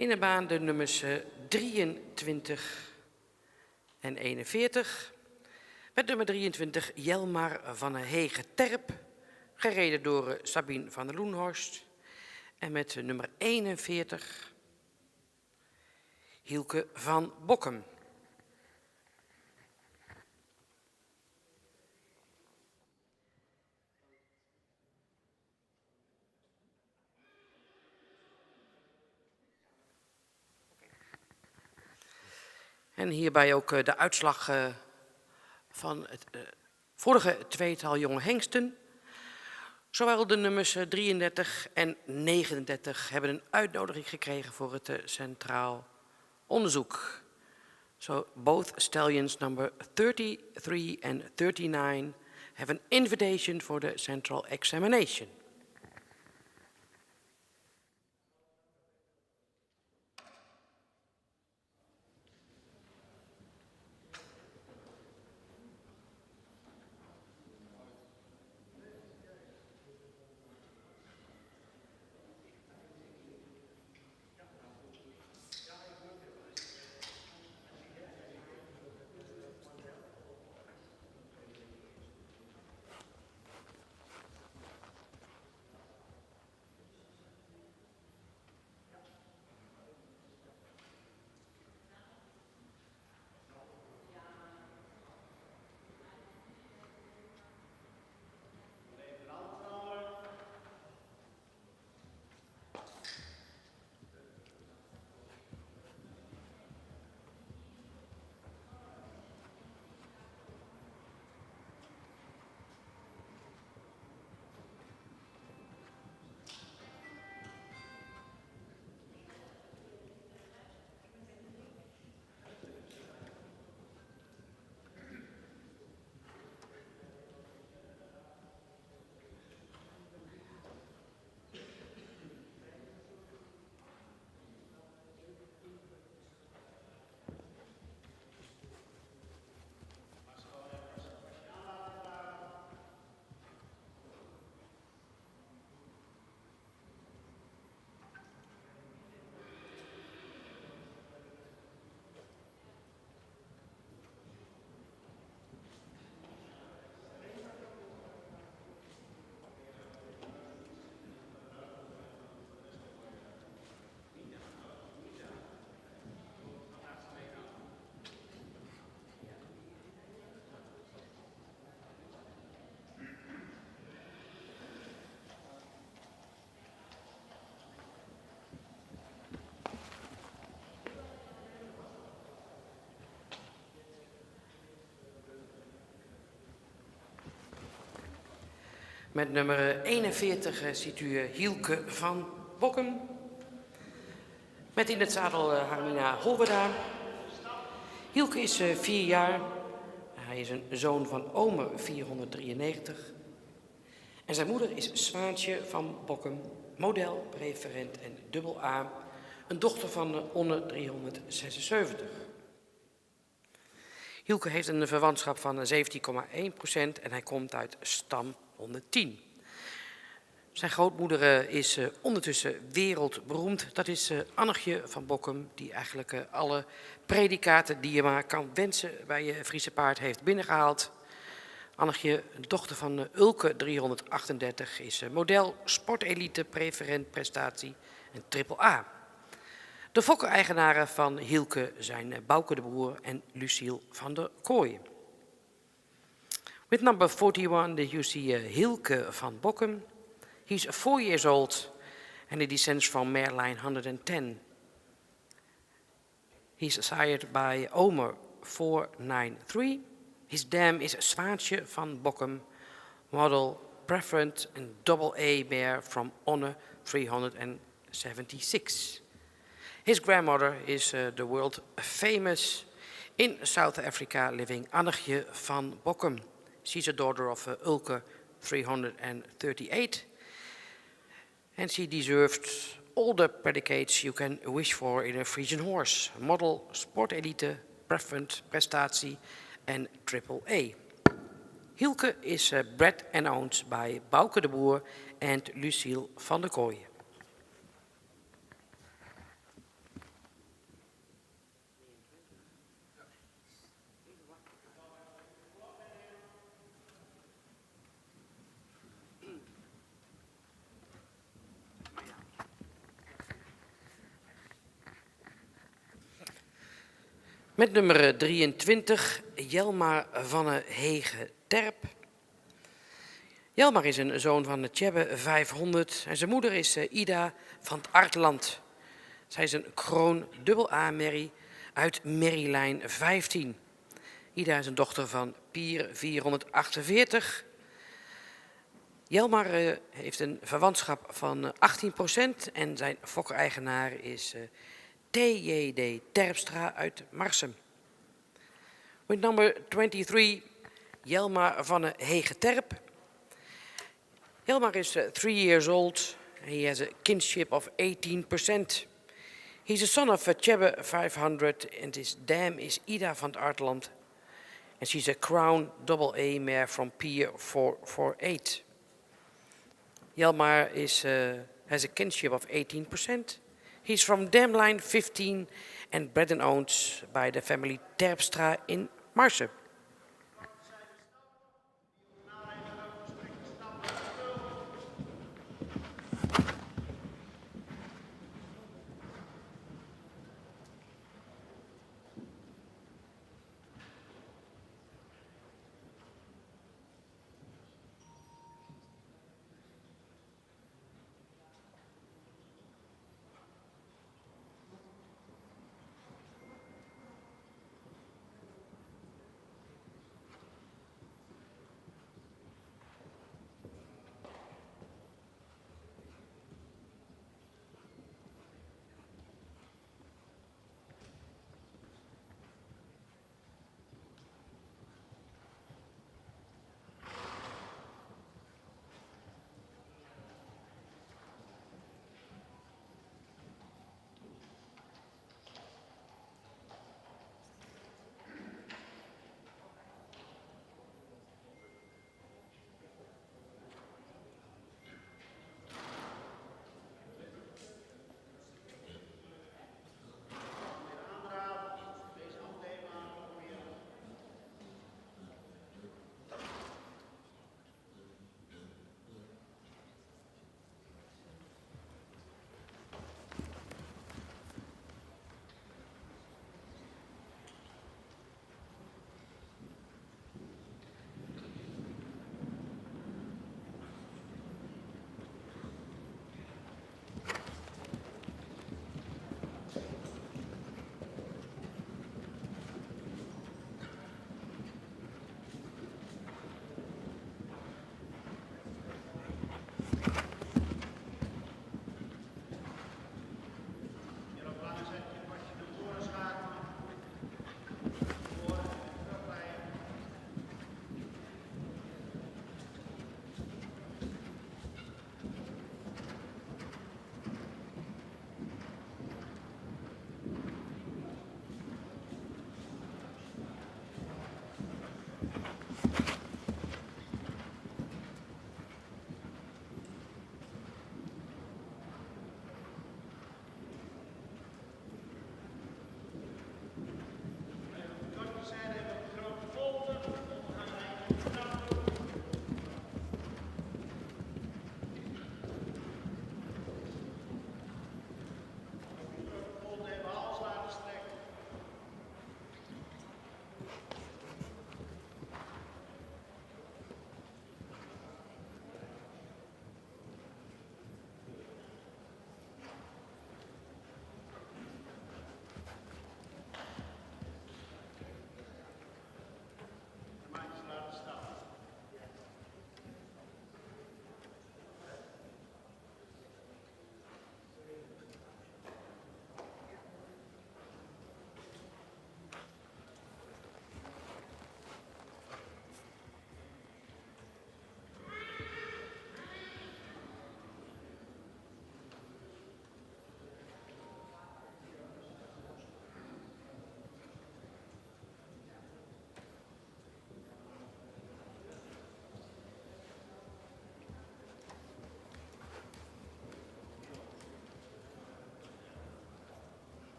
In de baan de nummers 23 en 41. Met nummer 23 Jelmar van Hege-Terp, gereden door Sabine van der Loenhorst. En met nummer 41 Hielke van Bokkum. En hierbij ook de uitslag van het vorige tweetal jonge hengsten. Zowel de nummers 33 en 39 hebben een uitnodiging gekregen voor het centraal onderzoek. So both stallions number 33 and 39 have an invitation for the central examination. Met nummer 41 ziet u Hielke van Bokkum. Met in het zadel Harmina Holberda. Hielke is 4 jaar. Hij is een zoon van Omer 493. En zijn moeder is Swaantje van Bokkum, model, preferent en dubbel A. Een dochter van Onne 376. Hielke heeft een verwantschap van 17,1% en hij komt uit stam 110. Zijn grootmoeder is ondertussen wereldberoemd. Dat is Annegje van Bokkum, die eigenlijk alle predicaten die je maar kan wensen bij je Friese paard heeft binnengehaald. Annegje, dochter van Ulke 338, is model, sportelite, preferent, prestatie en triple A. De fokker-eigenaren van Hielke zijn Bouke de Boer en Luciel van der Kooi. With number 41, you see Hielke van Bokkum. He's 4 years old and he descends from mare line 110. He's sired by Omer 493. His dam is Swaantje van Bokkum, model, preferent and double A mare from Onne 376. His grandmother is the world famous in South Africa living Annegje van Bokkum. She's a daughter of Ulke 338. And she deserved all the predicates you can wish for in a Frisian horse. Model, sport elite, preferent, prestatie and triple A. Hielke is bred and owned by Bouke de Boer and Luciel van der Kooi. Met nummer 23, Jelmar van Hege-Terp. Jelmar is een zoon van de Tjebbe 500 en zijn moeder is Ida van het Artland. Zij is een kroon dubbel A-merrie uit merrielijn 15. Ida is een dochter van Pier 448. Jelmar heeft een verwantschap van 18% en zijn fokkereigenaar is T.J.D. Terpstra uit Marsum. With number 23, Jelmar van Hege-Terp. Jelmar is 3 years old. He has a kinship of 18%. He's a son of Tjebbe 500 and his dam is Ida van het Artland. And she's a crown double A mare from Pier 448. Jelmar has a kinship of 18%. He's from dam line 15 and bred and owned by the family Terpstra in Marsum.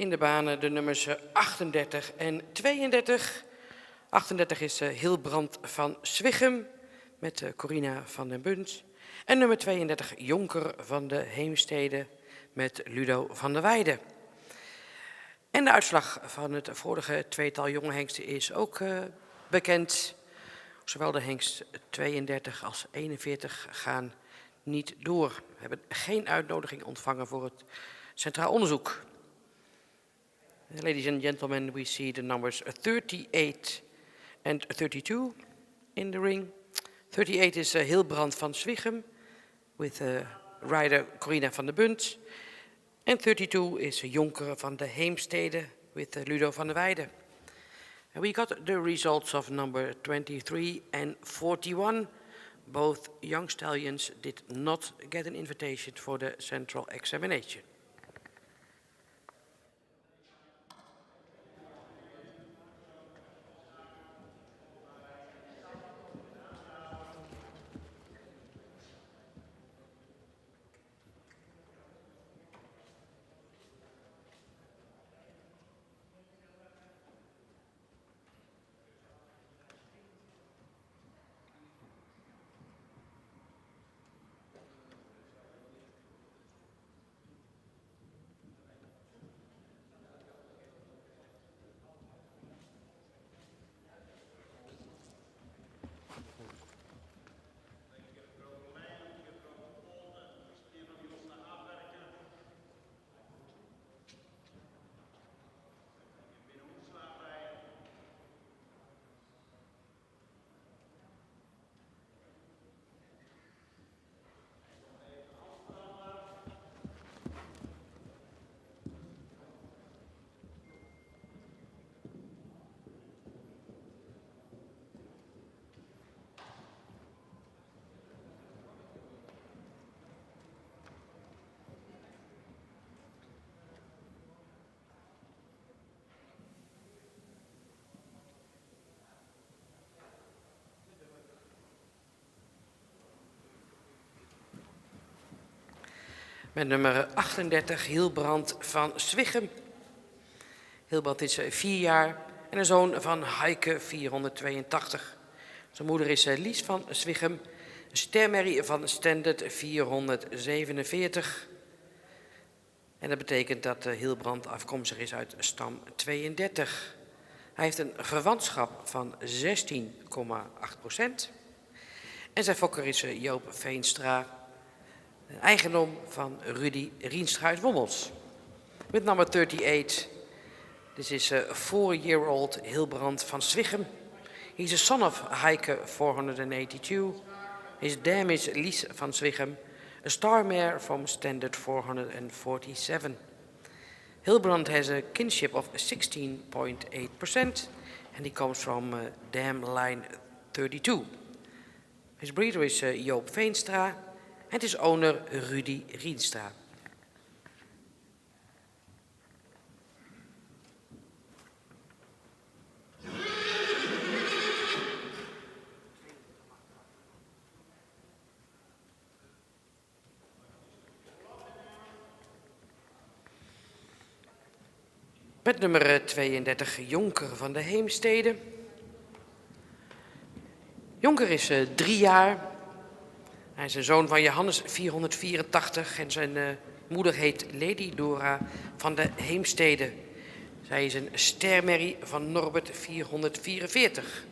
In de banen de nummers 38 en 32. 38 is Hilbrand van Zwichum met Corina van den Bunt. En nummer 32 Jonker van de Heemstede met Ludo van der Weijden. En de uitslag van het vorige tweetal jonge hengsten is ook bekend. Zowel de hengst 32 als 41 gaan niet door. We hebben geen uitnodiging ontvangen voor het Centraal Onderzoek. Ladies and gentlemen, we see the numbers 38 and 32 in the ring. 38 is Hilbrand van Zwichum with rider Corina van der Bunt. And 32 is Jonker van de Heemstede with Ludo van der Weijden. And we got the results of number 23 and 41. Both young stallions did not get an invitation for the central examination. Met nummer 38 Hilbrand van Zwichum. Hilbrand is 4 jaar en een zoon van Heike 482. Zijn moeder is Lies van Zwichum, een stermerrie van Standard 447. En dat betekent dat Hilbrand afkomstig is uit stam 32. Hij heeft een verwantschap van 16,8%. En zijn fokker is Joop Veenstra, eigendom van Rudy Rienstra uit Wommels. With number 38, this is a 4-year-old Hilbrand van Zwichum. He's a son of Heike 482. His dam is Lies van Zwichum, a star mare from Standard 447. Hilbrand has a kinship of 16.8% and he comes from dam line 32. His breeder is Joop Veenstra and his owner Rudy Rienstra. Met nummer 32 Jonker van de Heemstede. Jonker is 3 jaar. Hij is een zoon van Johannes 484 en zijn moeder heet Lady Dora van de Heemstede. Zij is een stermerrie van Norbert 444.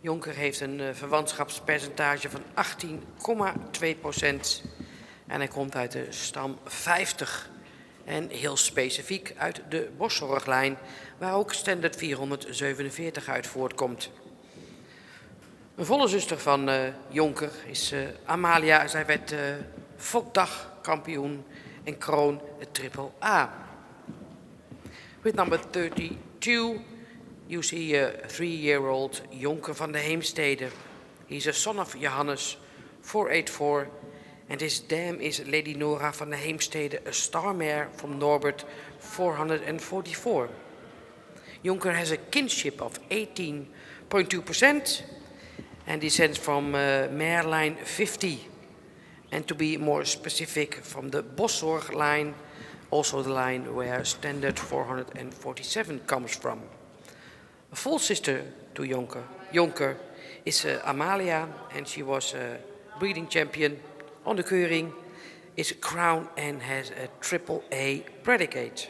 Jonker heeft een verwantschapspercentage van 18,2% en hij komt uit de stam 50. En heel specifiek uit de boszorglijn, waar ook Standard 447 uit voortkomt. Een volle zuster van Jonker is Amalia. Zij werd Fokdag-kampioen en kroon triple A. With number 32, you see a 3-year-old Jonker van de Heemstede. He's a son of Johannes 484. And his dam is Lady Nora van de Heemstede, a star mare from Norbert 444. Jonker has a kinship of 18.2% and descends from mare line 50. And to be more specific, from the Boszorg line also the line where standard 447 comes from. A full sister to Jonker is Amalia, and she was a breeding champion on the Keuring, is a crown and has a AAA predicate.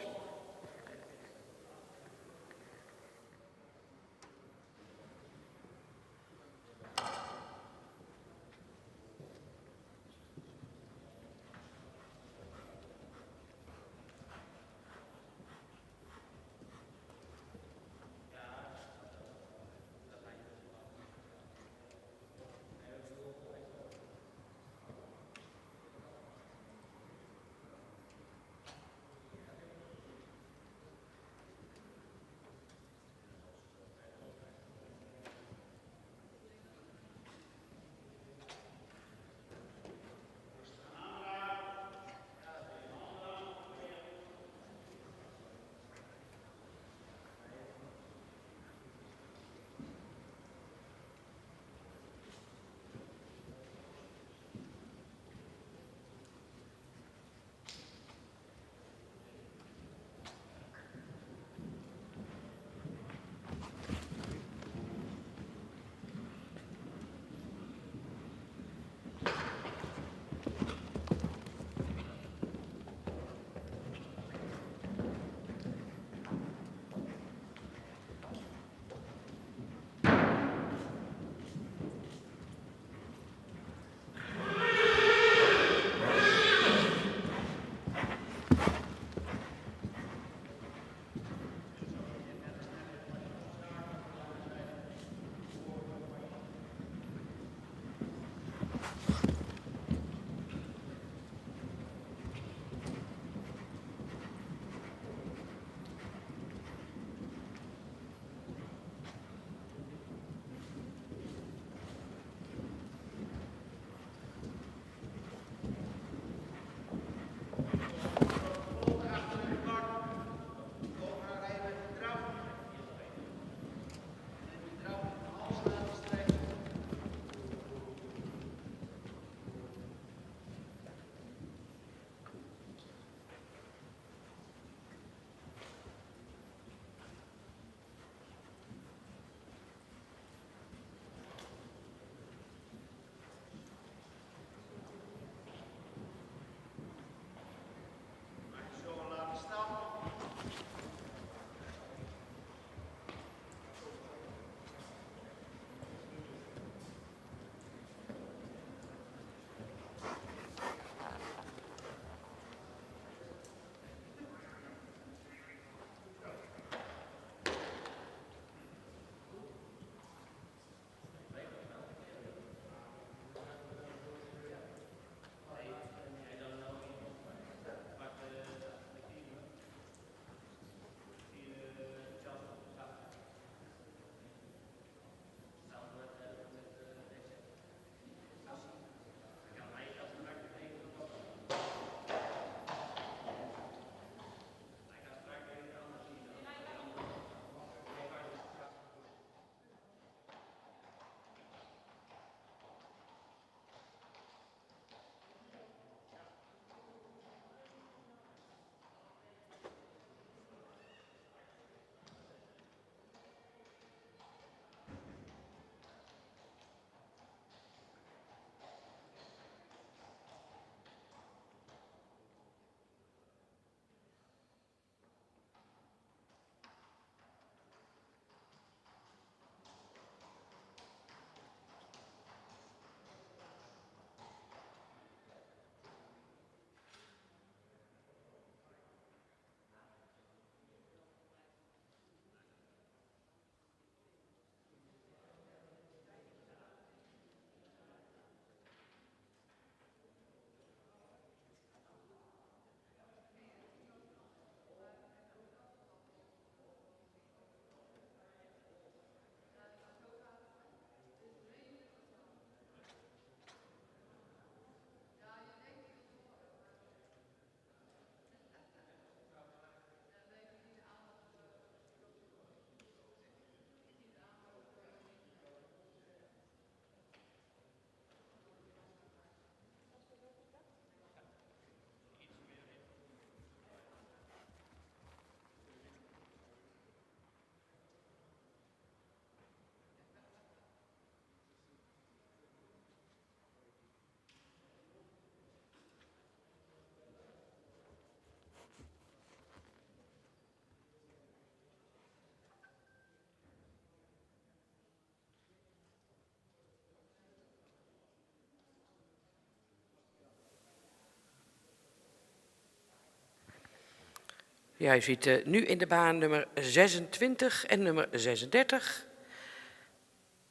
Ja, u ziet nu in de baan nummer 26 en nummer 36.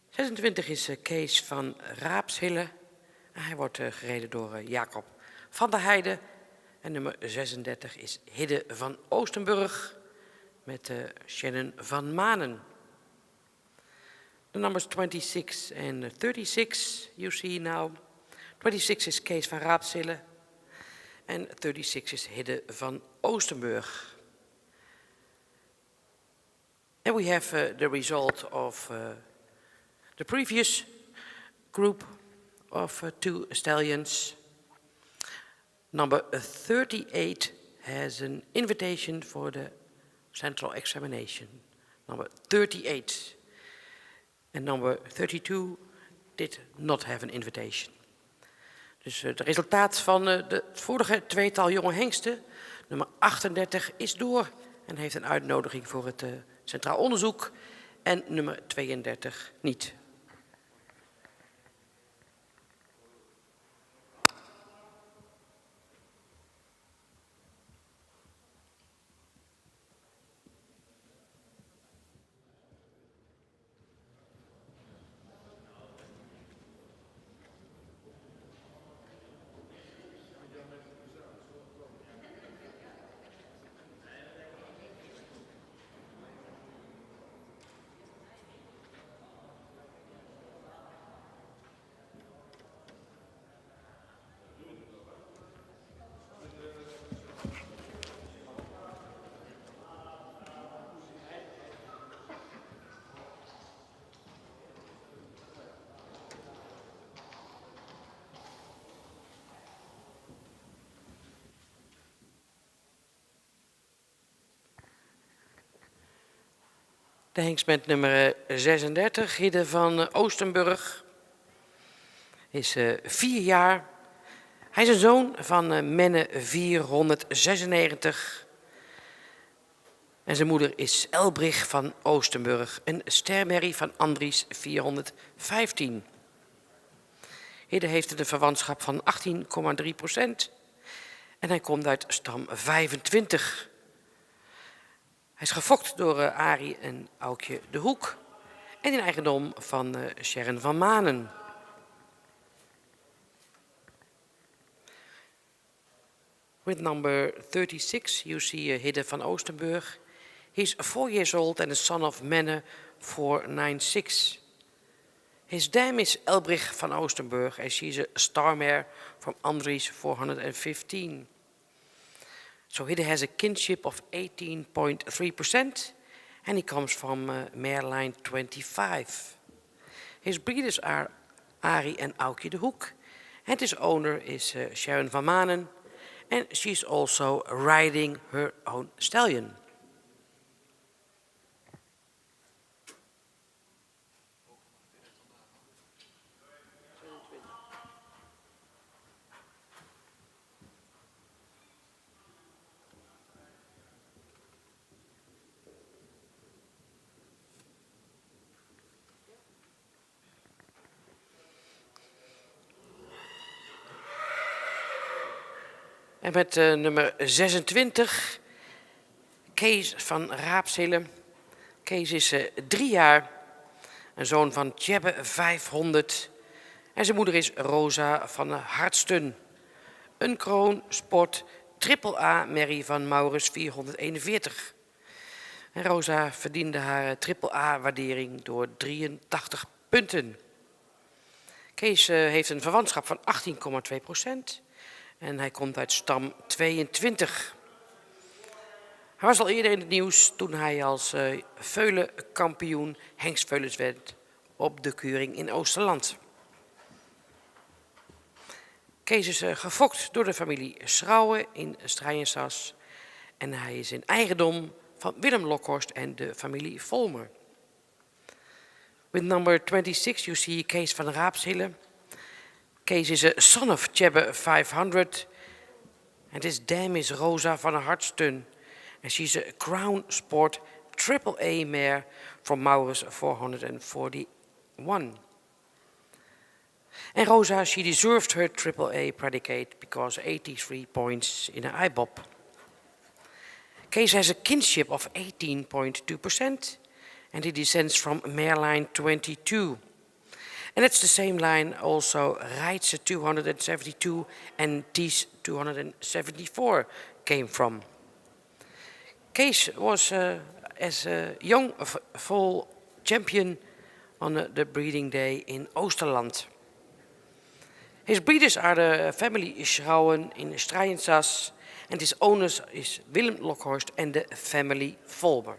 26 is Kees van Raapshille. Hij wordt gereden door Jacob van der Heijden. En nummer 36 is Hidde van Oostenburg met Shannon van Manen. The numbers 26 and 36 you see now. 26 is Kees van Raapshille and 36 is Hidde van Oostenburg. And we have the result of the previous group of 2 stallions. Number 38 has an invitation for the central examination. Number 38. And number 32 did not have an invitation. Dus het resultaat van het vorige tweetal jonge hengsten. Nummer 38 is door en heeft een uitnodiging voor het Centraal Onderzoek. En nummer 32 niet. De hengst met nummer 36, Hidde van Oostenburg, is 4 jaar. Hij is een zoon van Menne 496. En zijn moeder is Elbrich van Oostenburg, een stermerrie van Andries 415. Hidde heeft een verwantschap van 18,3% en hij komt uit stam 25. Hij is gefokt door Arie en Aukje de Hoek en in eigendom van Sharon van Manen. With number 36, you see Hidde van Oostenburg. He's 4 years old and the son of Menne 496. His dam is Elbrich van Oostenburg and she's a star mare from Andries 415. So Hidde has a kinship of 18.3% and he comes from mare line 25. His breeders are Arie en Aukje de Hoek and his owner is Sharon van Manen and she's also riding her own stallion. En met nummer 26, Kees van Raapshille. Kees is 3 jaar, een zoon van Tjebbe 500. En zijn moeder is Rosa van Hartsten. Een kroonsport AAA merrie van Maurus 441. En Rosa verdiende haar AAA-waardering door 83 punten. Kees heeft een verwantschap van 18,2%. En hij komt uit stam 22. Hij was al eerder in het nieuws toen hij als veulenkampioen hengstveulens werd op de keuring in Oosterland. Kees is gefokt door de familie Schrauwe in Strijensas. En hij is in eigendom van Willem Lokhorst en de familie Volmer. With number 26 you see Kees van Raapshille. Kees is a son of Tjebbe 500. And his dam is Rosa van Hartsten. And she's a Crown Sport AAA mare from Maurus 441. And Rosa, she deserved her AAA predicate because 83 points in her IBOP. Kees has a kinship of 18.2%, and he descends from mare line 22. And it's the same line also Reitse 272 and Ties 274 came from. Kees was as a young foal champion on the breeding day in Oosterland. His breeders are the family Schrouwen in Strijensas, and his owners is Willem Lokhorst and the family Volber.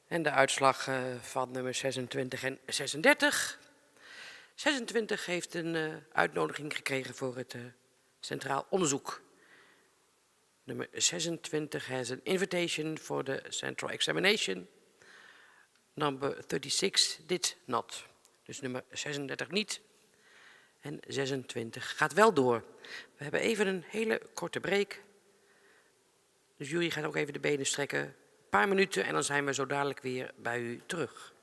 En de uitslag van nummer 26 en 36. 26 heeft een uitnodiging gekregen voor het Centraal Onderzoek. Nummer 26 has an invitation for the Central Examination. Number 36 did not. Dus nummer 36 niet. En 26 gaat wel door. We hebben even een hele korte break. De jury gaat ook even de benen strekken. Een paar minuten en dan zijn we zo dadelijk weer bij u terug.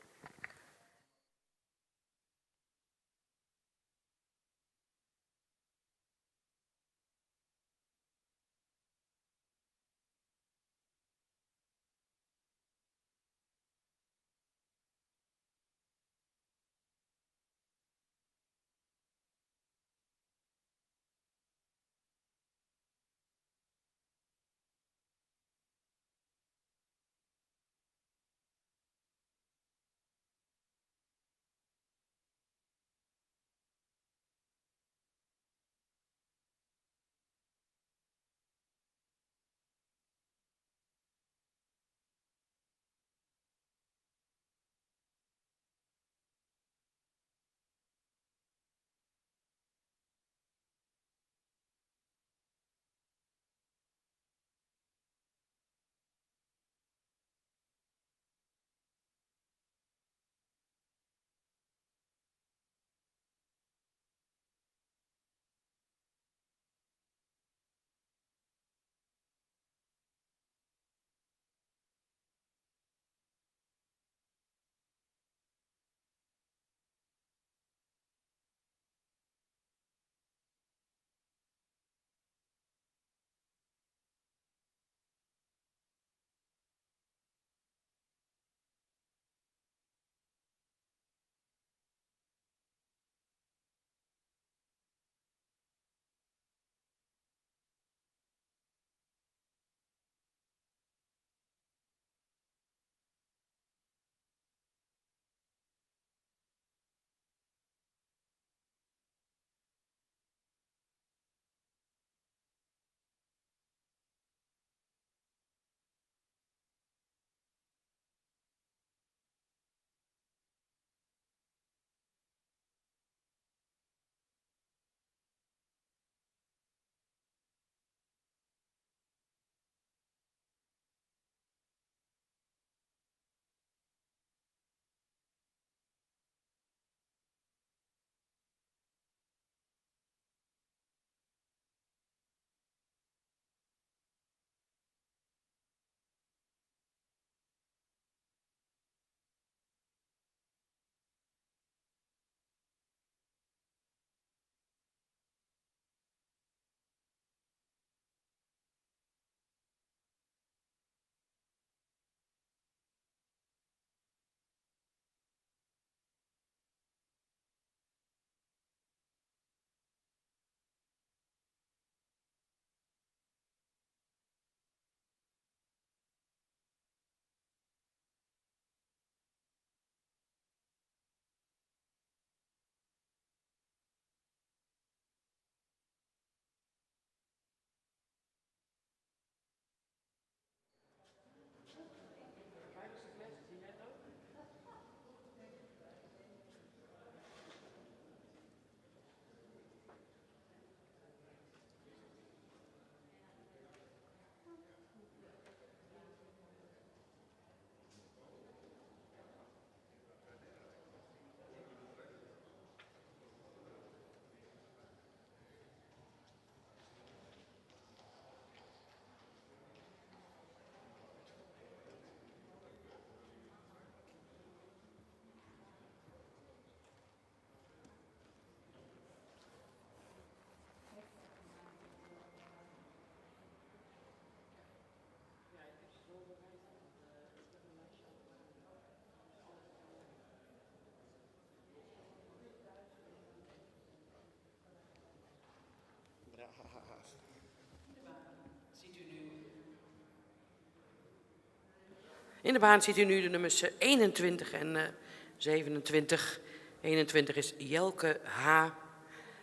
In de baan ziet u nu de nummers 21 en 27. 21 is Jelke H.,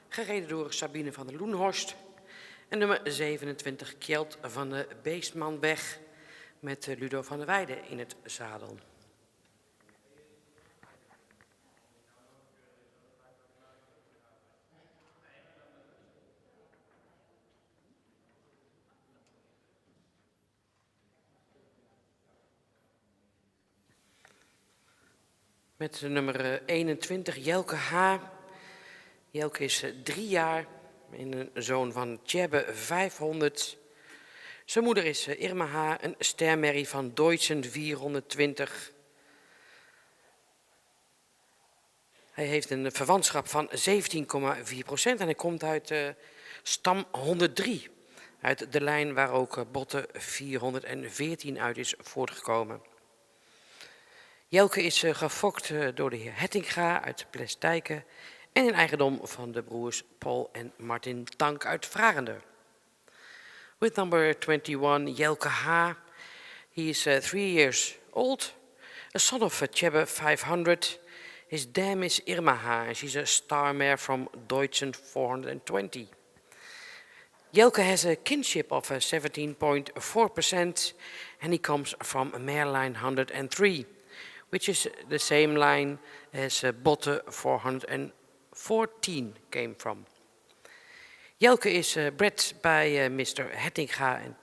gereden door Sabine van der Loenhorst. En nummer 27 Kjeld van de Beestmanweg met Ludo van der Weijden in het zadel. Met nummer 21, Jelke H. Jelke is 3 jaar en een zoon van Tjebbe 500. Zijn moeder is Irma H., een stermerrie van Deutschen 420. Hij heeft een verwantschap van 17,4% en hij komt uit stam 103. Uit de lijn waar ook botte 414 uit is voortgekomen. Jelke is gefokt door de heer Hettinga uit Plestijken en in eigendom van de broers Paul en Martin Tank uit Vragender. With number 21, Jelke H. He is 3 years old, a son of Tjebbe 500. His dam is Irma H. and she's a star mare from Deutschen 420. Jelke has a kinship of 17.4% and he comes from mare line 103, which is the same line as Botte 414 came from. Jelke is bred by Mr. Hettinga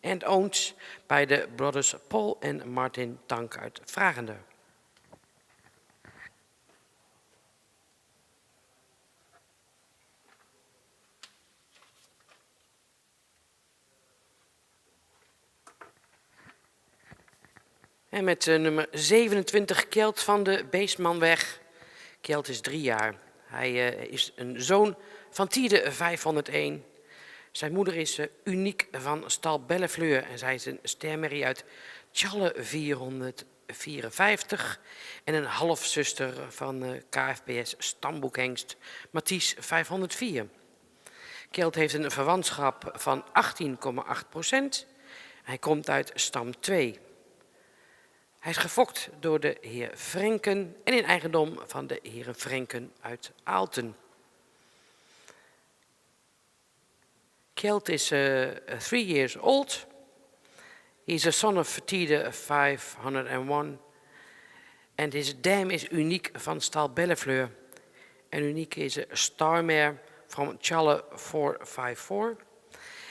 and owned by the brothers Paul and Martin Tank uit Vragender. En met nummer 27, Kjeld van de Beestmanweg. Kjeld is 3 jaar. Hij is een zoon van Tiede 501. Zijn moeder is Uniek van stal Bellefleur en zij is een stermerrie uit Tjalle 454 en een halfzuster van KFPS Stamboekhengst Mathies 504. Kjeld heeft een verwantschap van 18,8%. Hij komt uit stam 2. Hij is gefokt door de heer Frenken en in eigendom van de heren Frenken uit Aalten. Kjeld is 3 years old. He is a son of Tide 501. And his dam is Uniek van stal Bellefleur. En Uniek is a star mare from Tjalle 454.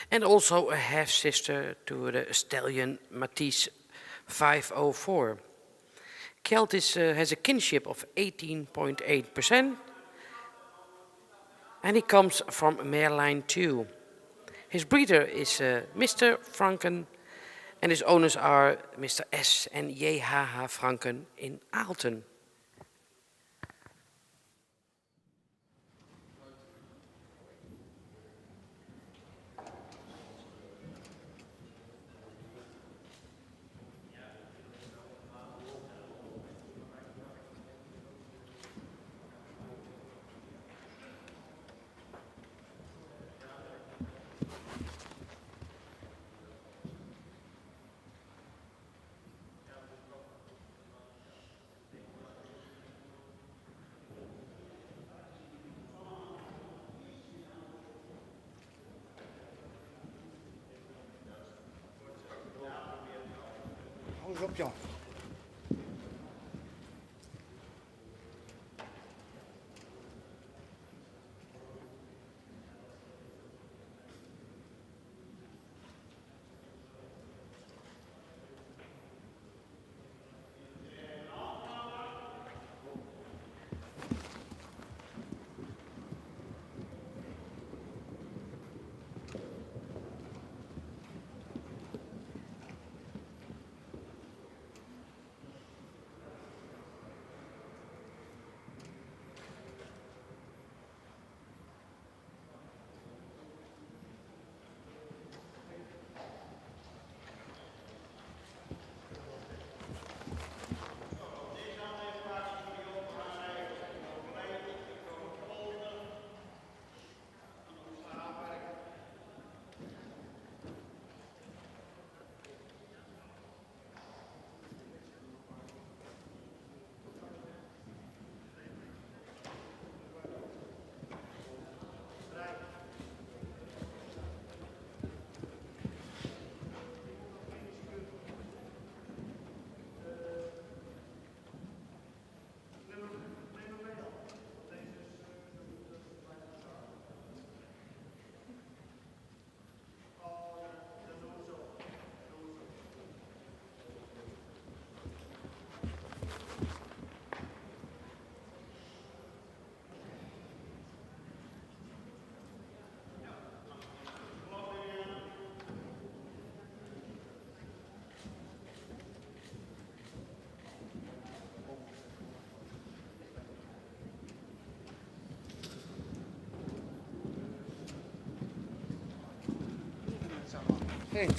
And also a half-sister to the stallion Mathies 504. Kjeld has a kinship of 18.8%. And he comes from mare line 2. His breeder is Mr. Franken and his owners are Mr. S. and J.H.H. Franken in Aalten. Hou eens op, Jan. Hey.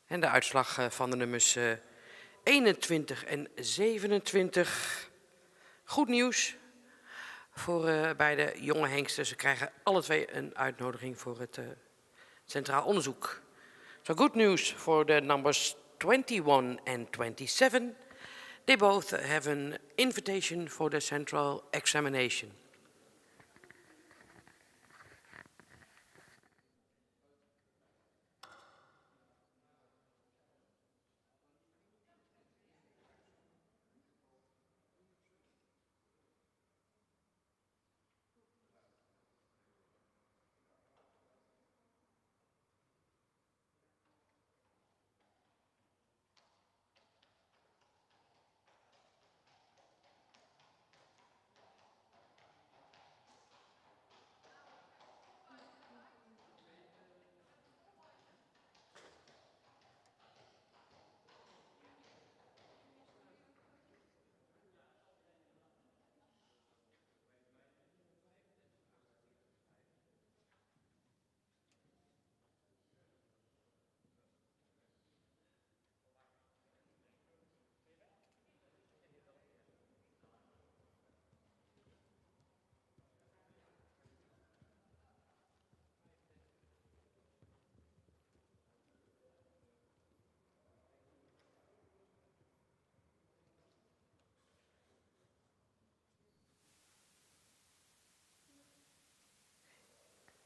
En de uitslag van de nummers 21 en 27. Goed nieuws voor beide jonge hengsten. Ze krijgen alle twee een uitnodiging voor het Centraal Onderzoek. So good news for the numbers 21 and 27. They both have an invitation for the central examination.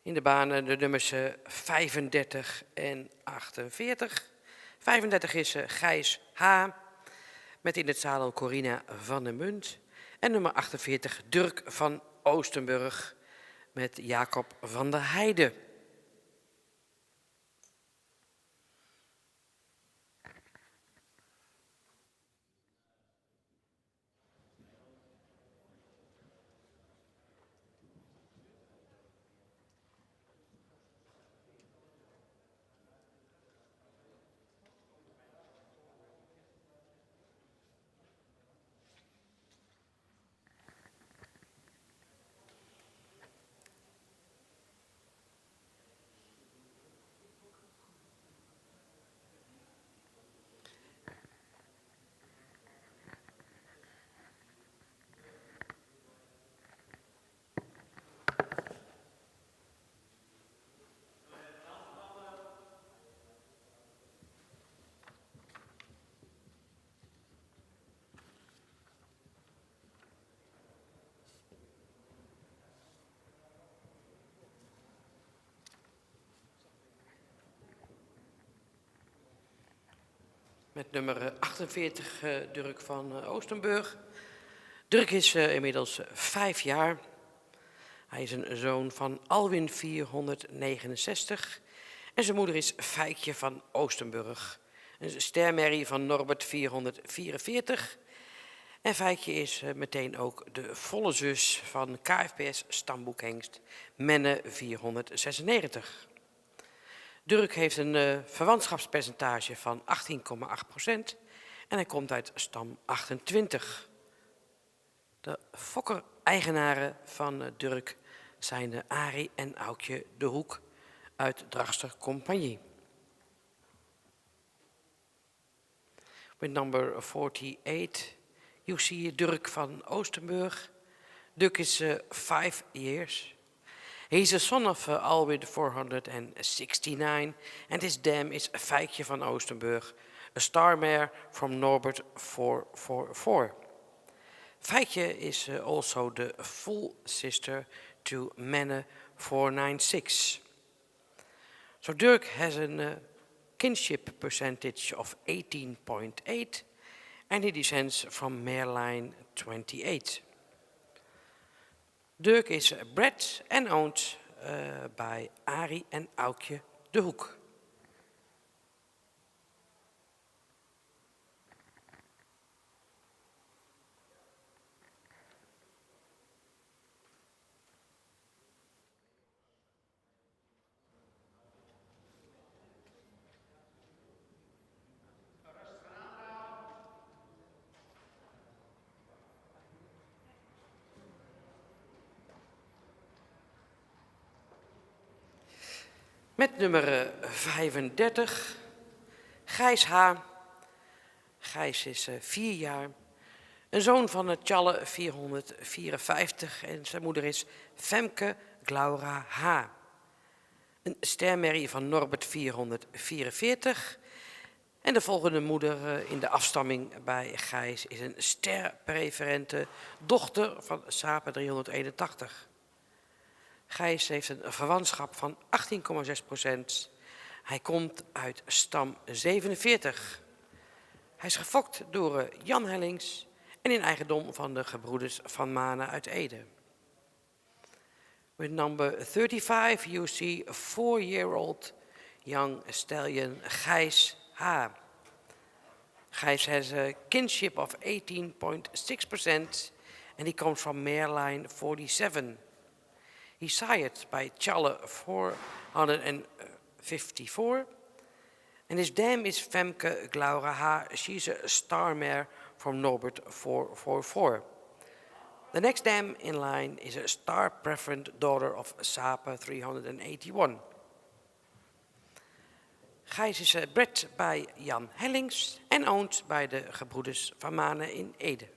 In de banen de nummers 35 en 48. 35 is Gijs H. met in het zadel Corina van der Munt. En nummer 48 Dirk van Oostenburg met Jacob van der Heijden. Met nummer 48 Dirk van Oostenburg. Dirk is inmiddels 5 jaar. Hij is een zoon van Alwin 469. En zijn moeder is Feikje van Oostenburg. Een stermerrie van Norbert 444. En Feikje is meteen ook de volle zus van KFPS stamboekhengst Menne 496. Dirk heeft een verwantschapspercentage van 18,8% en hij komt uit stam 28. De fokker-eigenaren van Dirk zijn de Arie en Aukje de Hoek uit Drachtster Compagnie. With number 48, you see Dirk van Oostenburg. Dirk is 5 years. He's a son of Alwin 469 and his dam is Feikje van Oostenburg, a star mare from Norbert 444. Feikje is also the full sister to Menne 496. So Dirk has a kinship percentage of 18.8 and he descends from mare line 28. Dirk is bred and owned by Arie en Aukje de Hoek. Met nummer 35, Gijs H. Gijs is 4 jaar. Een zoon van Tjalle 454 en zijn moeder is Femke Glaura H. Een stermerrie van Norbert 444. En de volgende moeder in de afstamming bij Gijs is een sterpreferente dochter van Sape 381. Gijs heeft een verwantschap van 18,6%. Hij komt uit stam 47. Hij is gefokt door Jan Hellings en in eigendom van de gebroeders Van Manen uit Ede. With number 35 you see 4-year-old young stallion Gijs H. Gijs has a kinship of 18.6% and he comes from Mareline 47. He's sired by Tjalle 454 and his dam is Femke Glaura H. She's a star mare from Norbert 444. The next dam in line is a star preferent daughter of Sape 381. Gijs is bred bij Jan Hellings en owned bij de gebroeders Van Manen in Ede.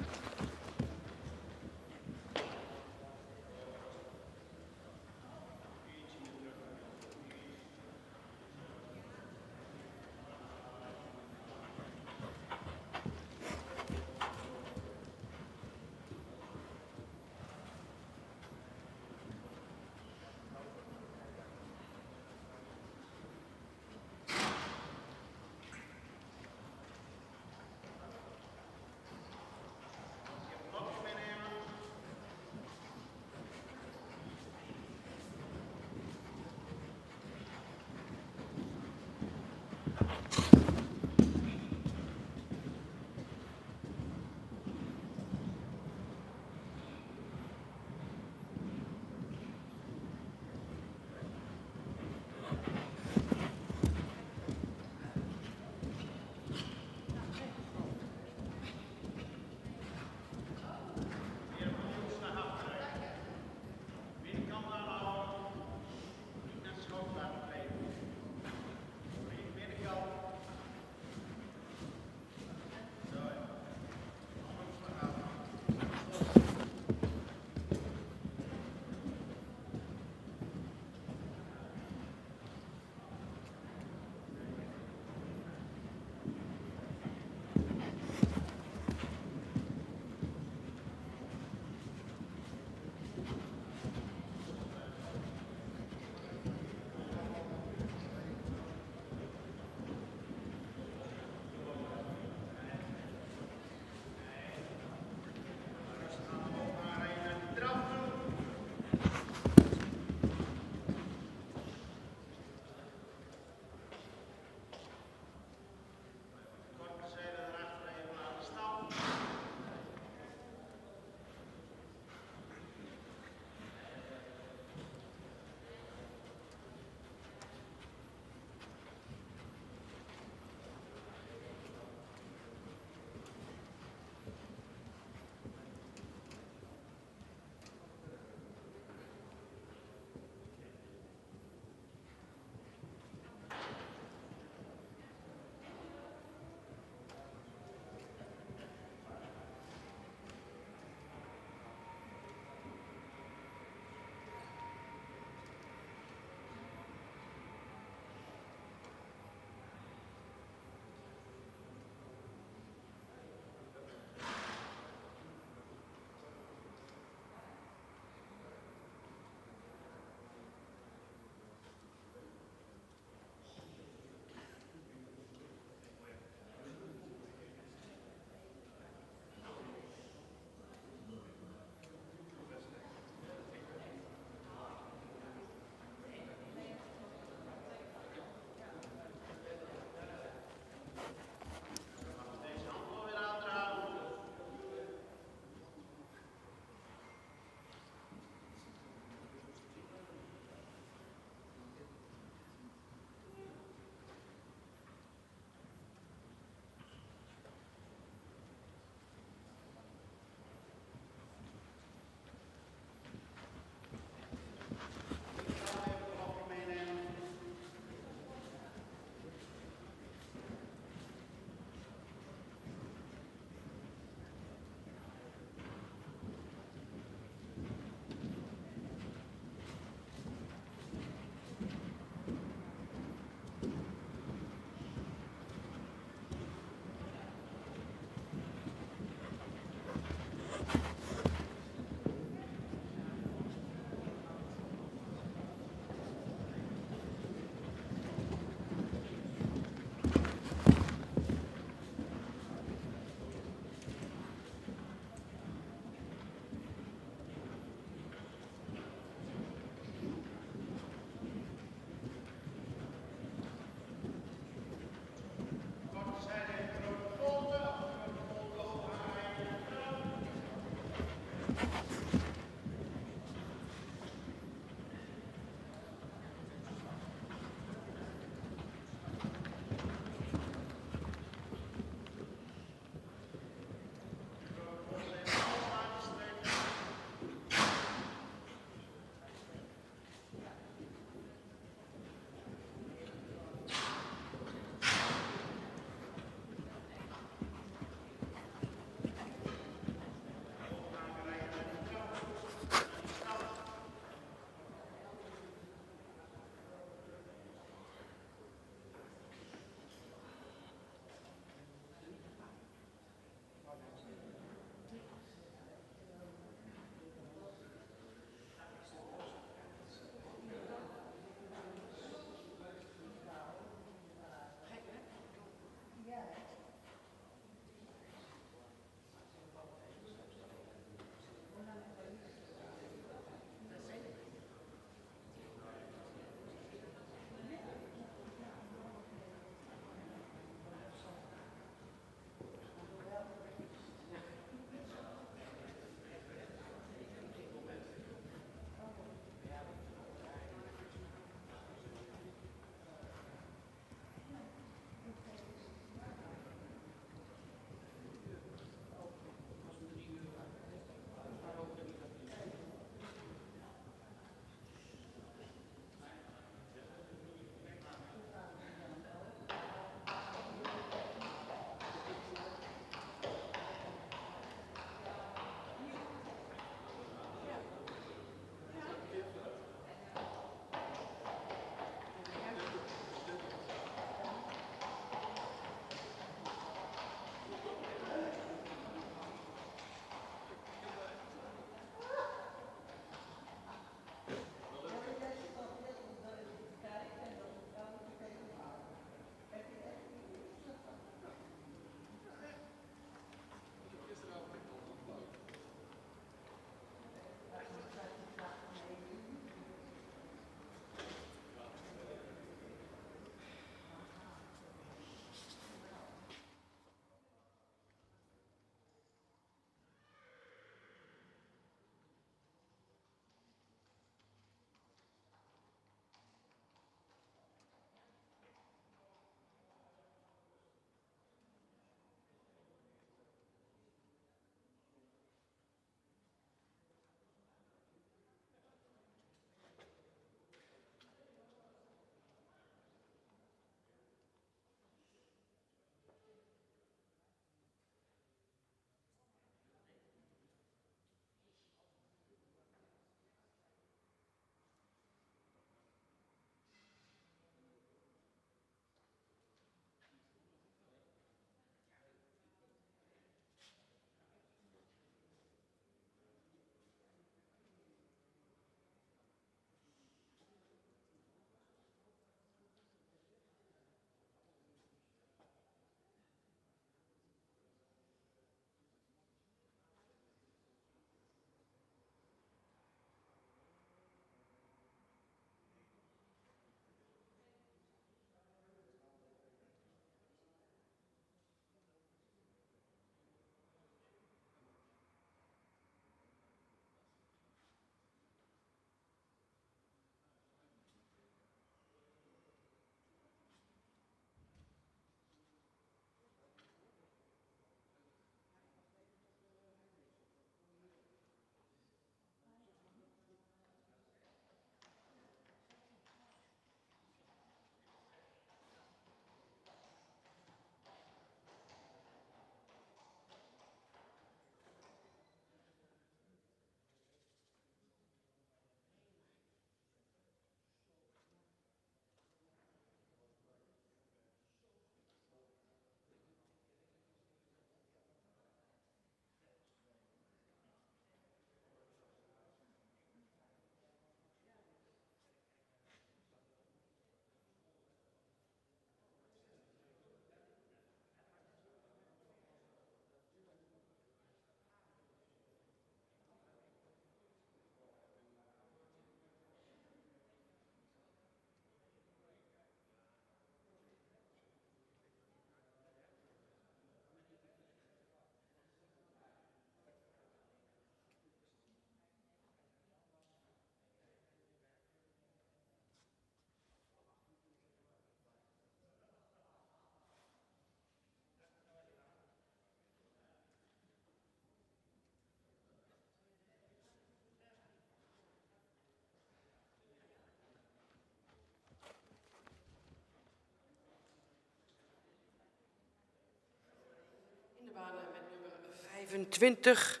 25.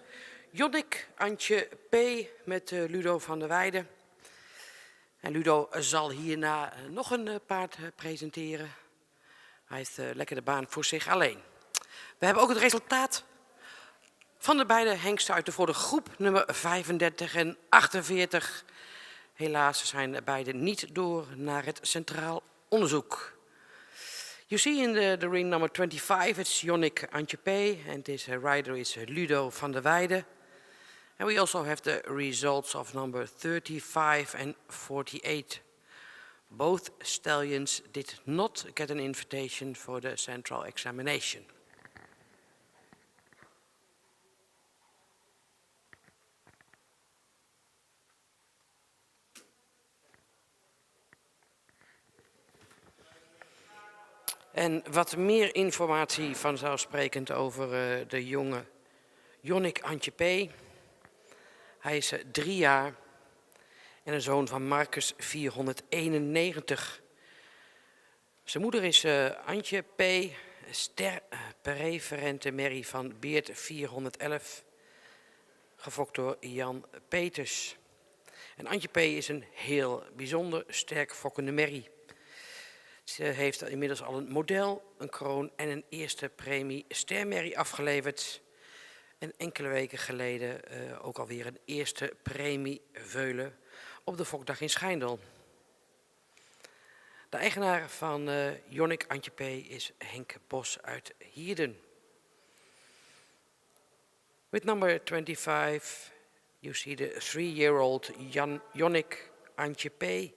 Jonnik Antje P. met Ludo van der Weijden. En Ludo zal hierna nog een paard presenteren. Hij heeft lekker de baan voor zich alleen. We hebben ook het resultaat van de beide hengsten uit de vorige groep, nummer 35 en 48. Helaas zijn beide niet door naar het Centraal Onderzoek. You see in the ring number 25, it's Jonnik Antje P. and his rider is Ludo van der Weijden. And we also have the results of number 35 and 48. Both stallions did not get an invitation for the central examination. En wat meer informatie vanzelfsprekend over de jonge Jonnik Antje P. Hij is 3 jaar en een zoon van Marcus 491. Zijn moeder is Antje P. Ster preferente Merrie van Beert 411. Gefokt door Jan Peters. En Antje P. is een heel bijzonder sterk fokkende merrie. Ze heeft inmiddels al een model, een kroon en een eerste premie stermerrie afgeleverd. En enkele weken geleden ook alweer een eerste premie veulen op de Fokdag in Schijndel. De eigenaar van Jonnik Antje P. is Henk Bos uit Hierden. With number 25, you see the 3-year-old Jonnik Antje P.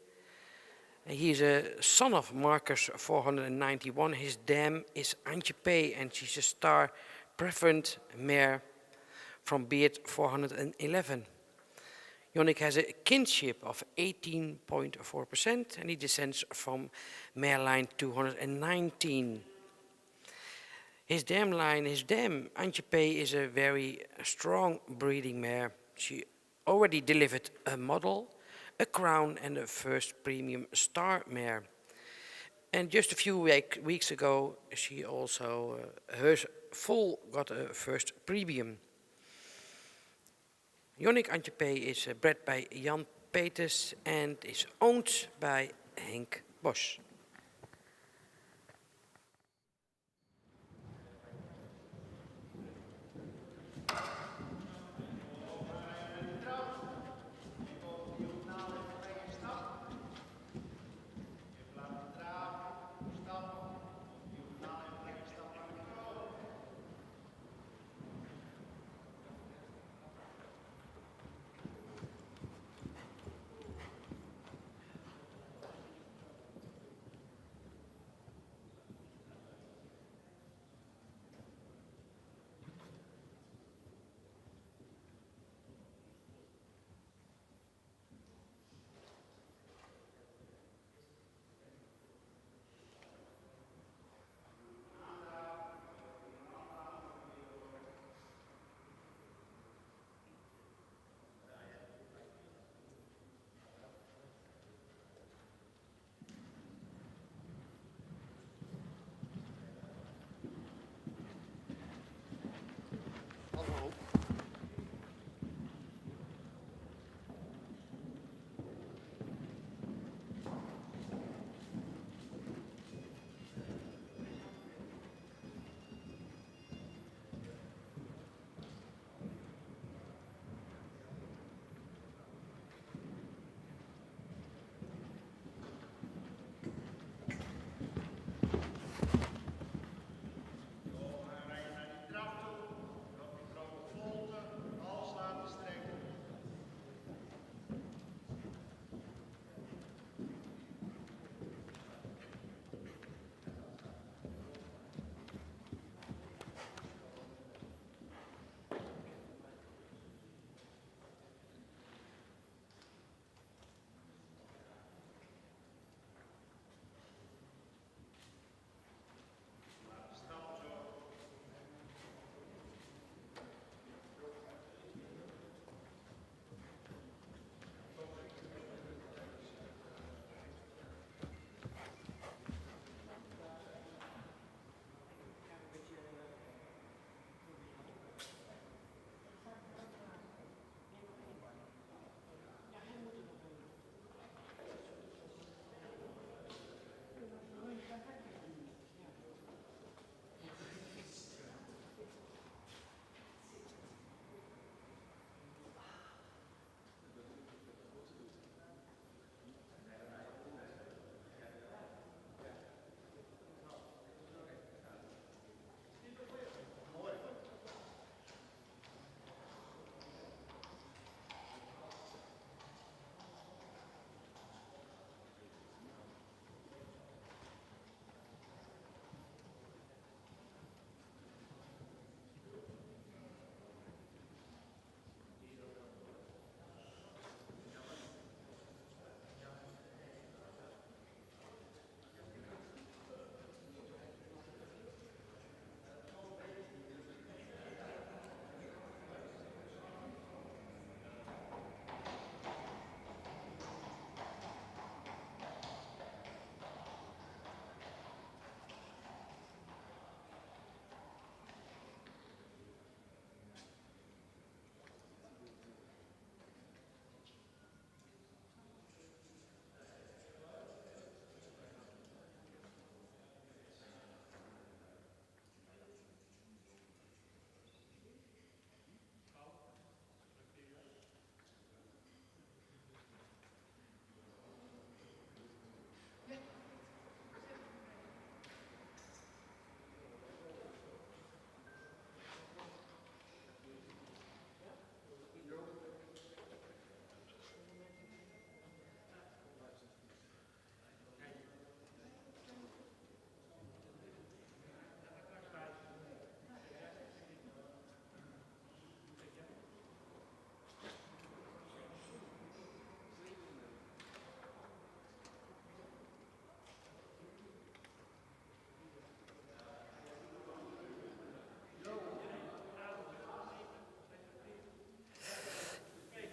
He is a son of Marcus 491. His dam is Antje P. and she's a star preferent mare from Beert 411. Jonnik has a kinship of 18.4% and he descends from mare line 219. His dam Antje P. is a very strong breeding mare. She already delivered a model, a crown and a first premium star mare. And just a few weeks ago, she also, her foal got a first premium. Jonnik Antje P. is bred by Jan Peters and is owned by Henk Bos.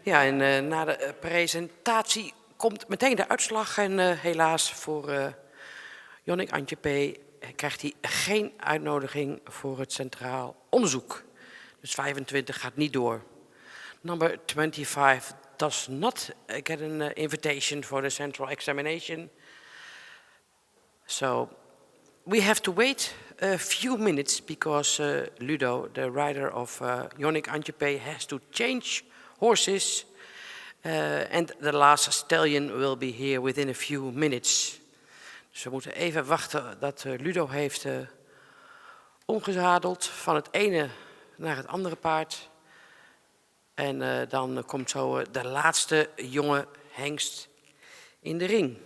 Ja, en na de presentatie komt meteen de uitslag. En helaas voor Jonnik Antje P. krijgt hij geen uitnodiging voor het Centraal Onderzoek. Dus 25 gaat niet door. Number 25 does not get an invitation for the central examination. So we have to wait a few minutes because Ludo, the rider of Jonnik Antje P, has to change horses. And the last stallion will be here within a few minutes. Dus we moeten even wachten dat Ludo heeft omgezadeld van het ene naar het andere paard. En dan komt zo de laatste jonge hengst in de ring.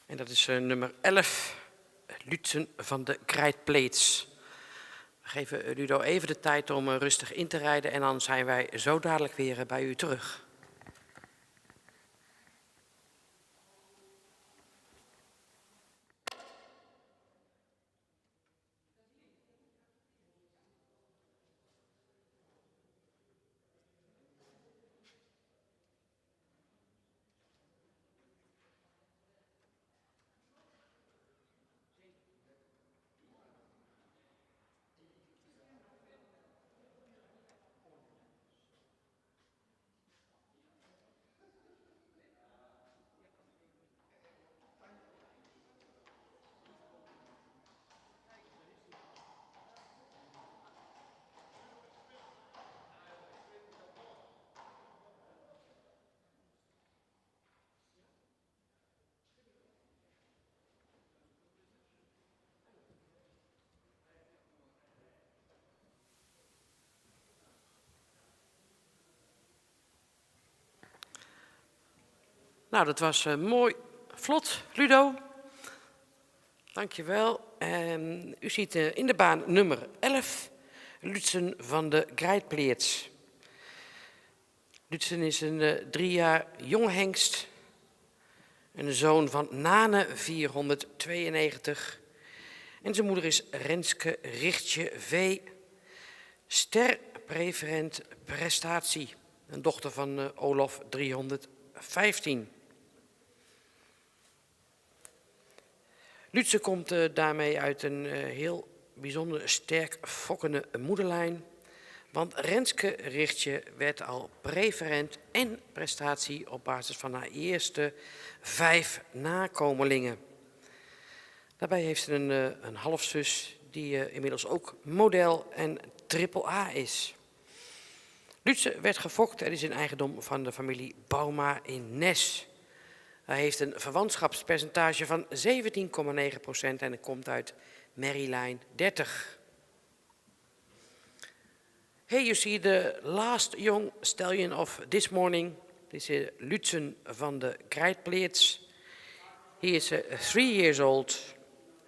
En dat is nummer 11, Lutsen van de Krijtpleets. We geven Ludo even de tijd om rustig in te rijden en dan zijn wij zo dadelijk weer bij u terug. Nou, dat was mooi, vlot, Ludo. Dankjewel. U ziet in de baan nummer 11, Lutsen van de Krijtpleets. Lutsen is een 3 jaar jonge hengst. Een zoon van Nane 492. En zijn moeder is Renske Richtje V. Ster preferent prestatie. Een dochter van Olaf 315. Lutsen komt daarmee uit een heel bijzonder sterk fokkende moederlijn. Want Renske Richtje werd al preferent en prestatie op basis van haar eerste 5 nakomelingen. Daarbij heeft ze een halfzus die inmiddels ook model en AAA is. Lutsen werd gefokt en is in eigendom van de familie Bauma in Nes. Hij heeft een verwantschapspercentage van 17,9% en het komt uit Merryline 30. Here you see the last young stallion of this morning. This is Lutsen van de Krijtpleets. He is 3 years old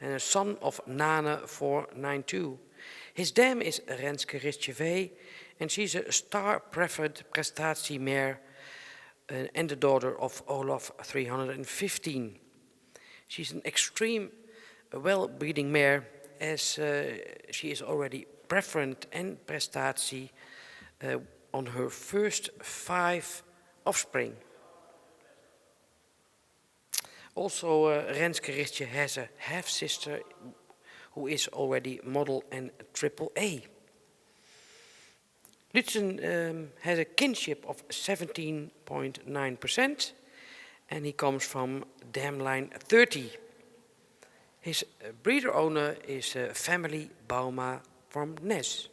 and a son of Nane 492. His dam is Renske Richtje V and she's a star preferred prestatie mare and the daughter of Olaf 315. She's an extreme well-breeding mare as she is already preferent and prestatie on her first 5 offspring. Also, Renske Richtje has a half-sister who is already model and AAA. Lutsen has a kinship of 17.9% and he comes from dam line 30. His breeder owner is family Bauma from Nes.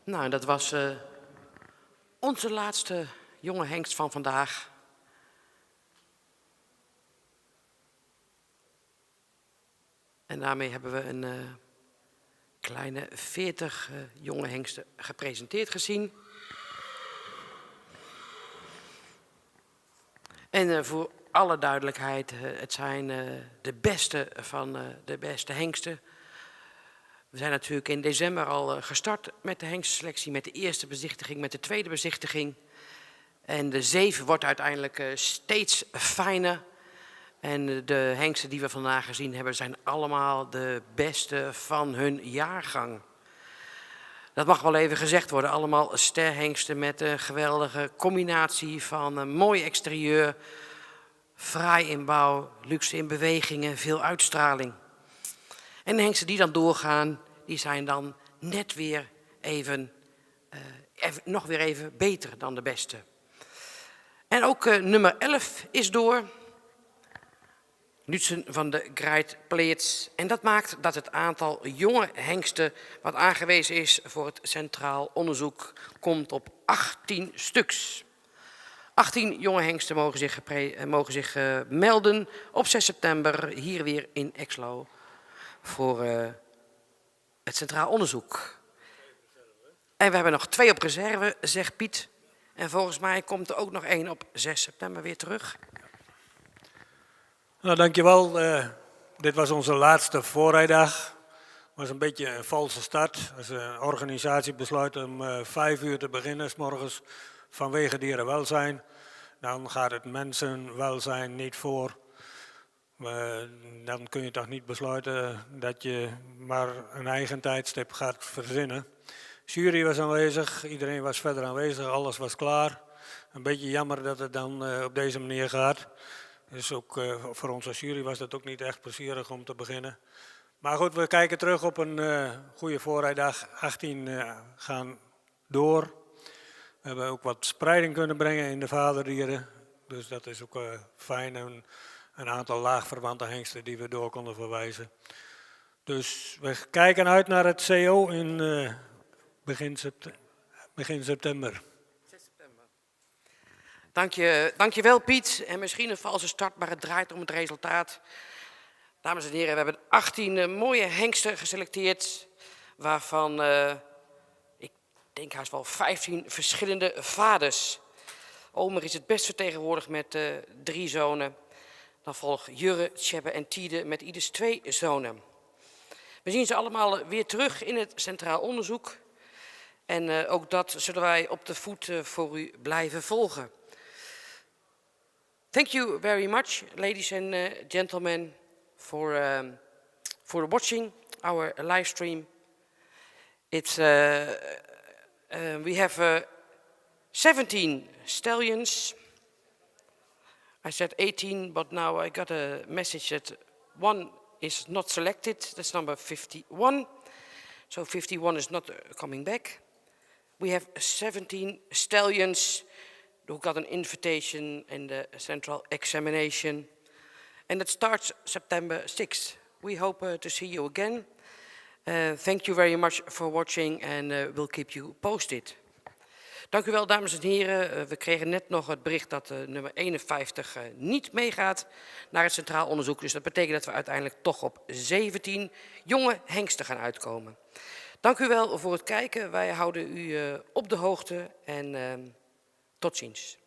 Nou, en dat was onze laatste jonge hengst van vandaag. En daarmee hebben we een kleine 40 jonge hengsten gepresenteerd gezien. En voor alle duidelijkheid, het zijn de beste van de beste hengsten. We zijn natuurlijk in december al gestart met de hengstenselectie, met de eerste bezichtiging, met de tweede bezichtiging. En de 7 wordt uiteindelijk steeds fijner. En de hengsten die we vandaag gezien hebben zijn allemaal de beste van hun jaargang. Dat mag wel even gezegd worden. Allemaal sterhengsten met een geweldige combinatie van een mooi exterieur, fraai inbouw, luxe in bewegingen, veel uitstraling. En de hengsten die dan doorgaan, die zijn dan net weer nog weer even beter dan de beste. En ook nummer 11 is door. Knudsen van de Great Plaats. En dat maakt dat het aantal jonge hengsten wat aangewezen is voor het Centraal Onderzoek komt op 18 stuks. 18 jonge hengsten mogen zich melden op 6 september hier weer in Exlo voor het Centraal Onderzoek. En we hebben nog 2 op reserve, zegt Piet. En volgens mij komt er ook nog 1 op 6 september weer terug. Nou, dankjewel. Dit was onze laatste voorrijdag. Het was een beetje een valse start. Als een organisatie besluit om 5 uur te beginnen, 's morgens, vanwege dierenwelzijn, dan gaat het mensenwelzijn niet voor. Dan kun je toch niet besluiten dat je maar een eigen tijdstip gaat verzinnen. De jury was aanwezig, iedereen was verder aanwezig, alles was klaar. Een beetje jammer dat het dan op deze manier gaat. Dus ook voor ons als jury was dat ook niet echt plezierig om te beginnen. Maar goed, we kijken terug op een goede voorrijdag. 18 gaan door. We hebben ook wat spreiding kunnen brengen in de vaderdieren. Dus dat is ook fijn. En een aantal laagverwante hengsten die we door konden verwijzen. Dus we kijken uit naar het CO in begin september. Dank je wel, Piet. En misschien een valse start, maar het draait om het resultaat. Dames en heren, we hebben 18 mooie hengsten geselecteerd, waarvan ik denk haast wel 15 verschillende vaders. Omer is het best vertegenwoordigd met 3 zonen. Dan volgt Jurre, Tjebbe en Tiede met ieders 2 zonen. We zien ze allemaal weer terug in het Centraal Onderzoek. En ook dat zullen wij op de voet voor u blijven volgen. Thank you very much, ladies and gentlemen, for watching our live stream. It's we have 17 stallions. I said 18, but now I got a message that 1 is not selected. That's number 51. So 51 is not coming back. We have 17 stallions who got an invitation in the central examination. And it starts September 6th. We hope to see you again. Thank you very much for watching and we'll keep you posted. Dank u wel, dames en heren. We kregen net nog het bericht dat nummer 51 niet meegaat naar het Centraal Onderzoek. Dus dat betekent dat we uiteindelijk toch op 17 jonge hengsten gaan uitkomen. Dank u wel voor het kijken. Wij houden u op de hoogte en tot ziens.